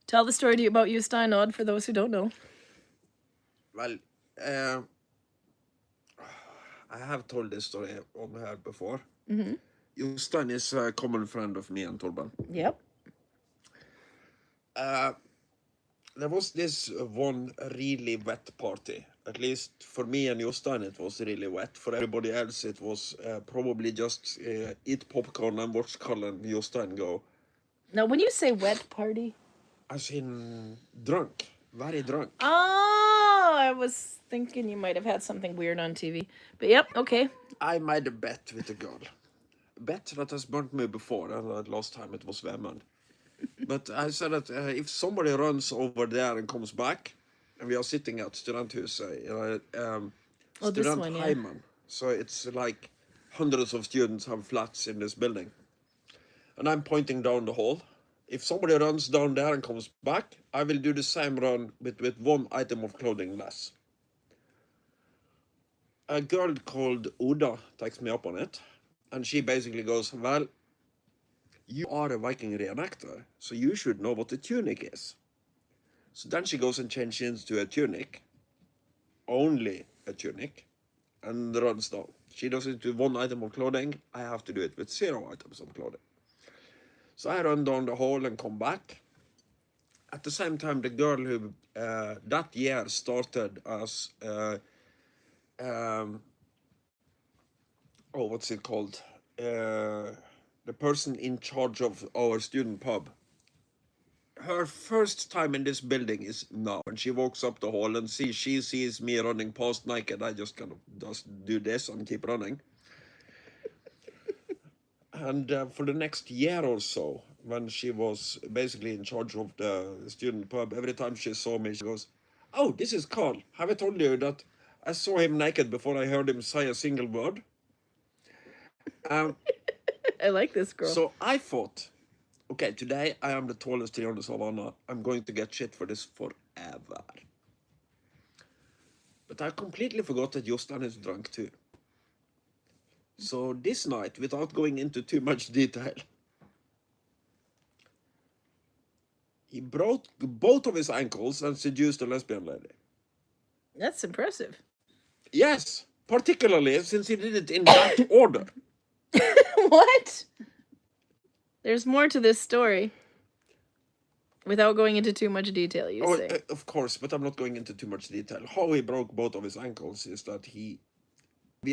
Tell the story about Jostein for those who don't know. Well, I have told this story on here before. Mm-hmm. Jostein is a common friend of me and Torben. Yep. There was this one really wet party. At least for me and Jostein it was really wet. For everybody else it was probably just eat popcorn and watch Karl and Jostein go. Now, when you say wet party... As in drunk. Very drunk. Oh, I was thinking you might have had something weird on TV. But yep, okay. I made a bet with a girl. A bet that has burnt me before, and last time it was Vemund. But I said that if somebody runs over there and comes back, and we are sitting at Studenthuset, Studentheimen, so it's like hundreds of students have flats in this building. And I'm pointing down the hall. If somebody runs down there and comes back, I will do the same run with 1 item of clothing less. A girl called Oda takes me up on it, and she basically goes, well, you are a Viking reenactor, so you should know what a tunic is. So then she goes and changes into a tunic, only a tunic, and runs down. She does it with 1 item of clothing, I have to do it with 0 items of clothing. So I run down the hall and come back. At the same time, the girl who that year started as oh, what's it called? The person in charge of our student pub. Her first time in this building is now, and she walks up the hall and she sees me running past naked. I just kind of just do this and keep running. And for the next year or so, when she was basically in charge of the student pub, every time she saw me, she goes, "Oh, this is Karl. Have I told you that I saw him naked before I heard him say a single word?" I like this girl. So I thought, okay, today I am the tallest here on the savannah. I'm going to get shit for this forever. But I completely forgot that Jostein is drunk too. So this night, without going into too much detail, he broke both of his ankles and seduced a lesbian lady. That's impressive. Yes, particularly since he did it in that order. What? There's more to this story. Without going into too much detail, you say. Of course, but I'm not going into too much detail. How he broke both of his ankles is that they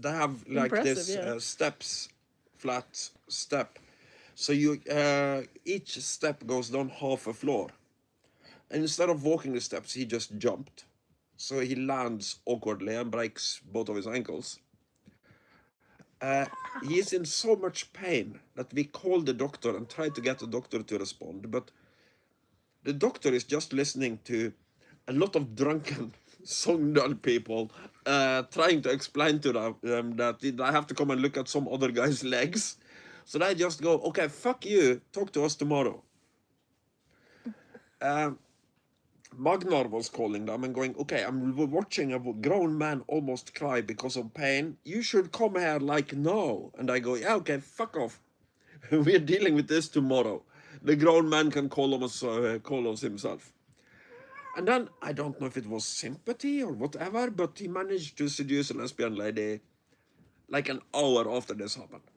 have like this steps, flat step. So you each step goes down half a floor. And instead of walking the steps, he just jumped. So he lands awkwardly and breaks both of his ankles. He is in so much pain that we called the doctor and tried to get the doctor to respond. But the doctor is just listening to a lot of drunken Sogndal people trying to explain to them that I have to come and look at some other guy's legs. So they just go, okay, fuck you, talk to us tomorrow. Magnar was calling them and going, okay, I'm watching a grown man almost cry because of pain. You should come here like now. And I go, yeah, okay, fuck off. We're dealing with this tomorrow. The grown man can call us himself. And then, I don't know if it was sympathy or whatever, but he managed to seduce a lesbian lady like an hour after this happened.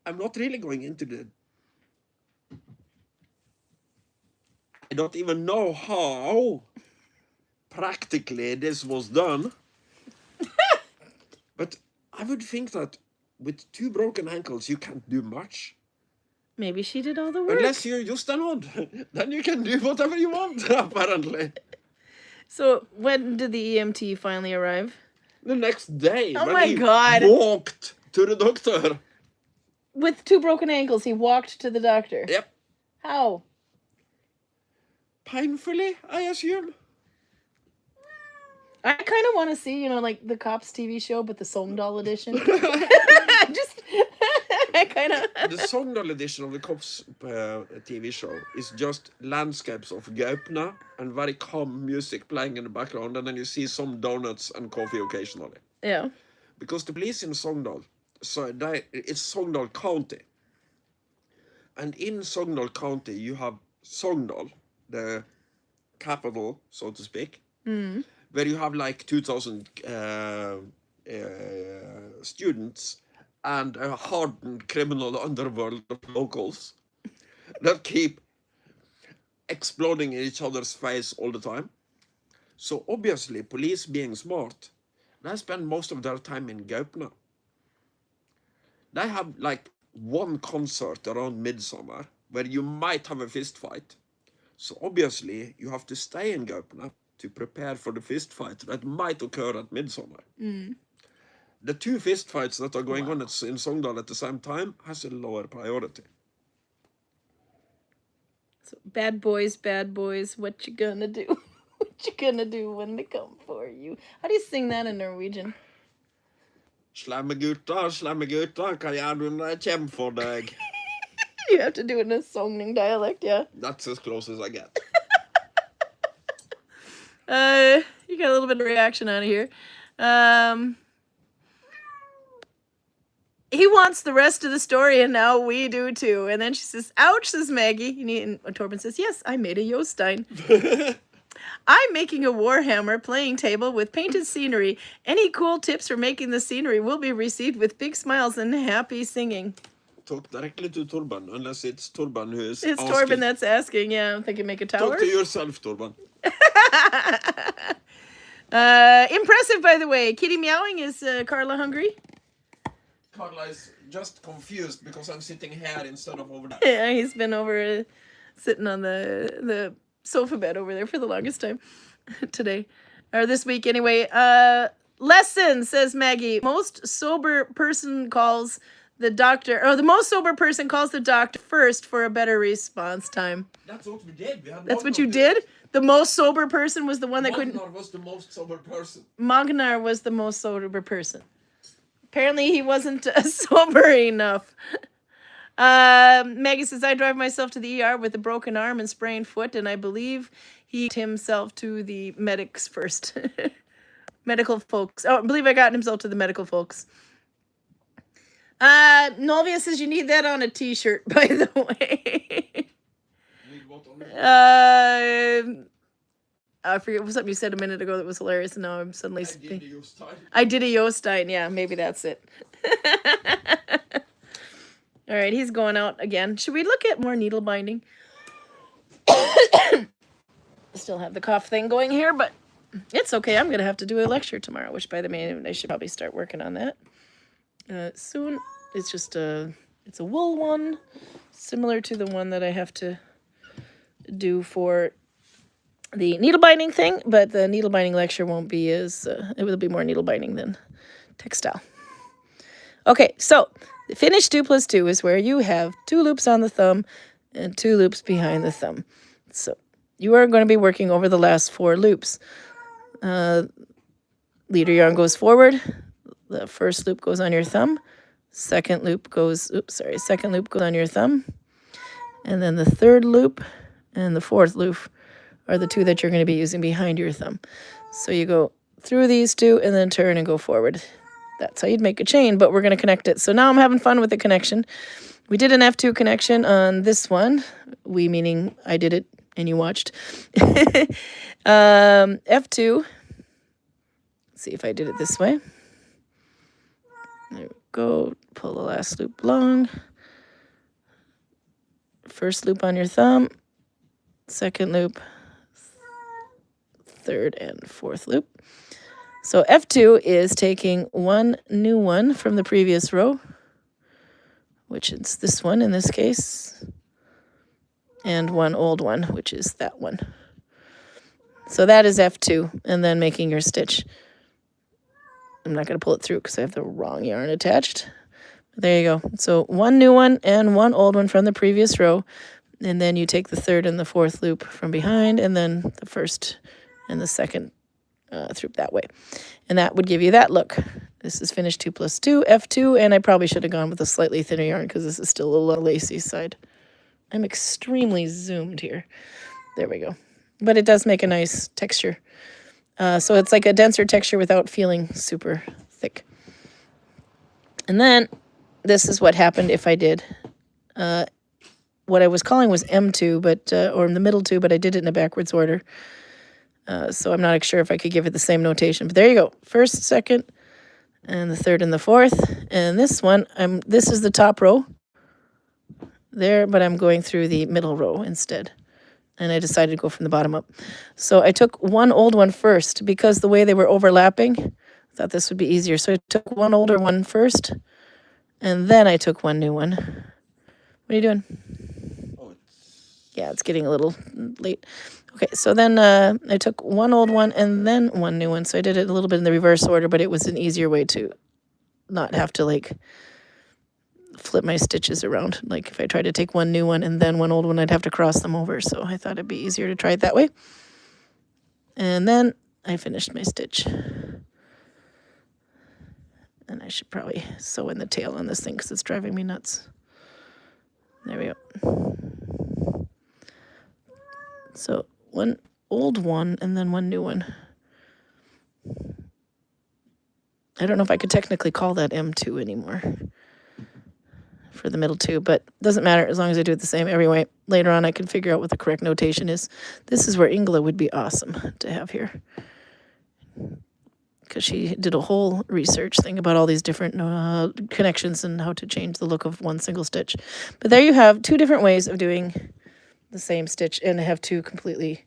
I'm not really going into the... I don't even know how practically this was done. But I would think that with 2 broken ankles, you can't do much. Maybe she did all the work. Unless you're Jostein Odd. Then you can do whatever you want, apparently. So when did the EMT finally arrive? The next day, Oh when my he God. walked to the doctor. With 2 broken ankles, he walked to the doctor. Yep. How? Painfully, I assume. I kind of want to see, like the Cops TV show, but the Sogndal edition. Just, I kind of... The Sogndal edition of the Cops TV show is just landscapes of Gaupne and very calm music playing in the background, and then you see some donuts and coffee occasionally. Yeah. Because the police in Sogndal, it's Sogndal County. And in Sogndal County, you have Sogndal, the capital, so to speak, where you have like 2,000 students and a hardened criminal underworld of locals that keep exploding in each other's face all the time. So obviously, police being smart, they spend most of their time in Gaupne. They have like one concert around midsummer where you might have a fist fight. So obviously, you have to stay in Gaupne to prepare for the fist fight that might occur at midsummer. The 2 fist fights that are going on in Sogndal at the same time has a lower priority. So, bad boys, what you gonna do? What you gonna do when they come for you? How do you sing that in Norwegian? Slemme gutter, hva gjør du når jeg kommer for deg? You have to do it in a Sogning dialect, yeah. That's as close as I get. You got a little bit of reaction out of here. He wants the rest of the story, and now we do too. And then she says, ouch, says Maggie. And Torben says, yes, I made a Jostein. I'm making a warhammer playing table with painted scenery. Any cool tips for making the scenery will be received with big smiles and happy singing. Talk directly to Torben, unless it's Torben who is It's asking. Torben that's asking, yeah, I'm thinking make a tower. Talk to yourself, Torben. Impressive, by the way. Kitty meowing. Is Carla hungry? Carla is just confused because I'm sitting here instead of over there. Yeah, he's been over sitting on the sofa bed over there for the longest time today. Or this week anyway. Lesson, says Maggie. Most sober person calls the doctor, or the most sober person calls the doctor first for a better response time. That's what we did. That's what you did? The most sober person was the one that couldn't... Magnar was the most sober person. Magnar was the most sober person. Apparently he wasn't sober enough. Maggie says, I drive myself to the ER with a broken arm and sprained foot, and I believe he took himself to the medics first. Medical folks. Oh, I believe I got himself to the medical folks. Novia says you need that on a t-shirt, by the way. I forget something you said a minute ago that was hilarious, and now I'm suddenly speaking. I did a Jostein, yeah, maybe that's it. All right, he's going out again. Should we look at more needle binding? Still have the cough thing going here, but it's okay. I'm going to have to do a lecture tomorrow, which by the way, I should probably start working on that soon. It's just it's a wool one, similar to the one that I have to do for the needle binding thing, but the needle binding lecture won't be as, it will be more needle binding than textile. Okay, so the Finnish 2 plus 2 is where you have 2 loops on the thumb and 2 loops behind the thumb. So you are going to be working over the last 4 loops. Leader yarn goes forward. The first loop goes on your thumb. Second loop goes on your thumb. And then the third loop and the fourth loop are the 2 that you're going to be using behind your thumb. So you go through these 2 and then turn and go forward. That's how you'd make a chain, but we're going to connect it. So now I'm having fun with the connection. We did an F2 connection on this one. We meaning I did it and you watched. F2. Let's see if I did it this way. There we go. Pull the last loop long. First loop on your thumb. Second loop. Third and fourth loop. So F2 is taking one new one from the previous row, which is this one in this case, and one old one, which is that one. So that is F2, and then making your stitch. I'm not going to pull it through because I have the wrong yarn attached. There you go. So one new one and one old one from the previous row, and then you take the third and the fourth loop from behind, and then the first and the second through that way. And that would give you that look. This is Finnish 2 plus 2, F2, and I probably should have gone with a slightly thinner yarn because this is still a little lacy side. I'm extremely zoomed here. There we go. But it does make a nice texture. So it's like a denser texture without feeling super thick. And then this is what happened if I did what I was calling was M2, but or in the middle 2, but I did it in a backwards order. So I'm not sure if I could give it the same notation. But there you go. First, second, and the third and the fourth. And this one, this is the top row there, but I'm going through the middle row instead. And I decided to go from the bottom up. So I took one old one first because the way they were overlapping, I thought this would be easier. So I took one older one first, and then I took one new one. What are you doing? Yeah, it's getting a little late. Okay, so then I took one old one and then one new one. So I did it a little bit in the reverse order, but it was an easier way to not have to, like, flip my stitches around. Like, if I tried to take one new one and then one old one, I'd have to cross them over. So I thought it'd be easier to try it that way. And then I finished my stitch. And I should probably sew in the tail on this thing because it's driving me nuts. There we go. So one old one and then one new one. I don't know if I could technically call that M2 anymore for the middle 2, but it doesn't matter as long as I do it the same every way. Later on I can figure out what the correct notation is. This is where Ingela would be awesome to have here, because she did a whole research thing about all these different connections and how to change the look of one single stitch. But there you have 2 different ways of doing the same stitch and have 2 completely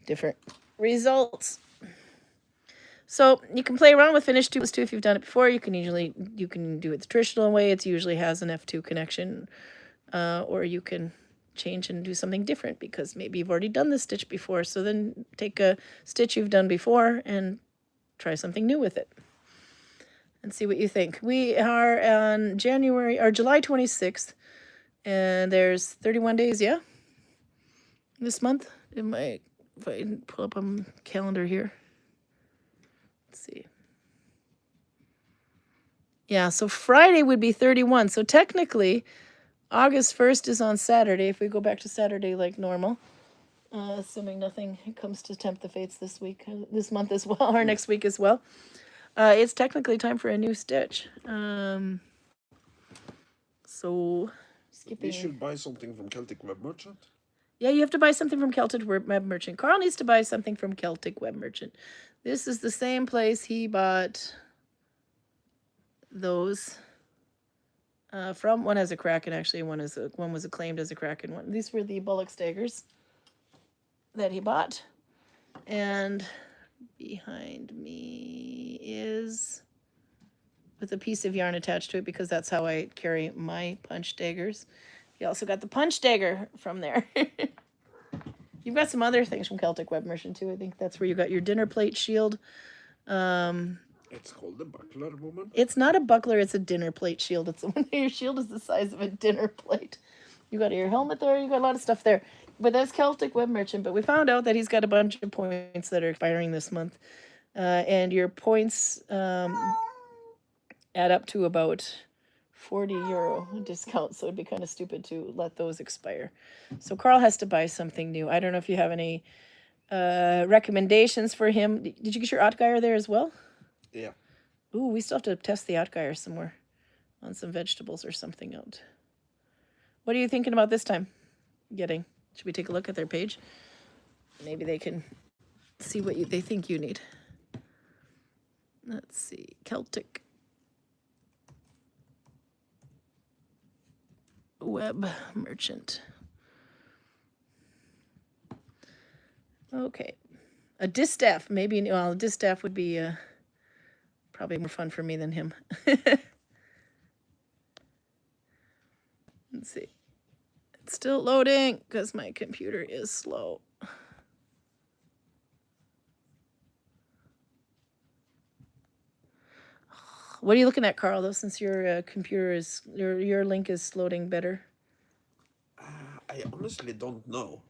different results. So you can play around with Finnish 2+2 if you've done it before. You can do it the traditional way. It usually has an F2 connection, or you can change and do something different because maybe you've already done this stitch before. So then take a stitch you've done before and try something new with it and see what you think. We are on July 26th, and there's 31 days, yeah, this month. If I pull up a calendar here. Let's see. Yeah, so Friday would be 31. So technically, August 1st is on Saturday, if we go back to Saturday like normal. Assuming nothing comes to tempt the fates this month as well, or next week as well. It's technically time for a new stitch. So, skipping. We should buy something from Celtic Web Merchant. Yeah, you have to buy something from Celtic Web Merchant. Karl needs to buy something from Celtic Web Merchant. This is the same place he bought those from. One has a Kraken, actually. One was acclaimed as a Kraken one. These were the bullock staggers that he bought. And behind me is with a piece of yarn attached to it because that's how I carry my punch daggers. You also got the punch dagger from there. You've got some other things from Celtic Web Merchant too. I think that's where you got your dinner plate shield. It's called the buckler, woman. It's not a buckler, it's a dinner plate shield. Your shield is the size of a dinner plate. You got your helmet there, you got a lot of stuff there. But that's Celtic Web Merchant. But we found out that he's got a bunch of points that are expiring this month. And your points add up to about €40 discount. So it'd be kind of stupid to let those expire. So Karl has to buy something new. I don't know if you have any recommendations for him. Did you get your Ottgeir there as well? Yeah. Ooh, we still have to test the Ottgeir somewhere on some vegetables or something out. What are you thinking about this time getting? Should we take a look at their page? Maybe they can see what they think you need. Let's see. Celtic Web Merchant. Okay. A distaff. Maybe, well, a distaff would be probably more fun for me than him. Let's see. It's still loading because my computer is slow. What are you looking at, Karl, though, since your computer is, your link is loading better? I honestly don't know.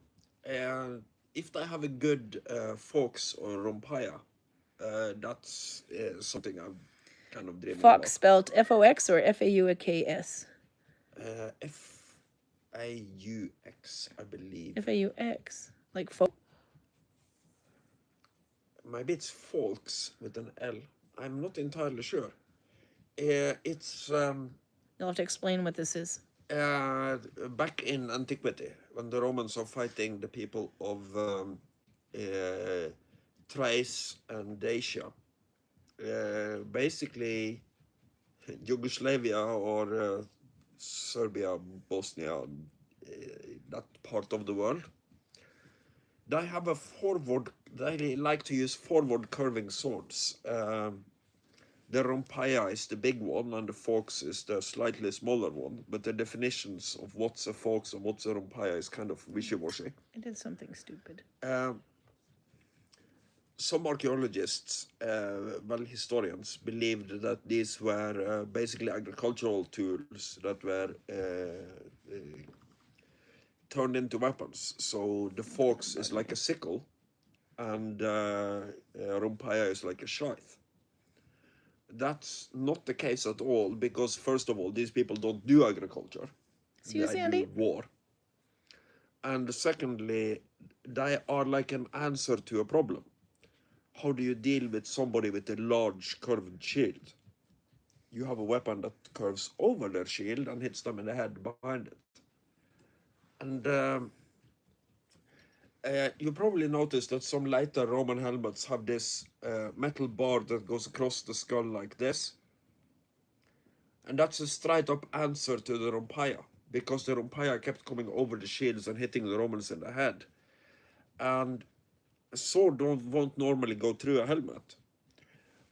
If they have a good Fox or Rompaya, that's something I'm kind of dreaming Fox about. spelled F-O-X or F-A-U-K-S? F-A-U-X, I believe. F-A-U-X, like folk. Maybe it's Folks with an L. I'm not entirely sure. It's You'll have to explain what this is. back in antiquity, when the Romans are fighting the people of Thrace and Dacia. Basically, Yugoslavia or Serbia, Bosnia, that part of the world. They have they like to use forward curving swords. The Rompaya is the big one and the Fox is the slightly smaller one, but the definitions of what's a Fox and what's a Rompaya is kind of wishy-washy. I did something stupid. Some archaeologists, historians, believed that these were basically agricultural tools that were turned into weapons. So the Fox is like a sickle and Rompaya is like a scythe. That's not the case at all, because first of all, these people don't do agriculture. See you, They Sandy. do war. And secondly, they are like an answer to a problem. How do you deal with somebody with a large curved shield? You have a weapon that curves over their shield and hits them in the head behind it. And you probably noticed that some later Roman helmets have this metal bar that goes across the skull like this. And that's a straight up answer to the Rompaya, because the Rompaya kept coming over the shields and hitting the Romans in the head. And a sword won't normally go through a helmet.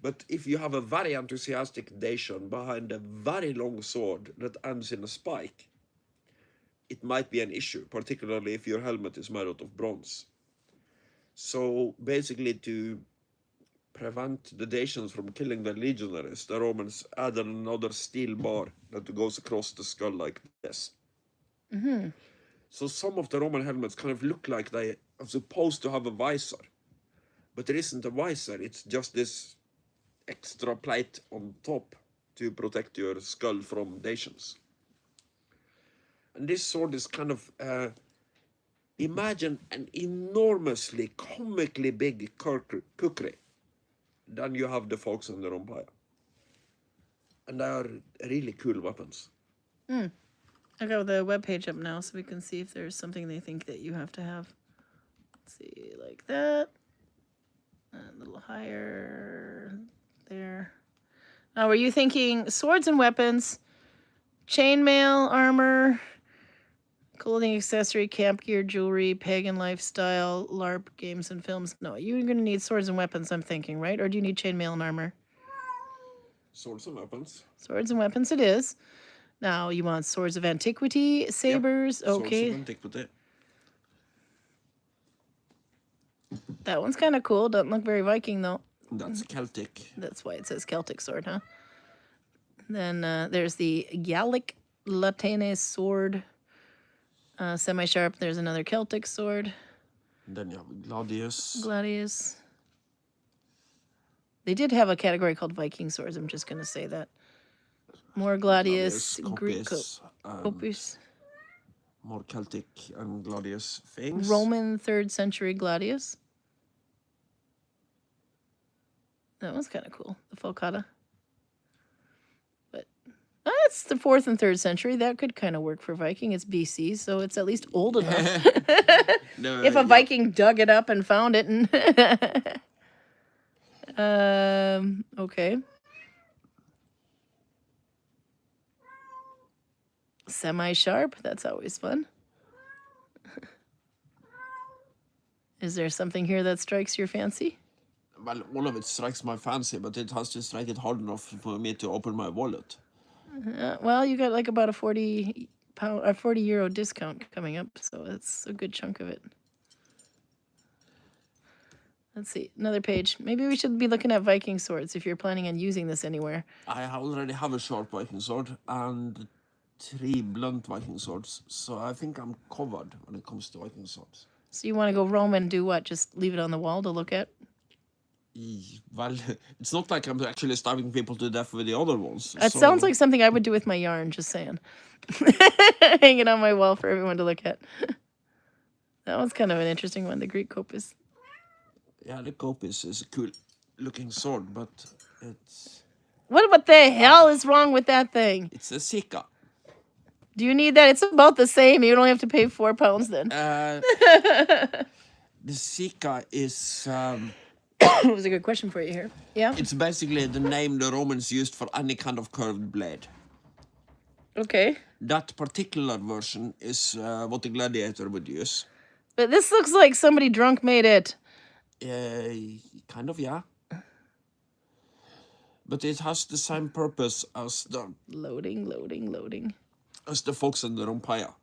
But if you have a very enthusiastic Dacian behind a very long sword that ends in a spike, it might be an issue, particularly if your helmet is made out of bronze. So basically, to prevent the Dacians from killing the legionaries, the Romans added another steel bar that goes across the skull like this. So some of the Roman helmets kind of look like they are supposed to have a visor, but there isn't a visor, it's just this extra plate on top to protect your skull from Dacians. And this sword is kind of, imagine an enormously comically big kukri. Then you have the folks in the Empire. And they are really cool weapons. I got the webpage up now so we can see if there's something they think that you have to have. Let's see, like that. A little higher there. Now, were you thinking swords and weapons, chainmail, armor, clothing, accessory, camp gear, jewelry, pagan lifestyle, LARP, games and films? No, you're going to need swords and weapons, I'm thinking, right? Or do you need chainmail and armor? Swords and weapons. Swords and weapons it is. Now, you want swords of antiquity, sabers, Yep. okay. Swords of antiquity. That one's kind of cool. Doesn't look very Viking, though. That's Celtic. That's why it says Celtic sword, huh? Then there's the Gallic Latene sword. Semi-sharp. There's another Celtic sword. Then you have Gladius. Gladius. They did have a category called Viking swords. I'm just going to say that. More Gladius. Greek Copis. More Celtic and Gladius things. Roman 3rd century Gladius. That one's kind of cool. The Falcata. But that's the 4th and 3rd century. That could kind of work for Viking. It's BC, so it's at least old enough. No, if a Viking dug it up and found it. And okay. Semi-sharp. That's always fun. Is there something here that strikes your fancy? Well, all of it strikes my fancy, but it has to strike it hard enough for me to open my wallet. Well, you got like about a 40 euro discount coming up, so it's a good chunk of it. Let's see, another page. Maybe we should be looking at Viking swords if you're planning on using this anywhere. I already have a short Viking sword and 3 blunt Viking swords, so I think I'm covered when it comes to Viking swords. So you want to go Roman and do what? Just leave it on the wall to look at? Well, it's not like I'm actually stabbing people to death with the other ones. It sounds like something I would do with my yarn, just saying. Hang it on my wall for everyone to look at. That one's kind of an interesting one, the Greek Copis. Yeah, the Copis is a cool looking sword, but it's... What the hell is wrong with that thing? It's a Sika. Do you need that? It's about the same. You don't have to pay £4 then. The Sika is... It was a good question for you here. Yeah? It's basically the name the Romans used for any kind of curved blade. Okay. That particular version is what the gladiator would use. But this looks like somebody drunk made it. Kind of, yeah. But it has the same purpose as Loading. as the fox and the Empire.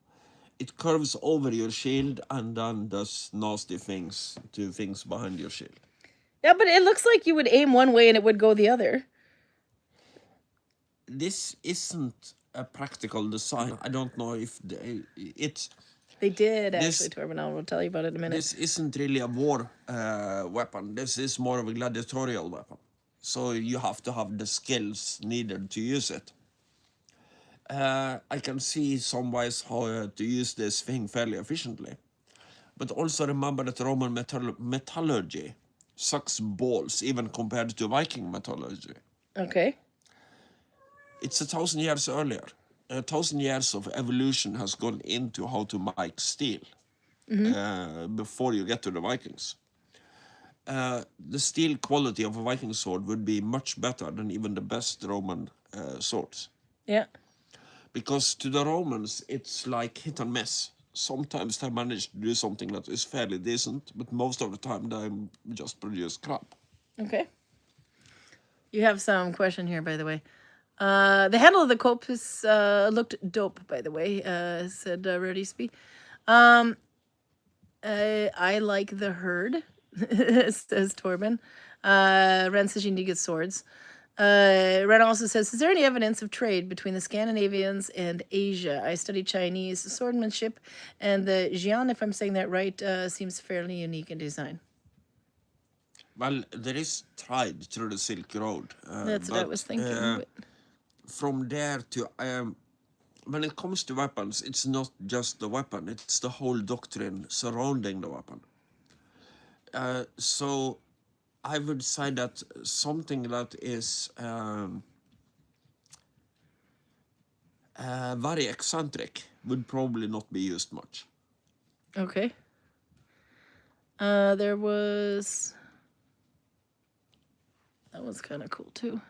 It curves over your shield and then does nasty things to things behind your shield. Yeah, but it looks like you would aim one way and it would go the other. This isn't a practical design. I don't know if it's... They did, actually, Torben. I'll tell you about it in a minute. This isn't really a war weapon. This is more of a gladiatorial weapon. So you have to have the skills needed to use it. I can see some ways how to use this thing fairly efficiently. But also remember that Roman metallurgy sucks balls, even compared to Viking metallurgy. Okay. It's 1,000 years earlier. 1,000 years of evolution has gone into how to make steel before you get to the Vikings. The steel quality of a Viking sword would be much better than even the best Roman swords. Yeah. Because to the Romans, it's like hit and miss. Sometimes they manage to do something that is fairly decent, but most of the time they just produce crap. Okay. You have some question here, by the way. The handle of the copus looked dope, by the way, said Rodisby. I like the herd, says Torben. Ren says you need to get swords. Ren also says, is there any evidence of trade between the Scandinavians and Asia? I studied Chinese swordmanship, and the Jian, if I'm saying that right, seems fairly unique in design. Well, there is trade through the Silk Road. That's what I was thinking. But From there to when it comes to weapons, it's not just the weapon; it's the whole doctrine surrounding the weapon. So, I would say that something that is very eccentric would probably not be used much. okay. There was... That was kind of cool, too.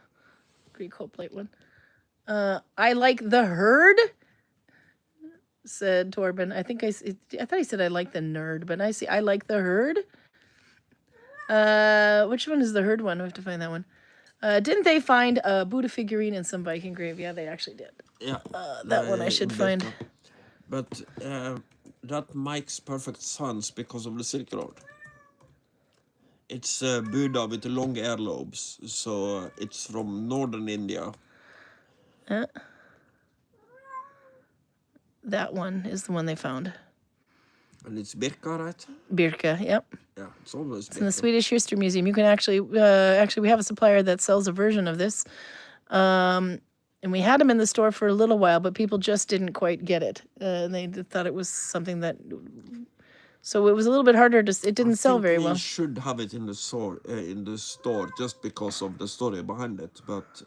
Greek whole plate one. I like the herd, said Torben. I thought he said I like the nerd, but I like the herd. Which one is the herd one? We have to find that one. Didn't they find a Buddha figurine in some Viking grave? Yeah, they actually did. Yeah. That one I should find. But that makes perfect sense because of the Silk Road. It's Buddha with the long earlobes, so it's from northern India. That one is the one they found. And it's Birka, right? Birka, yep. Yeah, it's always Birka. It's in the Swedish History Museum. You can actually we have a supplier that sells a version of this. And we had them in the store for a little while, but people just didn't quite get it. They thought it was something that... So it was a little bit harder to... It didn't sell very well. We should have it in the store just because of the story behind it, but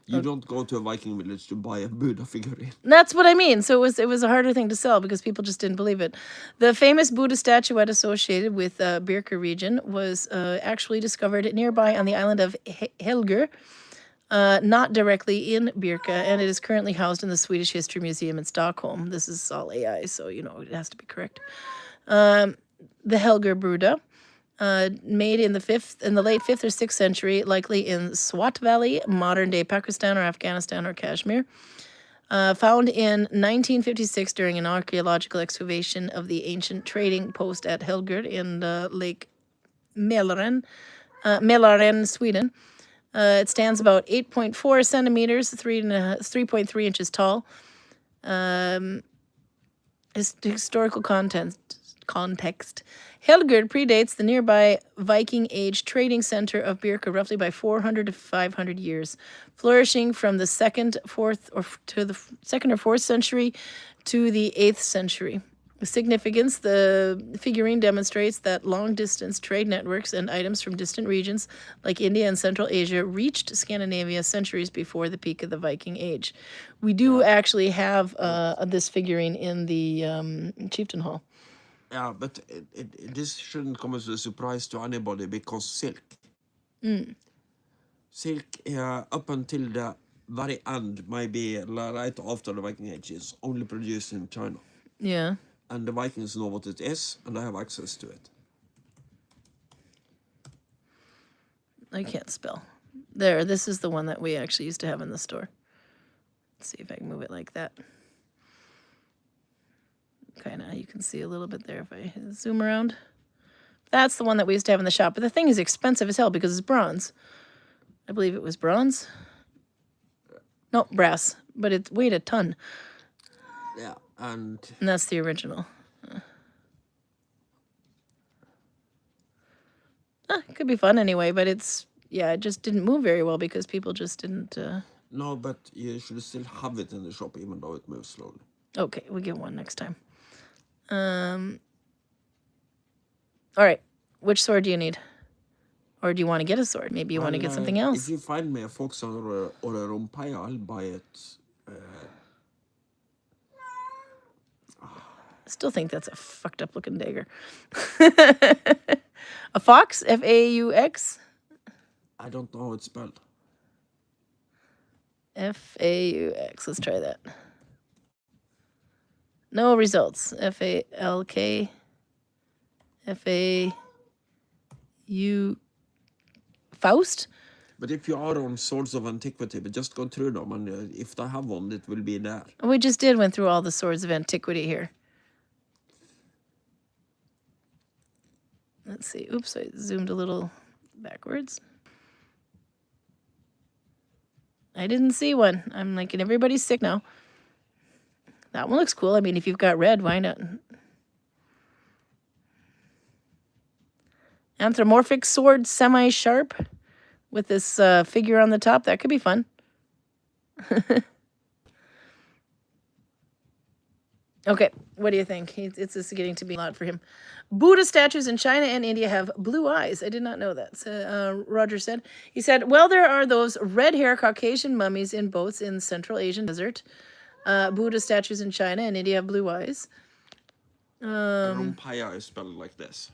you don't go to a Viking village to buy a Buddha figurine. That's what I mean. So it was a harder thing to sell because people just didn't believe it. The famous Buddha statuette associated with Birka region was actually discovered nearby on the island of Helger, not directly in Birka, and it is currently housed in the Swedish History Museum in Stockholm. This is all AI, so it has to be correct. The Helger Buddha, made in the late 5th or 6th century, likely in Swat Valley, modern-day Pakistan or Afghanistan or Kashmir. Found in 1956 during an archaeological excavation of the ancient trading post at Helger in Lake Mälaren, Sweden. It stands about 8.4 centimeters, 3.3 inches tall. Historical context. Helgerd predates the nearby Viking Age trading center of Birka roughly by 400 to 500 years, flourishing from the 2nd or 4th century to the 8th century. The significance, the figurine demonstrates that long-distance trade networks and items from distant regions like India and Central Asia reached Scandinavia centuries before the peak of the Viking Age. We do actually have this figurine in the Chieftain Hall. Yeah, but this shouldn't come as a surprise to anybody because silk. Silk, up until the very end, maybe right after the Viking Age, is only produced in China. Yeah. And the Vikings know what it is, and they have access to it. I can't spell. There, this is the one that we actually used to have in the store. Let's see if I can move it like that. Kind of, you can see a little bit there if I zoom around. That's the one that we used to have in the shop. But the thing is expensive as hell because it's bronze. I believe it was bronze. No, brass. But it weighed a ton. Yeah, and that's the original. It could be fun anyway, but it just didn't move very well because people just didn't... No, but you should still have it in the shop even though it moves slowly. Okay, we'll get one next time. All right, which sword do you need? Or do you want to get a sword? Maybe you want to get something else? If you find me a fox or a rompaya, I'll buy it. I still think that's a fucked up looking dagger. A fox? F-A-U-X? I don't know how it's spelled. F-A-U-X. Let's try that. No results. F-A-L-K. F-A-U... Faust. But if you are on Swords of Antiquity, but just go through them, and if they have one, it will be there. We just went through all the swords of antiquity here. Let's see. Oops, I zoomed a little backwards. I didn't see one. I'm like, and everybody's sick now. That one looks cool. I mean, if you've got red, why not? Anthropomorphic sword, semi-sharp, with this figure on the top. That could be fun. Okay, what do you think? It's just getting to be a lot for him. Buddha statues in China and India have blue eyes. I did not know that. So, Roger said. He said, well, there are those red hair Caucasian mummies in boats in Central Asian desert. Buddha statues in China and India have blue eyes. Rompaya is spelled like this.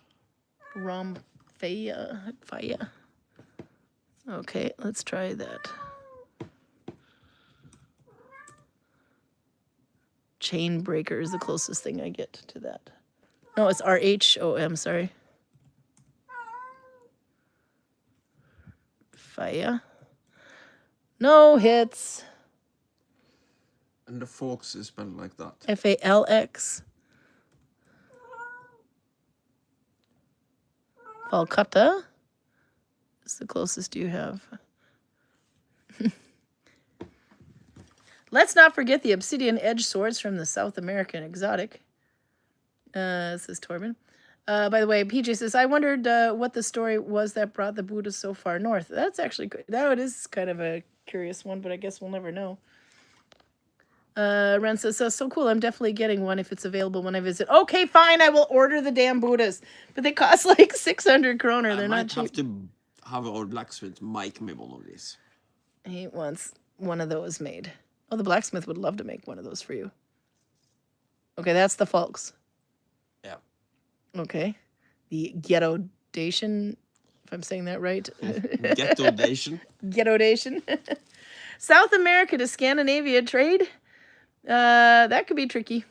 Faya. Okay, let's try that. Chain breaker is the closest thing I get to that. No, it's RHOM, sorry. Faya. No hits. And the fox is spelled like that. FALX. Falcata is the closest you have. Let's not forget the obsidian edge swords from the South American exotic. Says Torben. By the way, PJ says, I wondered what the story was that brought the Buddha so far north. That's actually good. That is kind of a curious one, but I guess we'll never know. Ren says, so cool. I'm definitely getting one if it's available when I visit. Okay, fine. I will order the damn Buddhas. But they cost like 600 kroner. They're not cheap. I might have to have our blacksmith make me one of these. He wants one of those made. Oh, the blacksmith would love to make one of those for you. Okay, that's the Falks. Yeah. Okay. The Ghetto-dation, if I'm saying that right. Ghetto-dation. Ghetto-dation. South America to Scandinavia trade. That could be tricky.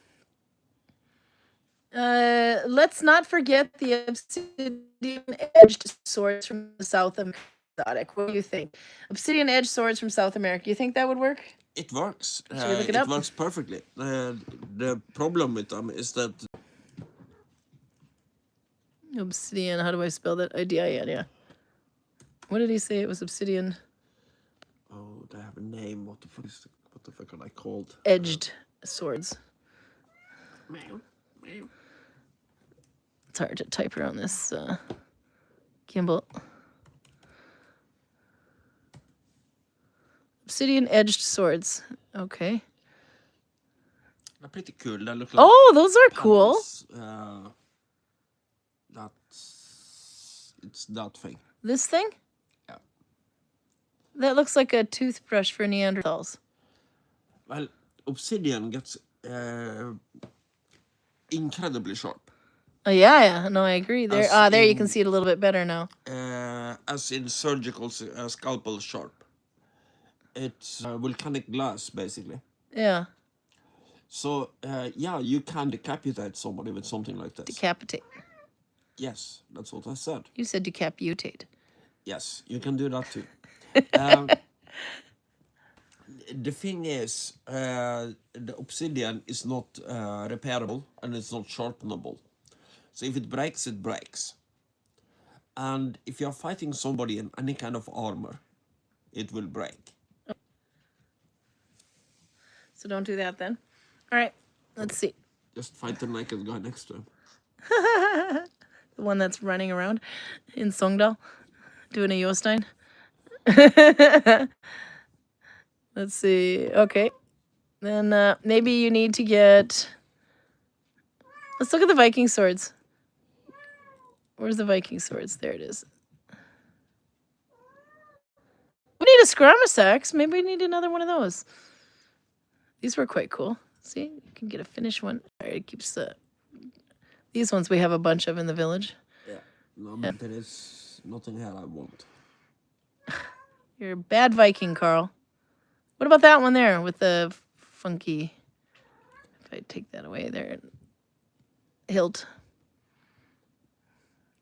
Let's not forget the obsidian-edged swords from the South America exotic. What do you think? Obsidian-edged swords from South America. You think that would work? It works. Should we look it up? Works perfectly. The problem with them is that... Obsidian, how do I spell that? IDIN, yeah. What did he say? It was obsidian. Oh, they have a name. What the fuck are they called? Edged swords. It's hard to type around this gimbal. Obsidian edged swords. Okay. They're pretty cool. They look like oh, those are cool. It's that thing. This thing? Yeah. That looks like a toothbrush for Neanderthals. Well, obsidian gets incredibly sharp. Oh yeah. No, I agree. There you can see it a little bit better now. As in surgical scalpel sharp. It's volcanic glass, basically. Yeah. So, yeah, you can decapitate somebody with something like this. Decapitate. Yes, that's what I said. You said decapitate. Yes, you can do that too. The thing is, the obsidian is not repairable and it's not sharpenable. So if it breaks, it breaks. And if you're fighting somebody in any kind of armor, it will break. So don't do that then. All right, let's see. Just fight the naked guy next to him. The one that's running around in Sogndal, doing a Jostein. Let's see. Okay. Then maybe you need to get... Let's look at the Viking swords. Where's the Viking swords? There it is. We need a Skirmish axe. Maybe we need another one of those. These were quite cool. See, you can get a Finnish one. All right, it keeps the... These ones we have a bunch of in the village. Yeah. No, but there is nothing here I want. You're a bad Viking, Karl. What about that one there with the funky... If I take that away there. Hilt.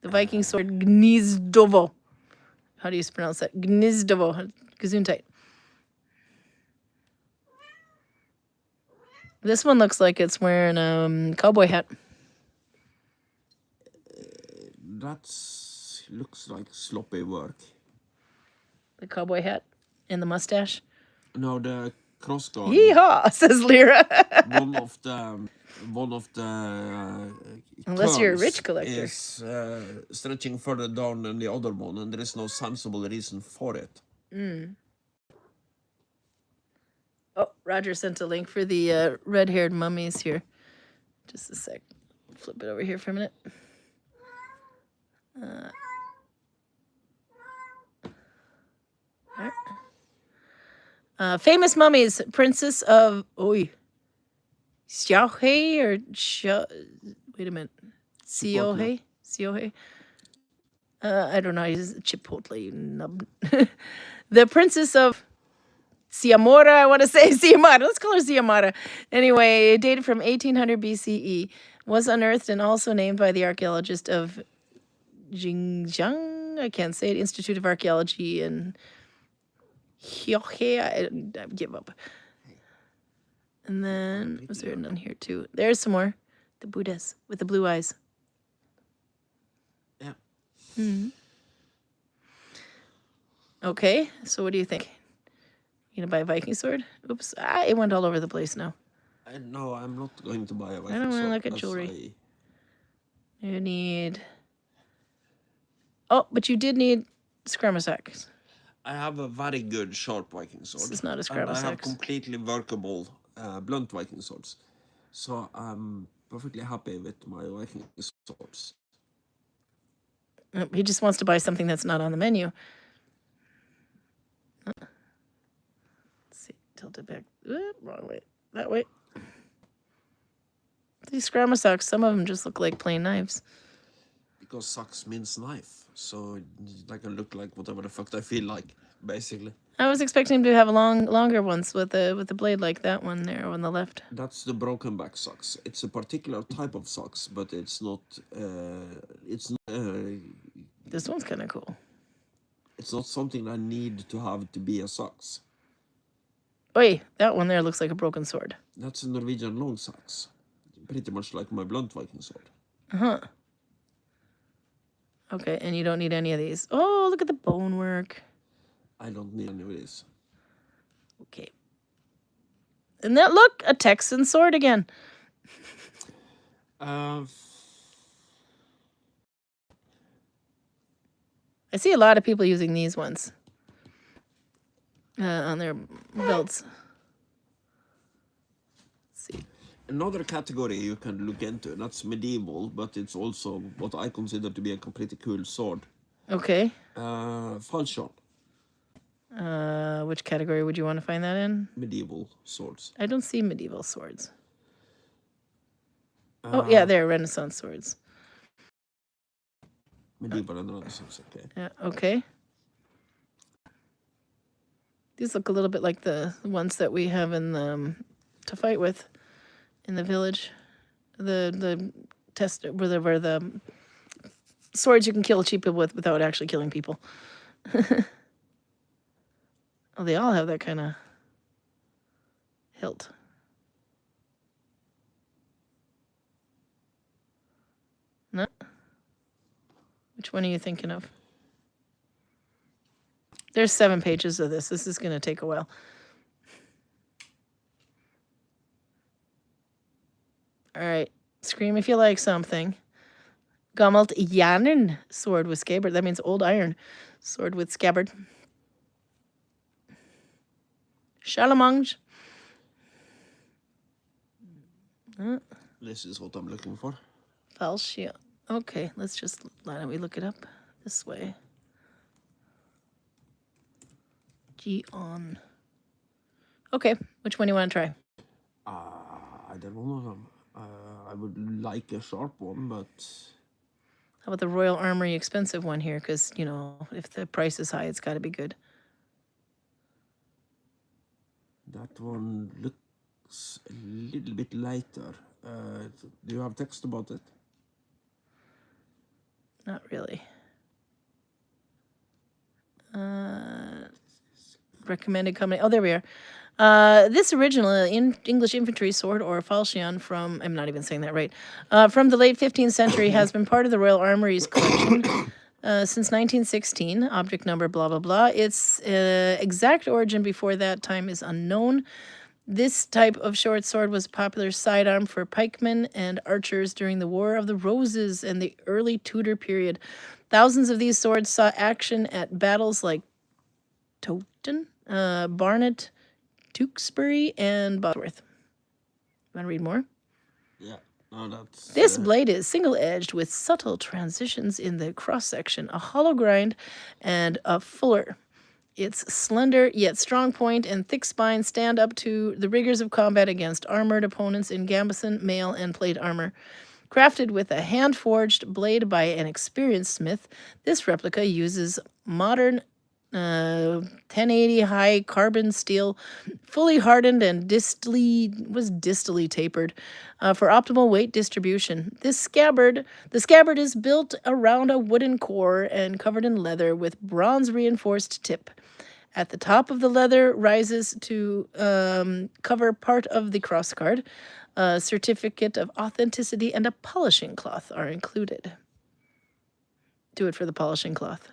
The Viking sword Gnizdovo. How do you pronounce that? Gnizdovo. Gesundheit. This one looks like it's wearing a cowboy hat. That looks like sloppy work. The cowboy hat and the mustache. No, the crossguard. Yeehaw, says Lyra. one of the Unless you're a rich curls collector. is stretching further down than the other one, and there is no sensible reason for it. Oh, Roger sent a link for the red-haired mummies here. Just a sec. Flip it over here for a minute. Famous mummies, Princess of Xiaohe or wait a minute, Xiaohe. I don't know. He's Chipotle nub. The Princess of Siamora. I want to say Siamara. Let's call her Siamara. Anyway, dated from 1800 BCE, was unearthed and also named by the archaeologist of Xinjiang. I can't say it. Institute of Archaeology in Hyohe. I give up. And then, was there none here too? There's some more. The Buddhas with the blue eyes. Yeah. Okay, so what do you think? You gonna buy a Viking sword? Oops, it went all over the place now. No, I'm not going to buy a Viking sword. I don't want to look at jewelry. You need... Oh, but you did need Scramasax. I have a very good sharp Viking sword. This is not a and I have Scramasax. completely workable blunt Viking swords. So I'm perfectly happy with my Viking swords. He just wants to buy something that's not on the menu. Let's see, tilt it back. Wrong way. That way. These Scramasax, some of them just look like plain knives. Because sax means knife, so I can look like whatever the fuck I feel like, basically. I was expecting him to have longer ones with the blade like that one there on the left. That's the broken back sax. It's a particular type of sax, but it's not. This one's kind of cool. It's not something I need to have to be a sax. Oi, that one there looks like a broken sword. That's a Norwegian long sax, pretty much like my blunt Viking sword. Okay, and you don't need any of these. Oh, look at the bone work. I don't need any of these. Okay. And that, look, a Texan sword again. I see a lot of people using these ones on their belts. Let's see. Another category you can look into, and that's medieval, but it's also what I consider to be a pretty cool sword. Okay. Falchion. Which category would you want to find that in? Medieval swords. I don't see medieval swords. Oh, yeah, they're Renaissance swords. Medieval and Renaissance, okay. Yeah, okay. These look a little bit like the ones that we have in the, to fight with in the village. The test where the swords you can kill cheap people with without actually killing people. Oh, they all have that kind of hilt. No? Which one are you thinking of? There's 7 pages of this. This is going to take a while. All right. Scream if you like something. Gammalt järn, sword with scabbard. That means old iron. Sword with scabbard. Chalamange. This is what I'm looking for. Falchion. Okay, let's just, why don't we look it up this way? Gion. Okay, which one do you want to try? I don't know. I would like a sharp one, but... How about the Royal Armory expensive one here? Because, you know, if the price is high, it's got to be good. That one looks a little bit lighter. Do you have text about it? Not really. Recommended company. Oh, there we are. This original English infantry sword or falchion from, I'm not even saying that right, from the late 15th century has been part of the Royal Armouries collection since 1916. Object number, blah, blah, blah. Its exact origin before that time is unknown. This type of short sword was a popular sidearm for pikemen and archers during the War of the Roses and the early Tudor period. Thousands of these swords saw action at battles like Towton, Barnet, Tewkesbury, and Bosworth. Want to read more? Yeah. No, that's. This blade is single-edged with subtle transitions in the cross-section, a hollow grind, and a fuller. Its slender yet strong point and thick spine stand up to the rigors of combat against armored opponents in gambeson, mail, and plate armor. Crafted with a hand-forged blade by an experienced smith, this replica uses modern 1080 high carbon steel, fully hardened and distally tapered for optimal weight distribution. The scabbard is built around a wooden core and covered in leather with bronze reinforced tip. At the top of the leather rises to cover part of the crossguard. A certificate of authenticity and a polishing cloth are included. Do it for the polishing cloth.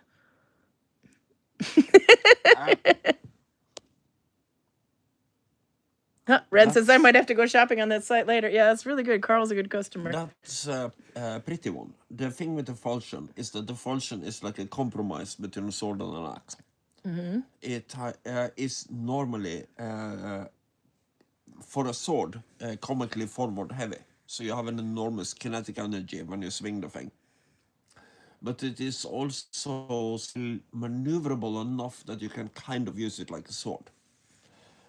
Ren says I might have to go shopping on that site later. Yeah, that's really good. Karl's a good customer. That's a pretty one. The thing with the falchion is that the falchion is like a compromise between a sword and an axe. Mm-hmm. It is normally, for a sword, comically forward heavy. So you have an enormous kinetic energy when you swing the thing. But it is also still maneuverable enough that you can kind of use it like a sword.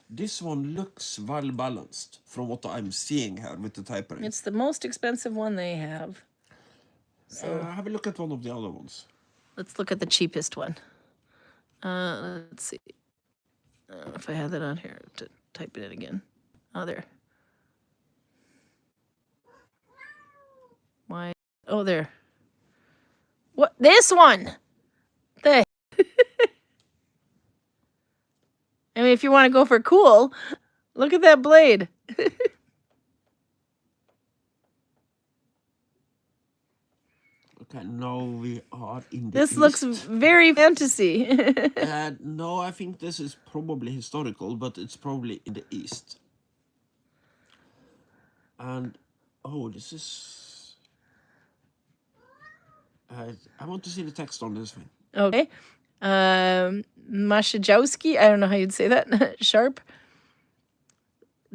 This one looks well balanced from what I'm seeing here with the tapering. It's the most expensive one they have. So have a look at one of the other ones. Let's look at the cheapest one. Let's see. I don't know if I have that on here to type it in again. Oh, there. Why? Oh, there. What? This one! The I mean, if you want to go for cool, look at that blade. Okay, now we are in the This east. looks very fantasy. No, I think this is probably historical, but it's probably in the east. And, oh, this is... I want to see the text on this thing. Okay. Maszajowski, I don't know how you'd say that. Sharp.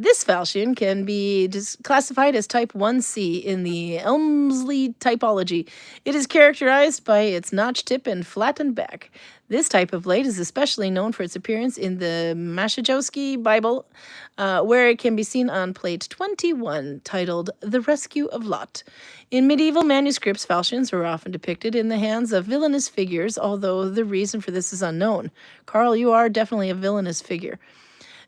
This falchion can be classified as type 1C in the Elmsley typology. It is characterized by its notched tip and flattened back. This type of blade is especially known for its appearance in the Maszajowski Bible, where it can be seen on plate 21, titled The Rescue of Lot. In medieval manuscripts, falchions are often depicted in the hands of villainous figures, although the reason for this is unknown. Karl, you are definitely a villainous figure.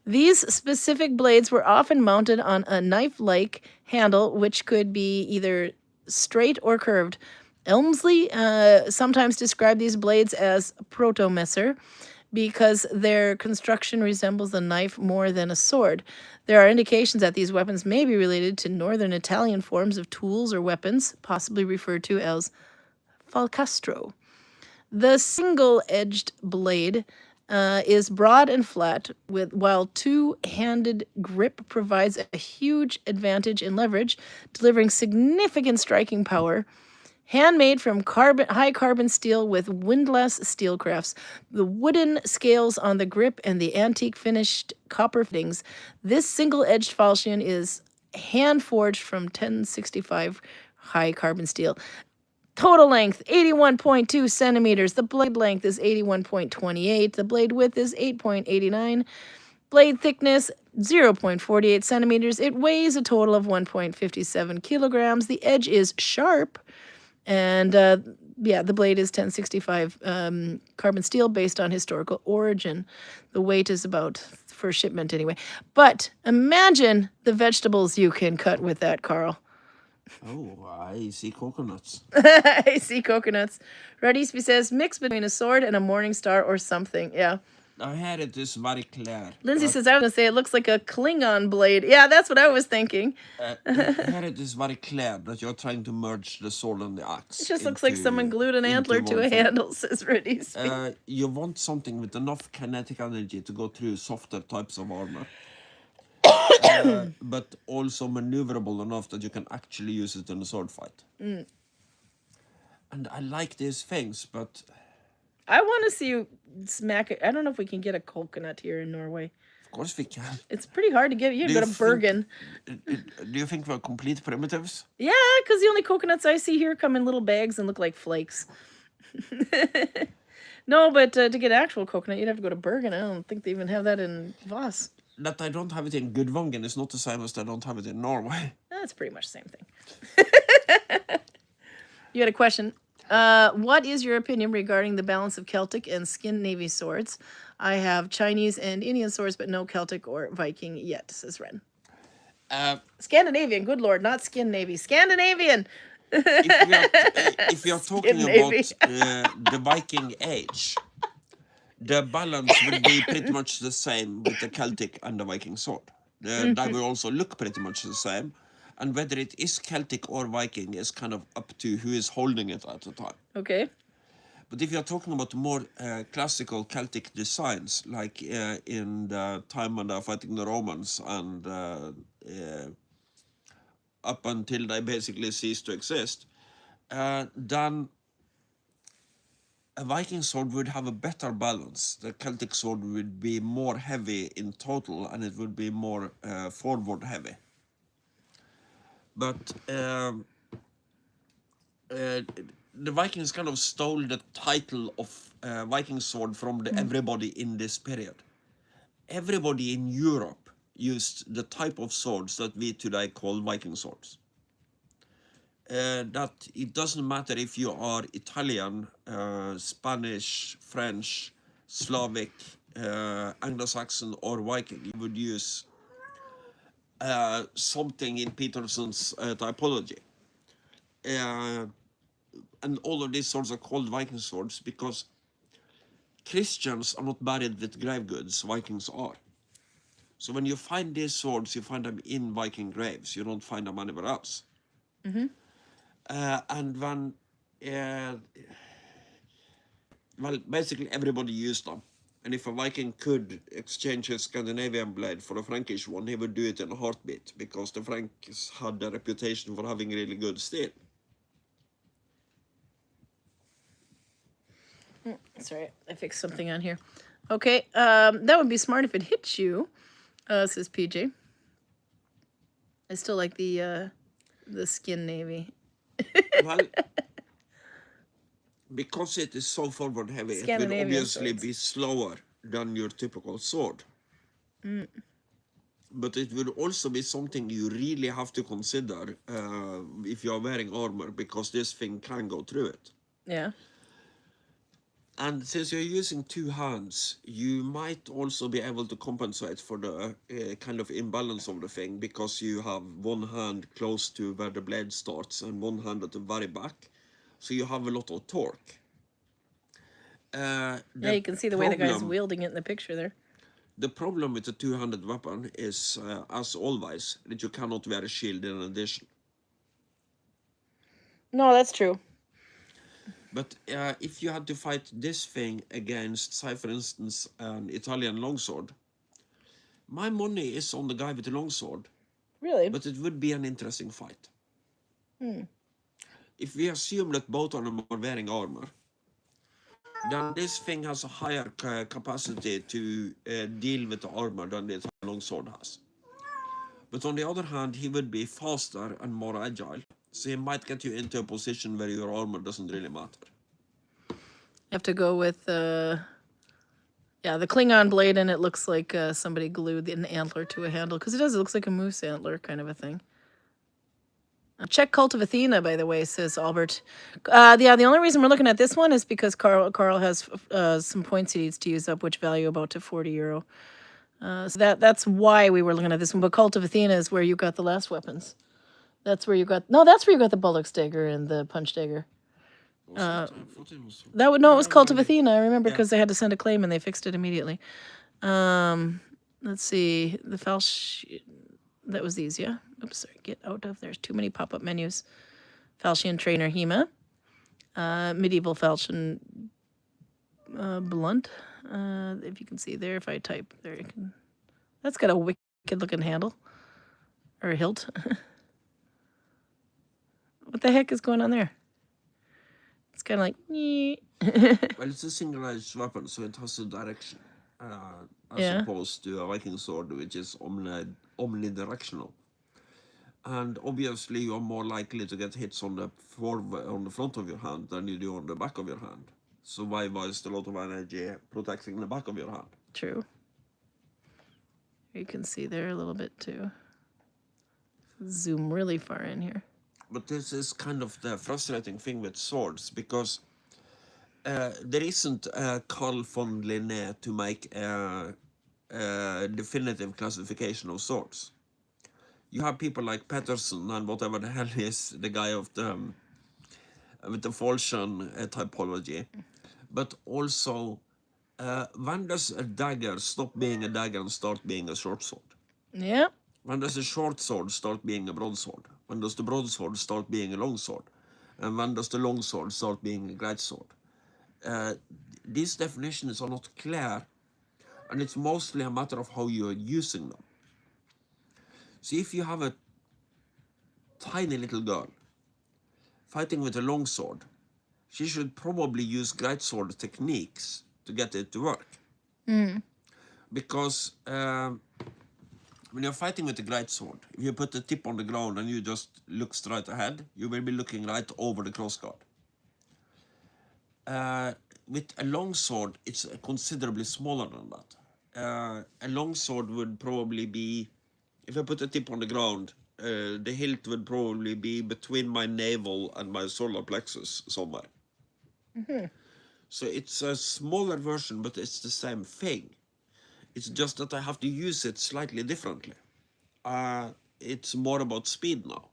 These specific blades were often mounted on a knife-like handle, which could be either straight or curved. Elmsley sometimes described these blades as protomesser because their construction resembles a knife more than a sword. There are indications that these weapons may be related to northern Italian forms of tools or weapons, possibly referred to as falcastro. The single-edged blade is broad and flat, while two-handed grip provides a huge advantage in leverage, delivering significant striking power. Handmade from high carbon steel with windlass steel crafts, the wooden scales on the grip and the antique finished copper fittings, this single-edged falchion is hand-forged from 1065 high carbon steel. Total length, 81.2 centimeters. The blade length is 81.28. The blade width is 8.89. Blade thickness, 0.48 centimeters. It weighs a total of 1.57 kilograms. The edge is sharp. And, the blade is 1065 carbon steel based on historical origin. The weight is about, for shipment anyway. But imagine the vegetables you can cut with that, Karl. Oh, I see coconuts. I see coconuts. Rod Eastby says mix between a sword and a morning star or something. Yeah. I had it is very clear. Lindsay says I was gonna say it looks like a Klingon blade. Yeah, that's what I was thinking. Here it is very clear that you're trying to merge the sword and the axe. It just looks like someone glued an antler to a handle, says Rod Eastby. You want something with enough kinetic energy to go through softer types of armor. But also maneuverable enough that you can actually use it in a sword fight. And I like these things, but I want to see you smack it. I don't know if we can get a coconut here in Norway. of course we can. It's pretty hard to get. You Do go you to think- Bergen. Do you think we're complete primitives? Yeah, because the only coconuts I see here come in little bags and look like flakes. No, but to get actual coconut, you'd have to go to Bergen. I don't think they even have that in Voss. That I don't have it in Gudvangen is not the same as I don't have it in Norway. That's pretty much the same thing. You had a question. What is your opinion regarding the balance of Celtic and Scandinavian swords? I have Chinese and Indian swords, but no Celtic or Viking yet, says Ren. Scandinavian, good lord, not skin navy. Scandinavian! If we are talking Navy. about the Viking age, the balance would be pretty much the same with the Celtic and the Viking sword. They will also look pretty much the same. And whether it is Celtic or Viking is kind of up to who is holding it at the time. Okay. But if you're talking about more classical Celtic designs, like in the time when they're fighting the Romans and up until they basically cease to exist, then a Viking sword would have a better balance. The Celtic sword would be more heavy in total, and it would be more forward heavy. But the Vikings kind of stole the title of Viking sword from everybody in this period. Everybody in Europe used the type of swords that we today call Viking swords. That it doesn't matter if you are Italian, Spanish, French, Slavic, Anglo-Saxon or Viking, you would use something in Peterson's typology. And all of these swords are called Viking swords because Christians are not buried with grave goods, Vikings are. So when you find these swords, you find them in Viking graves. You don't find them anywhere else. And when, well, basically everybody used them. And if a Viking could exchange his Scandinavian blade for a Frankish one, he would do it in a heartbeat because the Franks had a reputation for having really good steel. Sorry, I fixed something on here. Okay, that would be smart if it hits you, says PJ. I still like the skin navy. Well, because it is so forward heavy, it will Scandinavian obviously swords. be slower than your typical sword. But it will also be something you really have to consider if you are wearing armor, because this thing can go through it. Yeah. And since you're using two hands, you might also be able to compensate for the kind of imbalance of the thing, because you have one hand close to where the blade starts and one hand at the very back. So you have a lot of torque. Yeah, you can see the way the guy's wielding it in the picture there. The problem with the two-handed weapon is, as always, that you cannot wear a shield in addition. No, that's true. But if you had to fight this thing against, say, for instance, an Italian longsword, my money is on the guy with the longsword. Really? But it would be an interesting fight. If we assume that both of them are wearing armor, then this thing has a higher capacity to deal with the armor than the Italian longsword has. But on the other hand, he would be faster and more agile, so he might get you into a position where your armor doesn't really matter. You have to go with, yeah, the Klingon blade, and it looks like somebody glued an antler to a handle, because it does. It looks like a moose antler kind of a thing. Check Cult of Athena, by the way, says Albert. Yeah, the only reason we're looking at this one is because Karl has some points he needs to use up, which value about to €40. So that's why we were looking at this one. But Cult of Athena is where you got the last weapons. That's where you got. No, that's where you got the bullocks dagger and the punch dagger. Was it? I thought it was. That would no, it was Cult of maybe. Athena. I remember Yeah. because they had to send a claim and they fixed it immediately. Let's see. The falchion. That was these, yeah. Oops, sorry. Get out of. There's too many pop-up menus. Falchion Trainer Hema. Medieval falchion blunt. If you can see there, if I type there, you can. That's got a wicked-looking handle or a hilt. What the heck is going on there? It's kind of like. Well, it's a single-edged weapon, so it has a direction, as Yeah. opposed to a Viking sword, which is omnidirectional. And obviously, you are more likely to get hits on the front of your hand than you do on the back of your hand. So why waste a lot of energy protecting the back of your hand? True. You can see there a little bit too. Zoom really far in here. But this is kind of the frustrating thing with swords, because there isn't a Karl von Linné to make a definitive classification of swords. You have people like Petterson and whatever the hell is the guy of the with the falchion typology, but also when does a dagger stop being a dagger and start being a short sword? Yeah. When does a short sword start being a broadsword? When does the broadsword start being a long sword? And when does the long sword start being a great sword? These definitions are not clear, and it's mostly a matter of how you are using them. So if you have a tiny little girl fighting with a long sword, she should probably use greatsword techniques to get it to work. Because when you're fighting with a greatsword, if you put the tip on the ground and you just look straight ahead, you will be looking right over the crossguard. With a long sword, it's considerably smaller than that. A long sword would probably be, if I put the tip on the ground, the hilt would probably be between my navel and my solar plexus somewhere. So it's a smaller version, but it's the same thing. It's just that I have to use it slightly differently. It's more about speed now.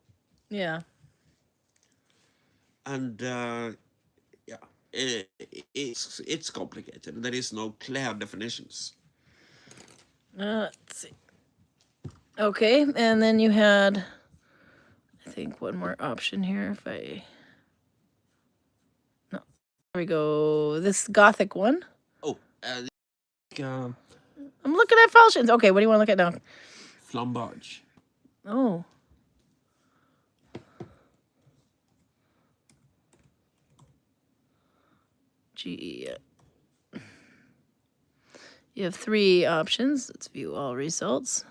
Yeah. And yeah, it's complicated. There is no clear definitions. Let's see. Okay, and then you had, I think, one more option here. If I, no, there we go. This Gothic one. Oh, I'm looking at falchions. Okay, what do you want to look at now? flambage. Oh. GE. You have 3 options. Let's view all results.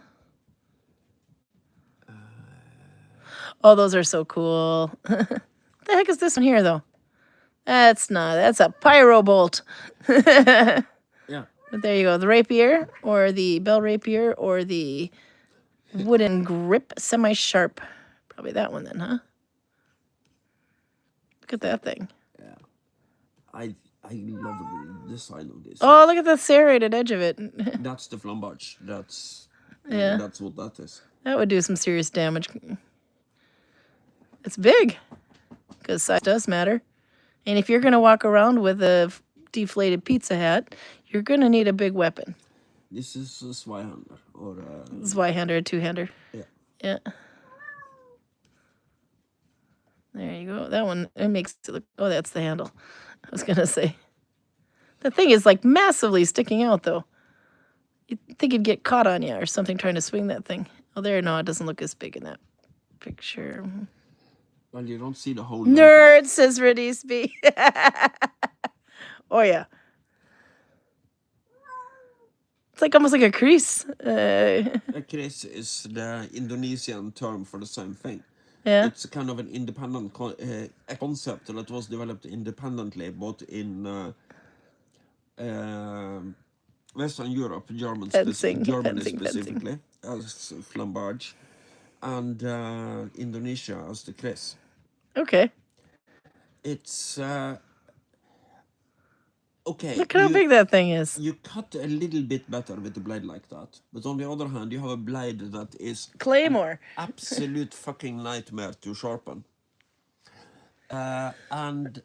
Oh, those are so cool. The heck is this one here, though? That's a pyro bolt. Yeah. But there you go. The rapier, or the bell rapier, or the wooden grip, semi-sharp. Probably that one then, huh? Look at that thing. Yeah. I love the design of this. Oh, look at the serrated edge of it. That's the flambage. That's Yeah. That's what that is. That would do some serious damage. It's big, because size does matter. And if you're going to walk around with a deflated pizza hat, you're going to need a big weapon. This is a Zweihander or Zweihander, a two-hander. Yeah. Yeah. There you go. That one, it makes it look, oh, that's the handle. I was going to say. The thing is like massively sticking out, though. You'd think it'd get caught on you or something trying to swing that thing. Oh, there, no, it doesn't look as big in that picture. Well, you don't see the whole Nerd, says Redis B. Oh, yeah. It's like almost like a crease. A crease is the Indonesian term for the same thing. Yeah. It's kind of an independent a concept that was developed independently, both in Western Europe, Germany specifically, as flambage, and Indonesia as the crease. Okay. It's okay, Look how big that thing is. you cut a little bit better with a blade like that. But on the other hand, you have a blade that is Claymore. absolute fucking nightmare to sharpen. And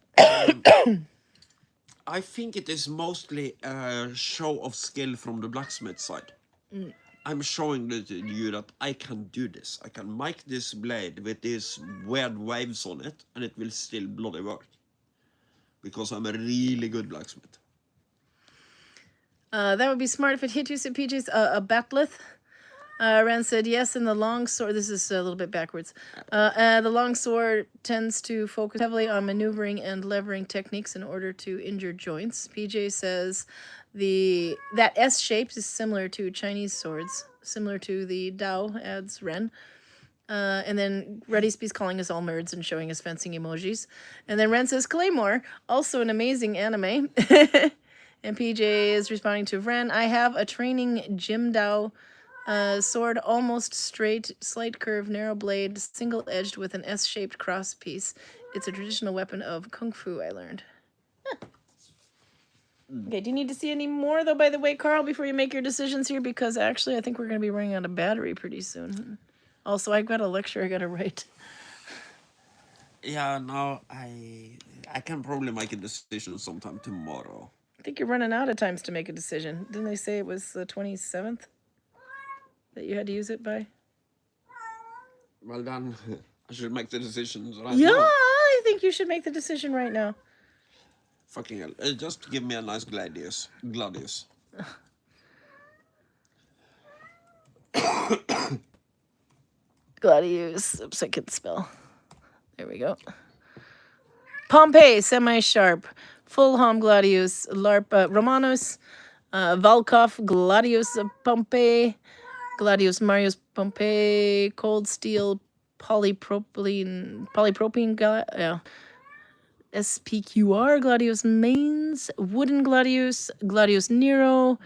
I think it is mostly a show of skill from the blacksmith side. I'm showing you that I can do this. I can make this blade with these weird waves on it, and it will still bloody work. Because I'm a really good blacksmith. That would be smart if it hit you, said PJ's. A bat'leth. Ren said yes, and the long sword. This is a little bit backwards. The long sword tends to focus heavily on maneuvering and levering techniques in order to injure joints. PJ says that S shape is similar to Chinese swords, similar to the Dao, adds Ren. And then Ready Speed's calling us all nerds and showing us fencing emojis. And then Ren says Claymore, also an amazing anime. And PJ is responding to Ren. I have a training Jim Dao sword, almost straight, slight curve, narrow blade, single-edged with an S-shaped cross piece. It's a traditional weapon of Kung Fu, I learned. Huh. Okay, do you need to see any more, though, by the way, Karl, before you make your decisions here? Because actually, I think we're going to be running out of battery pretty soon. Also, I've got a lecture I got to write. Yeah, no, I can probably make a decision sometime tomorrow. I think you're running out of times to make a decision. Didn't they say it was the 27th that you had to use it by? Well, then I should make the decisions right Yeah, now. I think you should make the decision right now. Fucking hell. Just give me a nice gladius. Gladius. Oops, I couldn't spell. There we go. Pompey, semi-sharp. Fulham Gladius. Romanus. Volkov Gladius Pompey. Gladius Marius Pompey. Cold steel. Polypropylene. Yeah. SPQR, Gladius Mains, Wooden Gladius, Gladius Nero,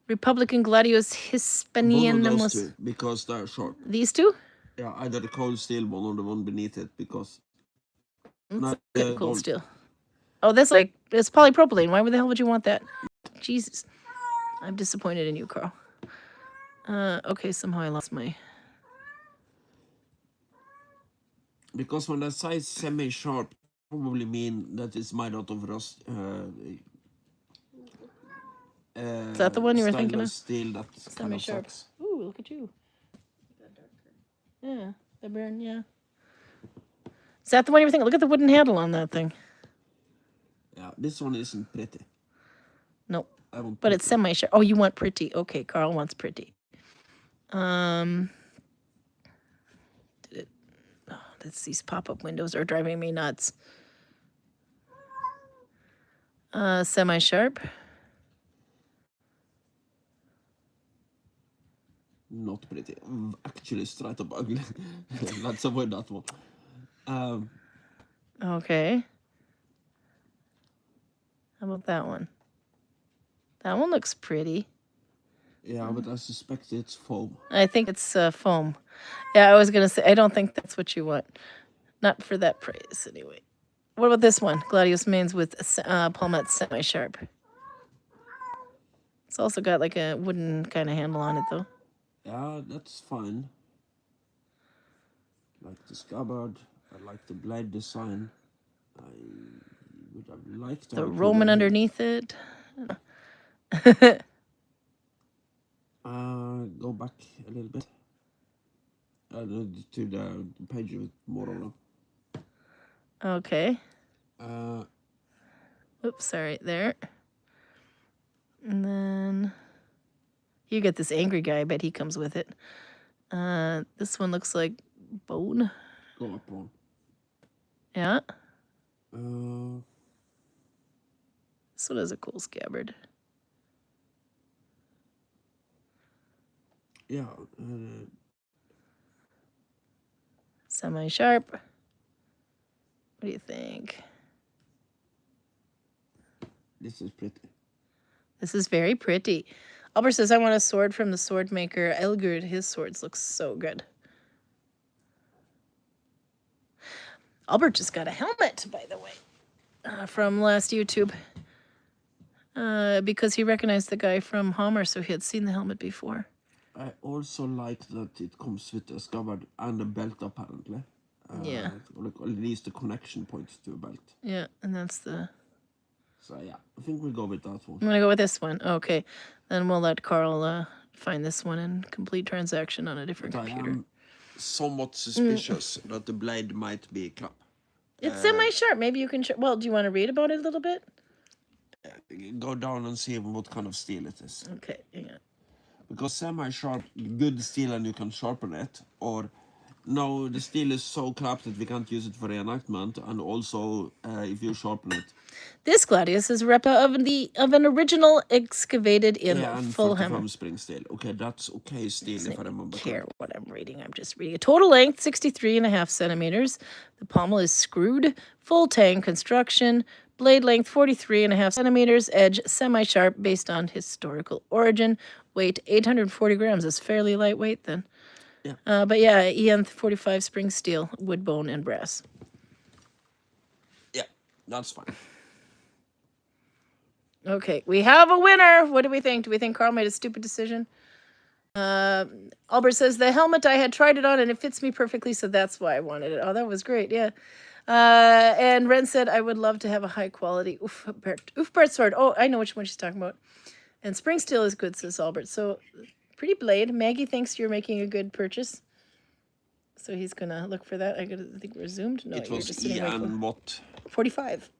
Republican Gladius Hispanianus. One of those two, because they're short. These two? Yeah, either the cold steel one or the one beneath it, because... Cold steel. Oh, that's like, it's polypropylene. Why the hell would you want that? Jesus. I'm disappointed in you, Karl. Okay, somehow I lost my... Because when I say semi-sharp, probably mean that it's made out of rust. Is that the one you were thinking of? Steel that semi-sharp. Ooh, look at you. Yeah, the burn, yeah. Is that the one you were thinking? Look at the wooden handle on that thing. Yeah, this one isn't pretty. Nope. But it's semi-sharp. Oh, you want pretty. Okay, Karl wants pretty. These pop-up windows are driving me nuts. Semi-sharp. Not pretty. Actually, straight up ugly. Let's avoid that one. Okay. How about that one? That one looks pretty. Yeah, but I suspect it's foam. I think it's foam. Yeah, I was going to say, I don't think that's what you want. Not for that price, anyway. What about this one? Gladius Mains with palmette semi-sharp. It's also got like a wooden kind of handle on it, though. Yeah, that's fine. I like the scabbard. I like the blade design. I would have liked the Roman underneath it. Go back a little bit. To the page with more of them. Okay. Oops, sorry, there. And then you get this angry guy. I bet he comes with it. This one looks like bone. Go up one. Yeah. This one has a cool scabbard. Yeah. Semi-sharp. What do you think? This is pretty. This is very pretty. Albert says, I want a sword from the sword maker. Elgerd, his swords look so good. Albert just got a helmet, by the way, from last YouTube. because he recognized the guy from Hammer, so he had seen the helmet before. I also like that it comes with a scabbard and a belt, apparently. Yeah. Or like at least the connection points to a belt. Yeah, and that's the... So yeah, I think we'll go with that one. I'm going to go with this one. Okay. Then we'll let Karl find this one and complete transaction on a different computer. I am somewhat suspicious that the blade might be crap. It's semi-sharp. Maybe you can... Well, do you want to read about it a little bit? Go down and see what kind of steel it is. Okay, hang on. Because semi-sharp, good steel and you can sharpen it, or no, the steel is so crap that we can't use it for reenactment, and also if you sharpen it. This Gladius is a replica of an original excavated in and full 45 hammer. spring steel. Okay, that's okay steel if I remember. I don't care what I'm reading. I'm just reading. A total length 63.5 centimeters. The pommel is screwed. Full tang construction. Blade length 43.5 centimeters. Edge semi-sharp based on historical origin. Weight 840 grams. Is fairly lightweight then. Yeah. But yeah, EN 45 spring steel, wood, bone, and brass. Yeah, that's fine. Okay, we have a winner. What do we think? Do we think Karl made a stupid decision? Albert says, the helmet, I had tried it on and it fits me perfectly, so that's why I wanted it. Oh, that was great, yeah. And Ren said, I would love to have a high quality Ufbert sword. Oh, I know which one she's talking about. And spring steel is good, says Albert. So, pretty blade. Maggie thinks you're making a good purchase. So he's going to look for that. I think we're zoomed. No, it was EN what? 45.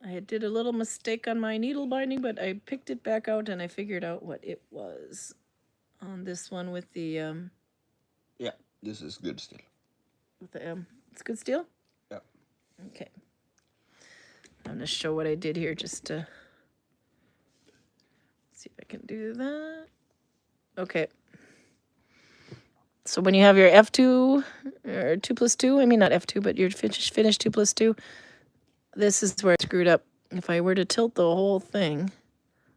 I did a little mistake on my needle binding, but I picked it back out and I figured out what it was on this one with the Yeah, this is good steel. with the it's good steel? Yeah. Okay. I'm going to show what I did here just to see if I can do that. Okay. So when you have your F2 or 2+2, I mean not F2, but your finish 2+2, this is where I screwed up. If I were to tilt the whole thing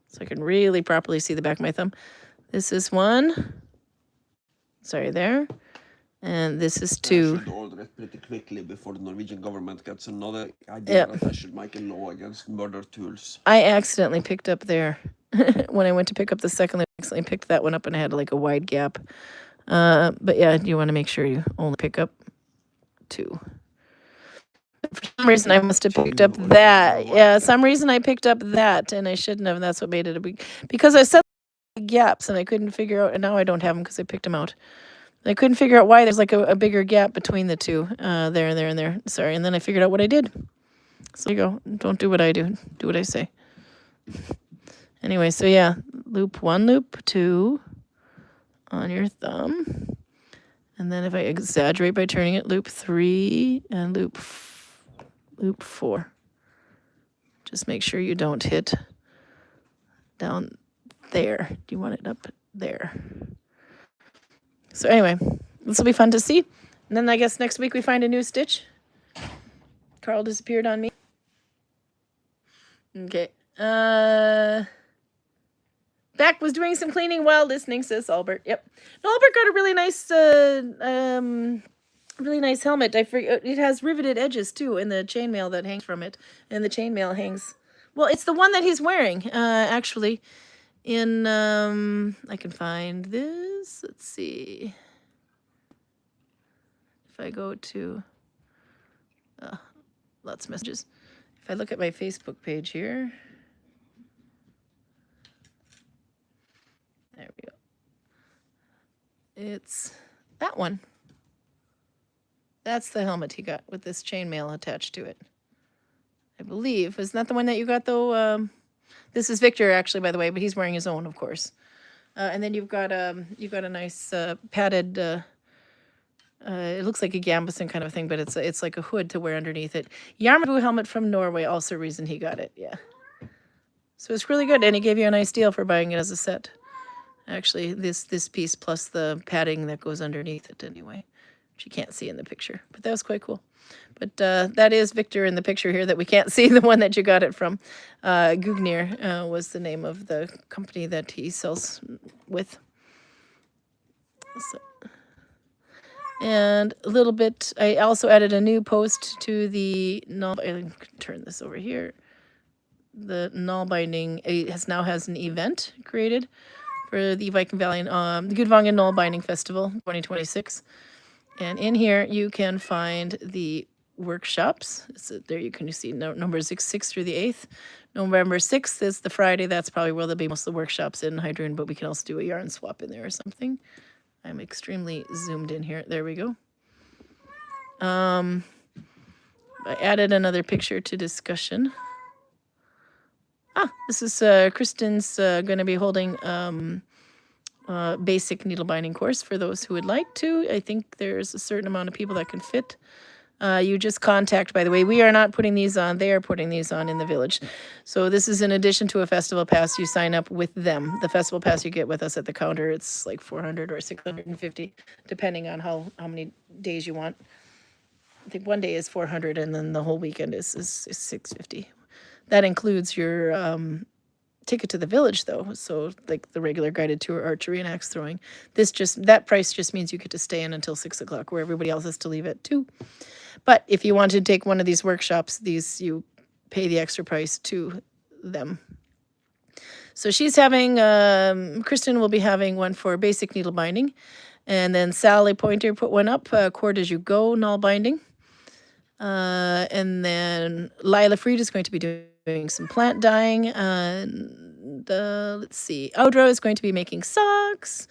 so I can really properly see the back of my thumb, this is one. Sorry, there. And this is two. I should order it pretty quickly before the Norwegian government gets another idea that I should make a law against murder tools. I accidentally picked up there. When I went to pick up the second, I accidentally picked that one up and I had like a wide gap. But yeah, you want to make sure you only pick up two. For some reason, I must have picked up that. Yeah, some reason I picked up that, and I shouldn't have, and that's what made it a big... Because I set gaps, and I couldn't figure out... And now I don't have them because I picked them out. I couldn't figure out why there's like a bigger gap between the two. There and there and there. Sorry, and then I figured out what I did. So there you go. Don't do what I do. Do what I say. Anyway, so yeah. Loop 1, loop 2 on your thumb. And then if I exaggerate by turning it, loop 3 and loop 4. Just make sure you don't hit down there. Do you want it up there? So anyway, this will be fun to see. And then I guess next week we find a new stitch. Karl disappeared on me. Okay. Beck was doing some cleaning while listening, says Albert. Yep. No, Albert got a really nice helmet. I forget, it has riveted edges too, in the chainmail that hangs from it. And the chainmail hangs. Well, it's the one that he's wearing, actually. In I can find this. Let's see. If I go to lots of messages. If I look at my Facebook page here. There we go. It's that one. That's the helmet he got with this chainmail attached to it. I believe. Isn't that the one that you got, though? This is Wiktor, actually, by the way, but he's wearing his own, of course. And then you've got a nice padded. It looks like a gambeson kind of thing, but it's like a hood to wear underneath it. Yarmouth helmet from Norway, also reason he got it. Yeah. So it's really good, and he gave you a nice deal for buying it as a set. Actually, this piece plus the padding that goes underneath it anyway, which you can't see in the picture. But that was quite cool. But that is Wiktor in the picture here that we can't see, the one that you got it from. Gudvangen was the name of the company that he sells with. So, and a little bit, I also added a new post to the null. I can turn this over here. The Nalbinding now has an event created for the Viking Valley, the Gudvangen Nalbinding Festival 2026. And in here you can find the workshops. So there you can see numbers 6 through the 8th. November 6th is the Friday. That's probably where there'll be most of the workshops in Hydrun, but we can also do a yarn swap in there or something. I'm extremely zoomed in here. There we go. I added another picture to discussion. This is Kristen's going to be holding basic needle binding course for those who would like to. I think there's a certain amount of people that can fit. You just contact, by the way, we are not putting these on. They are putting these on in the village. So this is in addition to a festival pass. You sign up with them. The festival pass you get with us at the counter, it's like 400 or 650, depending on how many days you want. I think one day is 400 and then the whole weekend is 650. That includes your ticket to the village, though. So like the regular guided tour, archery, and axe throwing. That price just means you get to stay in until 6 o'clock, where everybody else has to leave at 2. But if you want to take one of these workshops, you pay the extra price to them. So she's having, Kristen will be having one for basic needle binding. And then Sally Pointer put one up, cord as you go, null binding. And then Lila Freed is going to be doing some plant dyeing. And let's see, Audra is going to be making socks.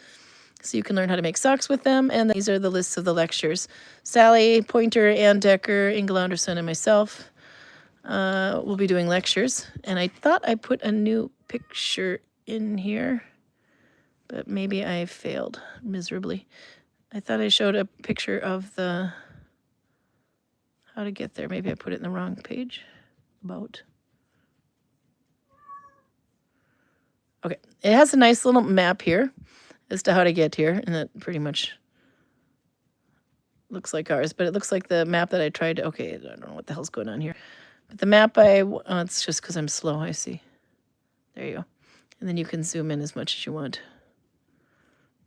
So you can learn how to make socks with them. And these are the lists of the lectures. Sally Pointer, Ann Decker, Ingel Anderson, and myself will be doing lectures. And I thought I put a new picture in here, but maybe I failed miserably. I thought I showed a picture of how to get there. Maybe I put it in the wrong page. About. Okay, it has a nice little map here as to how to get here, and that pretty much looks like ours, but it looks like the map that I tried to, okay, I don't know what the hell's going on here. But the map it's just because I'm slow, I see. There you go. And then you can zoom in as much as you want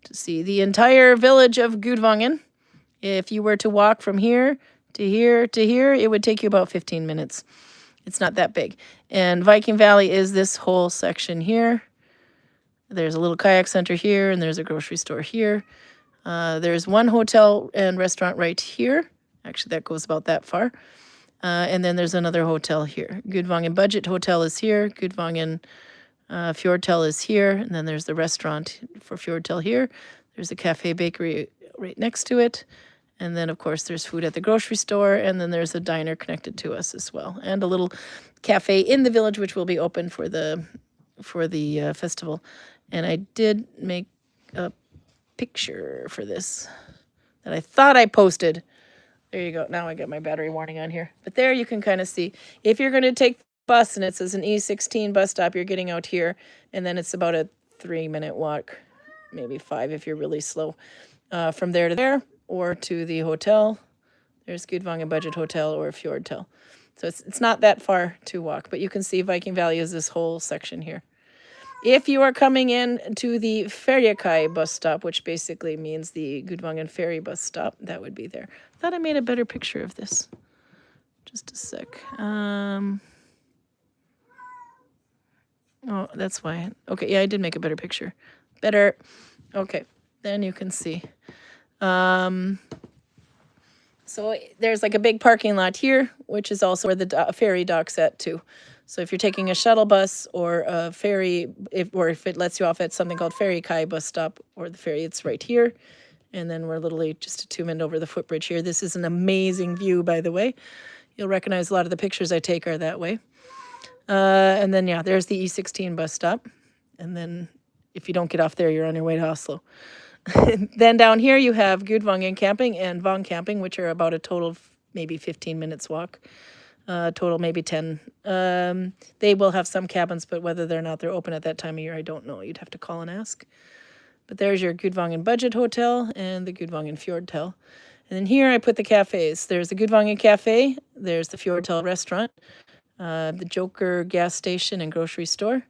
to see the entire village of Gudvangen. If you were to walk from here to here to here, it would take you about 15 minutes. It's not that big. And Viking Valley is this whole section here. There's a little kayak center here, and there's a grocery store here. There's one hotel and restaurant right here. Actually, that goes about that far. And then there's another hotel here. Gudvangen Budget Hotel is here. Gudvangen Fjordtel is here. And then there's the restaurant for Fjordtel here. There's a cafe bakery right next to it. And then, of course, there's food at the grocery store. And then there's a diner connected to us as well. And a little cafe in the village, which will be open for the festival. And I did make a picture for this that I thought I posted. There you go. Now I got my battery warning on here. But there you can kind of see. If you're going to take the bus and it says an E16 bus stop, you're getting out here. And then it's about a 3-minute walk, maybe 5 if you're really slow, from there to there or to the hotel. There's Gudvangen Budget Hotel or Fjordtel. So it's not that far to walk. But you can see Viking Valley is this whole section here. If you are coming in to the Ferjekai bus stop, which basically means the Gudvangen ferry bus stop, that would be there. I thought I made a better picture of this. Just a sec. Oh, that's why. Okay, yeah, I did make a better picture. Better. Okay, then you can see. So there's like a big parking lot here, which is also where the ferry dock's at too. So if you're taking a shuttle bus or a ferry, if it lets you off at something called Ferry Kai bus stop or the ferry, it's right here. And then we're literally just a 2-minute over the footbridge here. This is an amazing view, by the way. You'll recognize a lot of the pictures I take are that way. And then, yeah, there's the E16 bus stop. And then if you don't get off there, you're on your way to Oslo. Then down here you have Gudvangen camping and Vang camping, which are about a total of maybe 15 minutes walk. Total maybe 10. They will have some cabins, but whether they're not they're open at that time of year, I don't know. You'd have to call and ask. But there's your Gudvangen Budget Hotel and the Gudvangen Fjordtel. And then here I put the cafes. There's the Gudvangen Cafe. There's the Fjordtel restaurant. The Joker gas station and grocery store.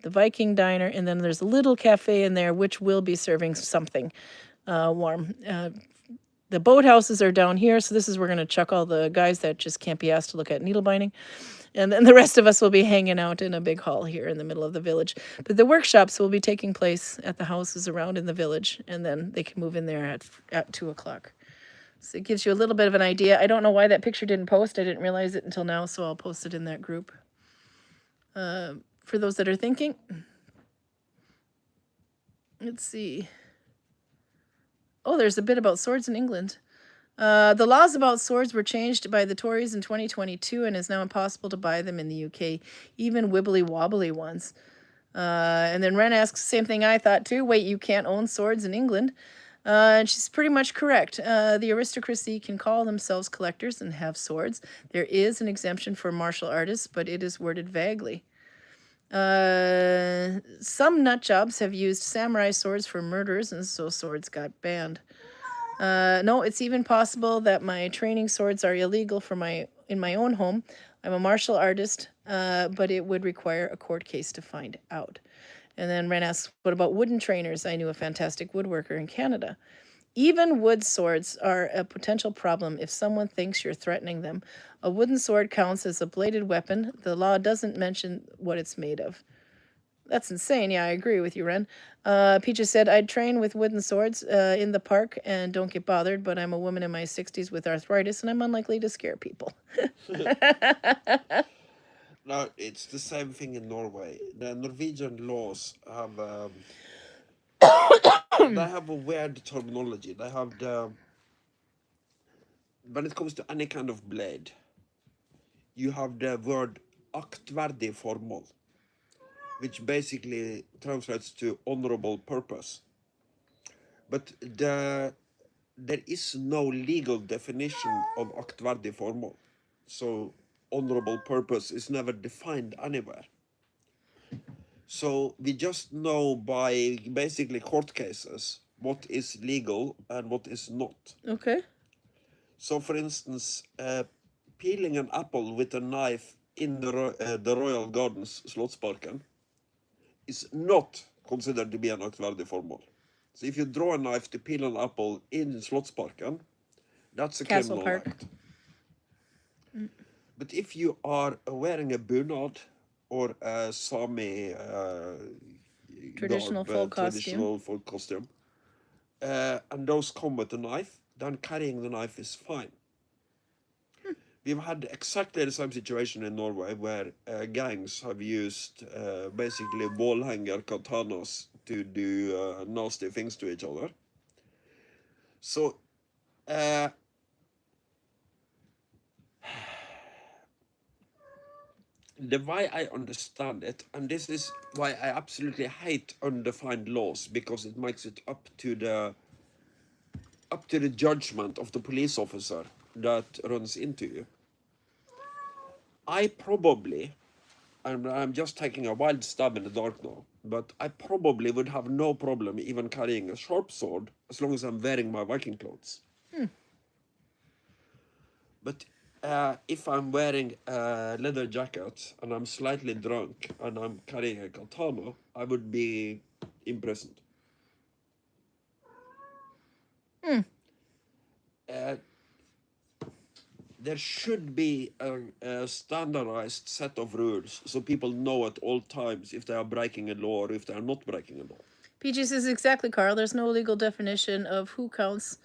The Viking diner. And then there's a little cafe in there which will be serving something. warm. The boathouses are down here, so this is we're going to chuck all the guys that just can't be asked to look at needle binding. And then the rest of us will be hanging out in a big hall here in the middle of the village. But the workshops will be taking place at the houses around in the village, and then they can move in there at 2 o'clock. So it gives you a little bit of an idea. I don't know why that picture didn't post. I didn't realize it until now, so I'll post it in that group. For those that are thinking. Let's see. Oh, there's a bit about swords in England. The laws about swords were changed by the Tories in 2022 and is now impossible to buy them in the UK, even wibbly-wobbly ones. And then Ren asks, same thing I thought too. Wait, you can't own swords in England? And she's pretty much correct. The aristocracy can call themselves collectors and have swords. There is an exemption for martial artists, but it is worded vaguely. Some nutjobs have used samurai swords for murders, and so swords got banned. No, it's even possible that my training swords are illegal in my own home. I'm a martial artist, but it would require a court case to find out. And then Ren asks, what about wooden trainers? I knew a fantastic woodworker in Canada. Even wood swords are a potential problem if someone thinks you're threatening them. A wooden sword counts as a bladed weapon. The law doesn't mention what it's made of. That's insane. Yeah, I agree with you, Ren. Peaches said, I'd train with wooden swords in the park and don't get bothered, but I'm a woman in my 60s with arthritis and I'm unlikely to scare people. No, it's the same thing in Norway. The Norwegian laws have they have a weird terminology. They have when it comes to any kind of blade, you have the word aktverdig formål, which basically translates to honorable purpose. But there is no legal definition of aktverdig formål. So honorable purpose is never defined anywhere. So we just know by basically court cases what is legal and what is not. Okay. So for instance, peeling an apple with a knife in the Royal Gardens, Slottsparken, is not considered to be an aktverdig formål. So if you draw a knife to peel an apple in Slottsparken, that's a Castle criminal Park. act. But if you are wearing a bunad or a Sami Traditional folk costume, and those come with a knife, then carrying the knife is fine. We've had exactly the same situation in Norway where gangs have used basically wall hanger katanas to do nasty things to each other. So the way I understand it, and this is why I absolutely hate undefined laws, because it makes it up to the judgment of the police officer that runs into you. I probably, and I'm just taking a wild stab in the dark now, but I probably would have no problem even carrying a sharp sword as long as I'm wearing my Viking clothes. But if I'm wearing a leather jacket and I'm slightly drunk and I'm carrying a katana, I would be imprisoned. There should be a standardized set of rules so people know at all times if they are breaking a law or if they are not breaking a law. PG says exactly, Karl. There's no legal definition of who counts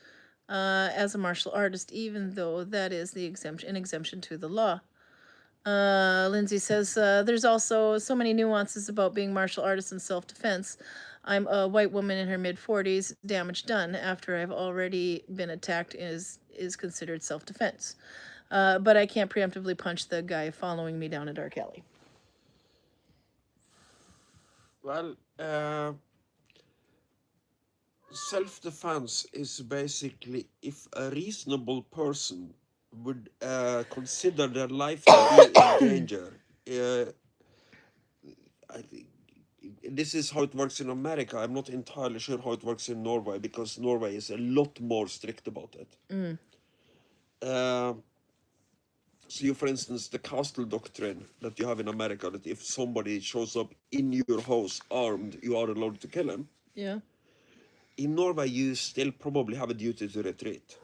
as a martial artist, even though that is an exemption to the law. Lindsay says, there's also so many nuances about being martial artist and self-defense. I'm a white woman in her mid-40s. Damage done after I've already been attacked is considered self-defense. But I can't preemptively punch the guy following me down a dark alley. Well, self-defense is basically if a reasonable person would consider their life to be in danger. I think this is how it works in America. I'm not entirely sure how it works in Norway, because Norway is a lot more strict about it. So for instance, the castle doctrine that you have in America, that if somebody shows up in your house armed, you are allowed to kill him. Yeah. in Norway, you still probably have a duty to retreat,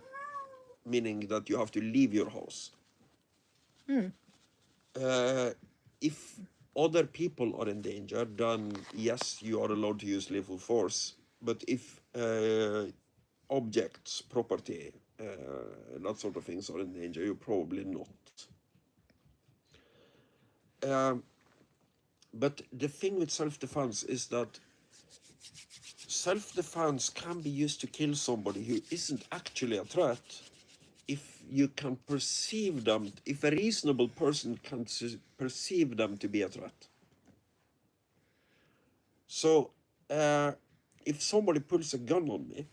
meaning that you have to leave your house. If other people are in danger, then yes, you are allowed to use lethal force. But if objects, property, that sort of things are in danger, you're probably not. But the thing with self-defense is that self-defense can be used to kill somebody who isn't actually a threat if you can perceive them, if a reasonable person can perceive them to be a threat. So, if somebody pulls a gun on me,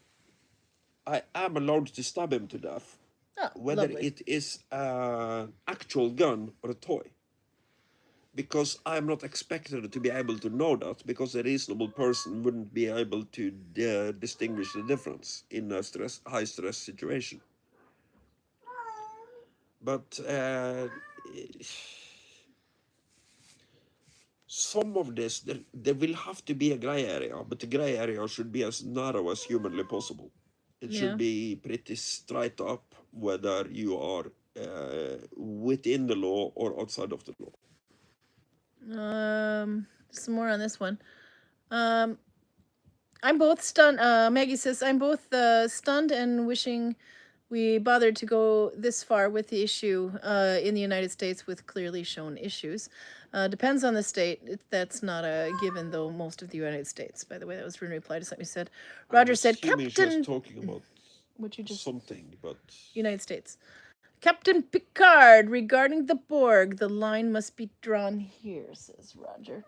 I am allowed to stab him to death, Oh, whether lovely. it is an actual gun or a toy. Because I'm not expected to be able to know that, because a reasonable person wouldn't be able to distinguish the difference in a high-stress situation. But some of this, there will have to be a gray area, but the gray area should be as narrow as humanly possible. It should be pretty straight up whether you are within the law or outside of the law. Some more on this one. I'm both stunned. Maggie says, I'm both stunned and wishing we bothered to go this far with the issue in the United States with clearly shown issues. Depends on the state. That's not a given, though, most of the United States. By the way, that was in reply to something you said. Roger said, She Captain... was talking about what you just... something, but... United States. Captain Picard, regarding the Borg, the line must be drawn here, says Roger.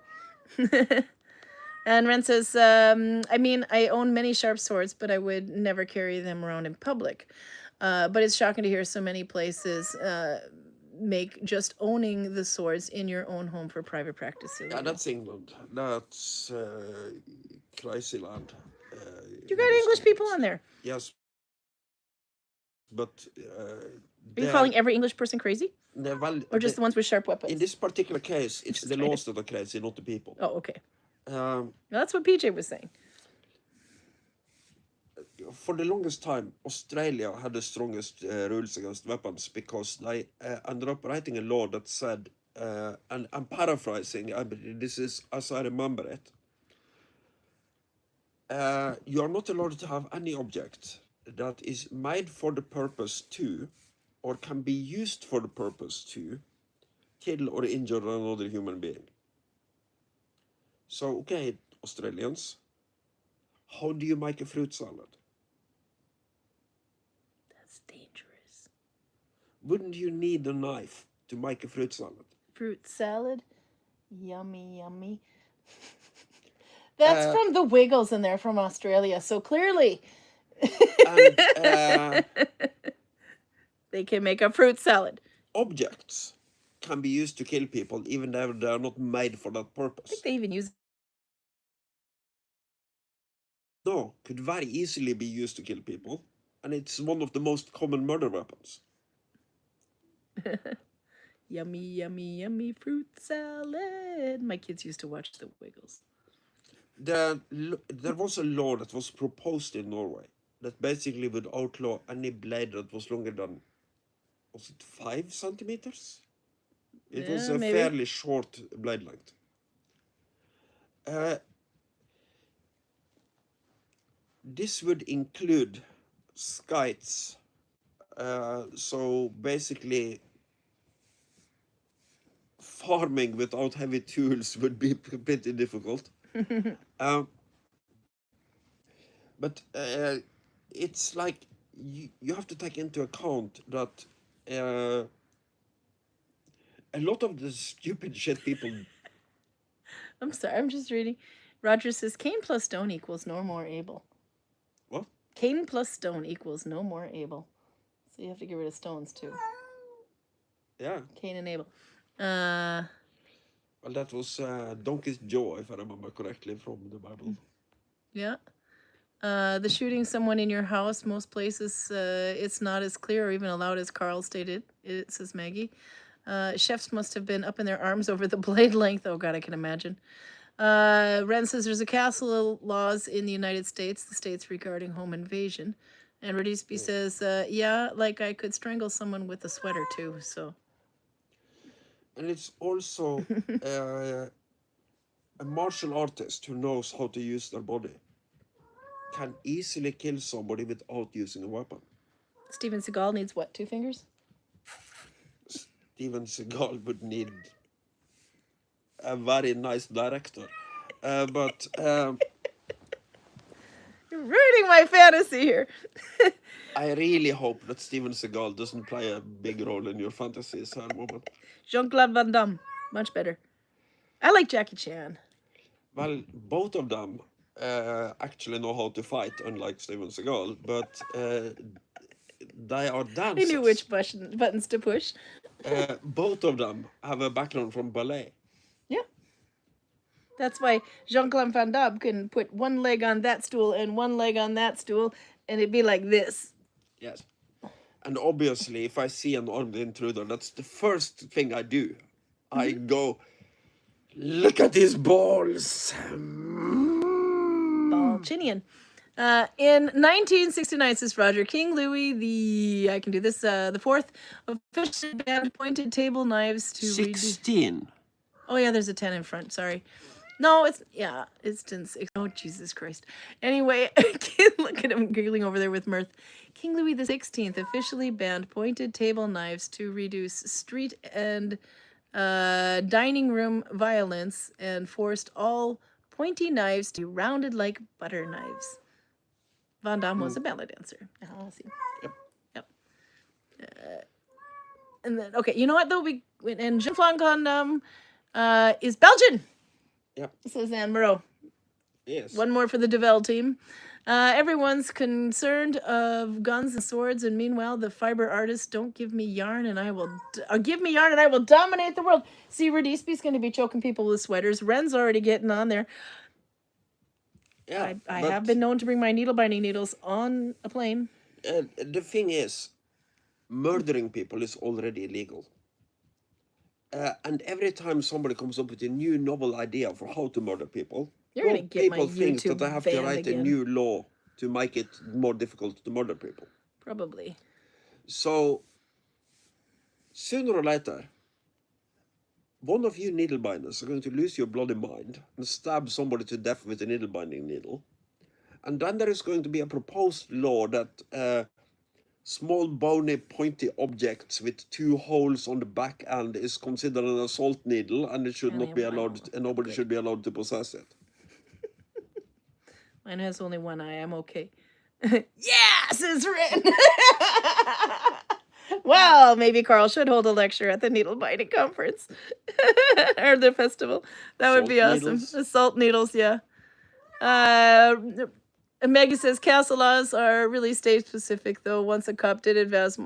And Ren says, I mean, I own many sharp swords, but I would never carry them around in public. But it's shocking to hear so many places make just owning the swords in your own home for private practice illegal. Yeah, that's England. That's crazy land. You got English people on there. Yes. But... are you calling every English person crazy? Well, or just the ones with sharp weapons? In this particular case, it's the laws that are crazy, not the people. Oh, okay. Well, that's what PJ was saying. For the longest time, Australia had the strongest rules against weapons because they ended up writing a law that said, and I'm paraphrasing, this is as I remember it, you are not allowed to have any object that is made for the purpose to, or can be used for the purpose to, kill or injure another human being. So, okay, Australians, how do you make a fruit salad? That's dangerous. Wouldn't you need a knife to make a fruit salad? Fruit salad? Yummy, yummy. That's from the Wiggles, and they're from Australia, so clearly... and, they can make a fruit salad. Objects can be used to kill people, even though they are not made for that purpose. I think they even use... No, could very easily be used to kill people, and it's one of the most common murder weapons. Yummy, yummy, yummy fruit salad. My kids used to watch the Wiggles. There was a law that was proposed in Norway that basically would outlaw any blade that was longer than, was it 5 centimeters? It was a fairly short blade length. This would include scythes. So basically, farming without heavy tools would be pretty difficult. But it's like you have to take into account that a lot of the stupid shit people... I'm sorry, I'm just reading. Roger says, Cain plus stone equals no more able. What? Cain plus stone equals no more able. So you have to get rid of stones, too. Yeah. Cain and Abel. Well, that was donkey's jaw, if I remember correctly, from the Bible. Yeah. The shooting someone in your house, most places, it's not as clear or even allowed as Karl stated. It says Maggie. Chefs must have been up in their arms over the blade length. Oh, God, I can imagine. Ren says there's a castle laws in the United States, the states regarding home invasion. And Radisby says, yeah, like I could strangle someone with a sweater too, so. And it's also a martial artist who knows how to use their body can easily kill somebody without using a weapon. Steven Seagal needs what, 2 fingers? Steven Seagal would need a very nice director. But You're ruining my fantasy here. I really hope that Steven Seagal doesn't play a big role in your fantasies at the moment. Jean-Claude Van Damme, much better. I like Jackie Chan. Well, both of them actually know how to fight, unlike Steven Seagal, but they are dancers. He knew which buttons to push. Both of them have a background from ballet. Yeah. That's why Jean-Claude Van Damme can put one leg on that stool and one leg on that stool, and it'd be like this. Yes. And obviously, if I see an armed intruder, that's the first thing I do. I go, look at these balls. Balchinian. In 1969, says Roger, King Louis the fourth officially banned pointed table knives to 16. Oh yeah, there's a 10 in front. Sorry. No, it's 10. Oh Jesus Christ. Anyway, look at him giggling over there with mirth. King Louis the 16th officially banned pointed table knives to reduce street and dining room violence and forced all pointy knives to be rounded like butter knives. Van Damme was a ballet dancer. I'll see. Yep. And then, okay, you know what though? And Jean-Claude Van Damme is Belgian. Yep. Says Anne Moreau. Yes. One more for the Duvel team. Everyone's concerned of guns and swords, and meanwhile, the fiber artists don't give me yarn, and I will dominate the world. See, Radisby's going to be choking people with sweaters. Ren's already getting on there. Yeah, I have been known to bring my needle binding needles on a plane. The thing is, murdering people is already illegal. And every time somebody comes up with a new novel idea for how to murder people, You're gonna get my people think YouTube that they have to banned write again. a new law to make it more difficult to murder people. Probably. So, sooner or later, one of you needle binders are going to lose your bloody mind and stab somebody to death with a needle binding needle. And then there is going to be a proposed law that small bony pointy objects with 2 holes on the back end is considered an assault needle, and it should not be allowed, and nobody should be allowed to possess it. Mine has only one eye. I'm okay. Yes, it's written. Well, maybe Karl should hold a lecture at the needle binding conference or the festival. That would be awesome. Needles. Assault needles, yeah. Maggie says castle laws are really state specific, though. Once a cop did advise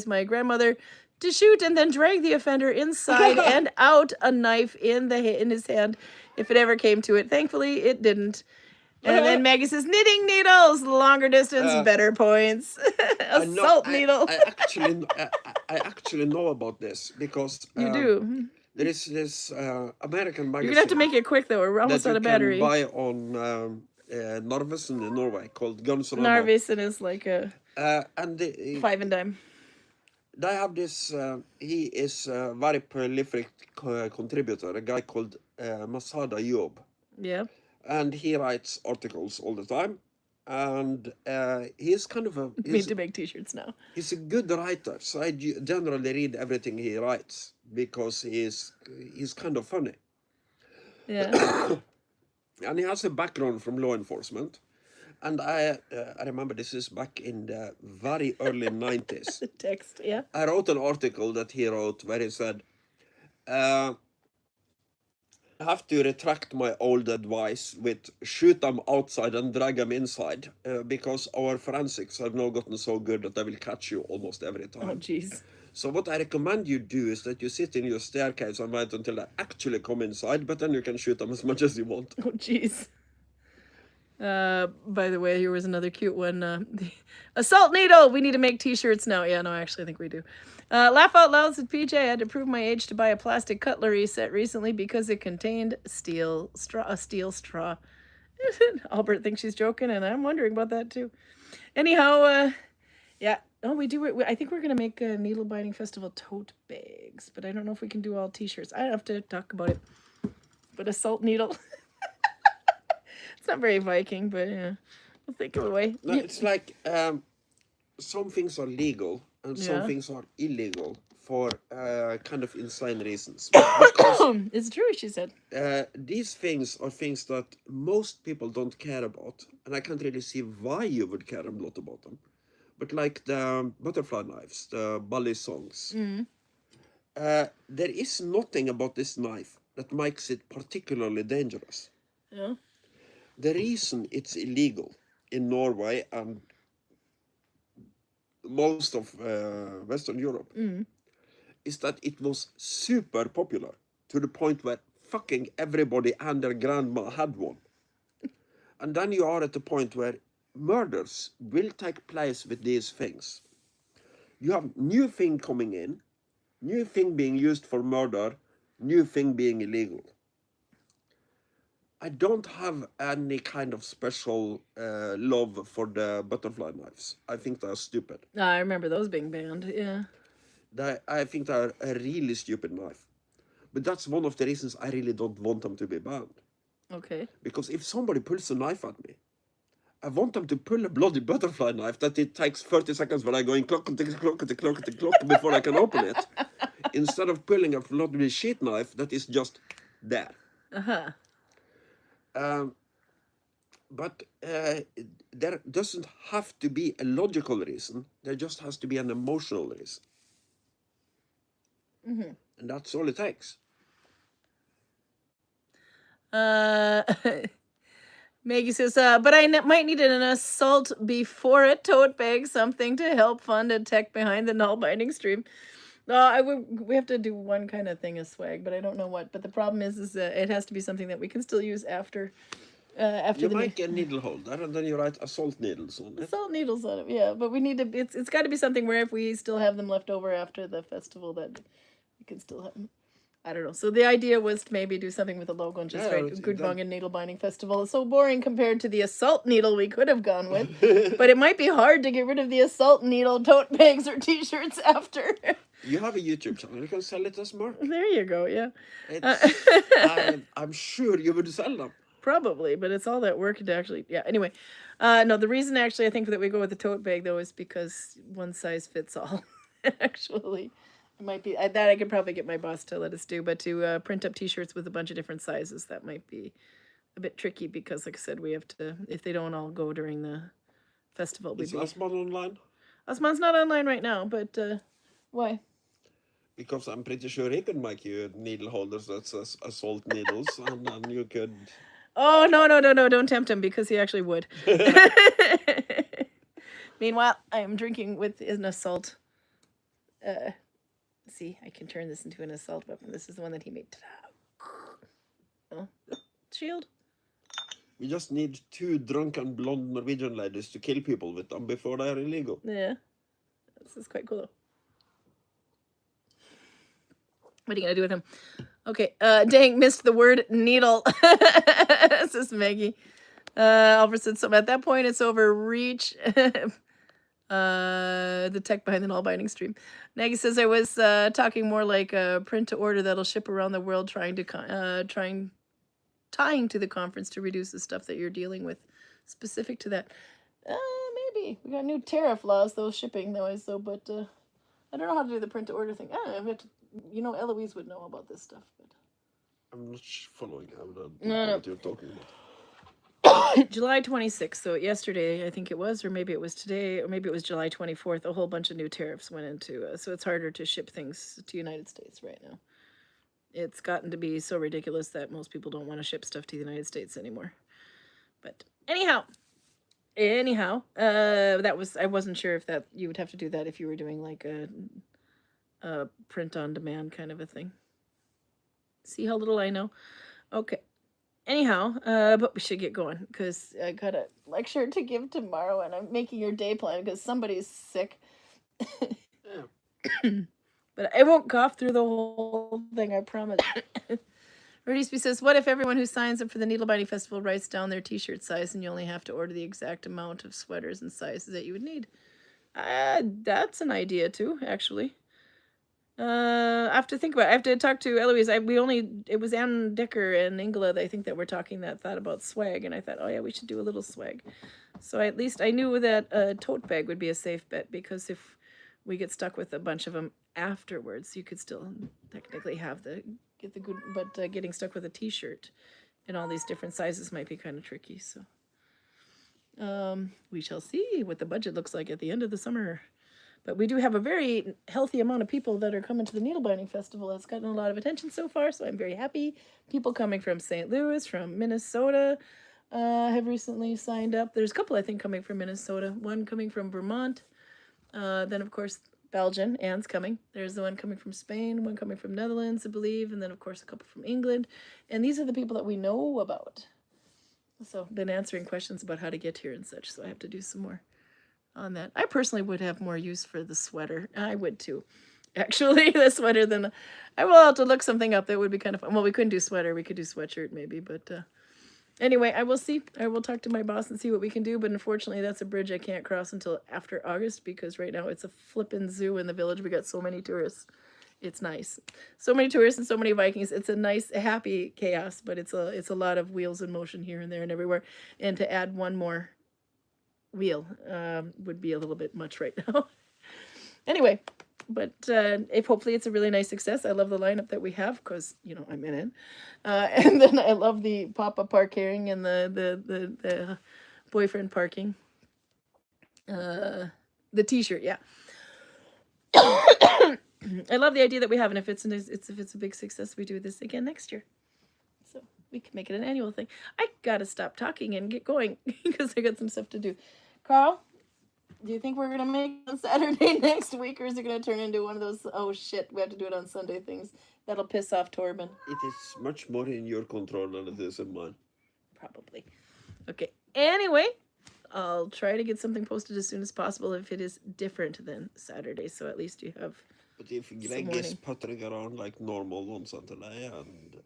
my grandmother to shoot and then drag the offender inside and out, a knife in his hand, if it ever came to it. Thankfully, it didn't. And then Maggie says, knitting needles, longer distance, better points. Assault needle. I actually know about this because You do. there is this American magazine. You're gonna have to make it quick though. We're almost out of battery. That you can buy on Narvesen in Norway called Guns N' Narvesen is like a and 5 and dime. they have this. He is a very prolific contributor, a guy called Masada Yob. Yeah. And he writes articles all the time, and he's kind of a. Need to make t-shirts now. He's a good writer, so I generally read everything he writes because he's kind of funny. Yeah. And he has a background from law enforcement, and I remember this is back in the very early 90s. The text, yeah. I wrote an article that he wrote where he said, I have to retract my old advice with shoot them outside and drag them inside because our forensics have now gotten so good that they will catch you almost every time. Oh, jeez. So what I recommend you do is that you sit in your staircase and wait until they actually come inside, but then you can shoot them as much as you want. Oh, jeez. By the way, here was another cute one. The assault needle. We need to make t-shirts now. Yeah, no, actually, I think we do. Laugh out loud said PJ. I had to prove my age to buy a plastic cutlery set recently because it contained a steel straw. Albert thinks she's joking, and I'm wondering about that too. Anyhow, yeah. Oh, we do. I think we're gonna make a needle binding festival tote bags, but I don't know if we can do all T-shirts. I have to talk about it. But a salt needle. It's not very Viking, but yeah, we'll think of a way. No, it's like some things are legal and some Yeah. things are illegal for kind of insane reasons. Because It's true, she said. these things are things that most people don't care about, and I can't really see why you would care a lot about them. But like the butterfly knives, the Bali songs, there is nothing about this knife that makes it particularly dangerous. Yeah. The reason it's illegal in Norway and most of Western Europe is that it was super popular to the point where fucking everybody and their grandma had one. And then you are at the point where murders will take place with these things. You have new thing coming in, new thing being used for murder, new thing being illegal. I don't have any kind of special love for the butterfly knives. I think they are stupid. I remember those being banned. Yeah. I think they are a really stupid knife. But that's one of the reasons I really don't want them to be banned. Okay. Because if somebody pulls a knife at me, I want them to pull a bloody butterfly knife that it takes 30 seconds when I go in clock before I can open it. Instead of pulling a bloody sheet knife that is just there. But there doesn't have to be a logical reason. There just has to be an emotional reason. And that's all it takes. Maggie says, but I might need an assault before a tote bag, something to help fund a tech behind the Nalbinding stream. We have to do one kind of thing as swag, but I don't know what. But the problem is it has to be something that we can still use after. You make a needle holder and then you write assault needles on it. Assault needles on it, yeah. But we need to. It's got to be something where if we still have them left over after the festival, that we can still have them. I don't know. So the idea was to maybe do something with a logo and just write Gudvangen Needle Binding Festival. It's so boring compared to the assault needle we could have gone with. But it might be hard to get rid of the assault needle tote bags or T-shirts after. You have a YouTube channel. You can sell it as merch. There you go, yeah. I'm sure you would sell them. Probably, but it's all that work to actually... Yeah, anyway. No, the reason actually I think that we go with the tote bag, though, is because one size fits all, actually. Might be that I could probably get my boss to let us do, but to print up T-shirts with a bunch of different sizes, that might be a bit tricky because, like I said, we have to, if they don't all go during the festival. Is Asman online? Asman's not online right now, but why? Because I'm pretty sure he can make you needle holders that's assault needles, and then you could. Oh no! Don't tempt him because he actually would. Meanwhile, I am drinking with an assault. See, I can turn this into an assault weapon. This is the one that he made. Oh, shield. We just need 2 drunken blonde Norwegian ladies to kill people with them before they are illegal. Yeah, this is quite cool though. What are you gonna do with him? Okay, dang, missed the word needle. This is Maggie. Alfred said something. At that point, it's overreach. The tech behind the Nalbinding stream. Maggie says I was talking more like a print to order that'll ship around the world, tying to the conference to reduce the stuff that you're dealing with, specific to that. Maybe we got new tariff laws though, shipping though, so but I don't know how to do the print to order thing. I have to, Eloise would know about this stuff, but I'm not following what you're talking about. July 26th, so yesterday I think it was, or maybe it was today, or maybe it was July 24th, a whole bunch of new tariffs went into, so it's harder to ship things to the United States right now. It's gotten to be so ridiculous that most people don't want to ship stuff to the United States anymore. But anyhow, that was, I wasn't sure if that, you would have to do that if you were doing like a print on demand kind of a thing. See how little I know? Okay. Anyhow, but we should get going because I got a lecture to give tomorrow and I'm making your day plan because somebody's sick. But I won't cough through the whole thing, I promise. Rodisby says, what if everyone who signs up for the Needlebinding Festival writes down their t-shirt size and you only have to order the exact amount of sweaters and sizes that you would need? That's an idea too, actually. I have to think about it. I have to talk to Eloise. It was Ann Decker and Ingela, I think, that were talking that thought about swag, and I thought, oh yeah, we should do a little swag. So at least I knew that a tote bag would be a safe bet, because if we get stuck with a bunch of them afterwards, you could still technically get the good, but getting stuck with a t-shirt in all these different sizes might be kind of tricky. So we shall see what the budget looks like at the end of the summer. But we do have a very healthy amount of people that are coming to the Needlebinding Festival. It's gotten a lot of attention so far, so I'm very happy. People coming from St. Louis, from Minnesota, have recently signed up. There's a couple, I think, coming from Minnesota. One coming from Vermont. Then, of course, Belgian. Anne's coming. There's the one coming from Spain, one coming from Netherlands, I believe, and then, of course, a couple from England. And these are the people that we know about. So, been answering questions about how to get here and such, so I have to do some more on that. I personally would have more use for the sweater. I would too, actually, the sweater than I will have to look something up that would be kind of fun. Well, we couldn't do sweater, we could do sweatshirt maybe, but anyway, I will see. I will talk to my boss and see what we can do, but unfortunately that's a bridge I can't cross until after August, because right now it's a flippin' zoo in the village. We got so many tourists. It's nice. So many tourists and so many Vikings. It's a nice, happy chaos, but it's a lot of wheels in motion here and there and everywhere. And to add one more wheel would be a little bit much right now. Anyway, but if hopefully it's a really nice success. I love the lineup that we have, because I'm in it, and then I love the pop-up parking and the boyfriend parking, the t-shirt. Yeah. I love the idea that we have, and if it's a big success, we do this again next year. So we can make it an annual thing. I gotta stop talking and get going because I got some stuff to do. Karl, do you think we're gonna make it on Saturday next week, or is it gonna turn into one of those, oh shit, we have to do it on Sunday things that'll piss off Torben? It is much more in your control than it is in mine. Probably. Okay. Anyway, I'll try to get something posted as soon as possible if it is different than Saturday, so at least you have. But if Greg is puttering around like normal on Saturday and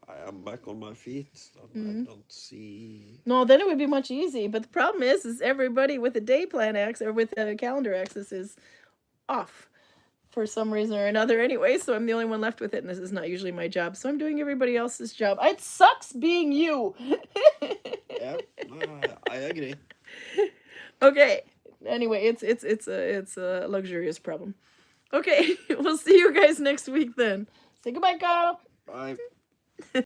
I am back on my feet, then I don't see. No, then it would be much easy. But the problem is everybody with a day plan access or with a calendar access is off for some reason or another anyway. So I'm the only one left with it, and this is not usually my job. So I'm doing everybody else's job. It sucks being you. Yeah, I agree. Okay. Anyway, it's a luxurious problem. Okay, we'll see you guys next week then. Say goodbye, Karl. Bye.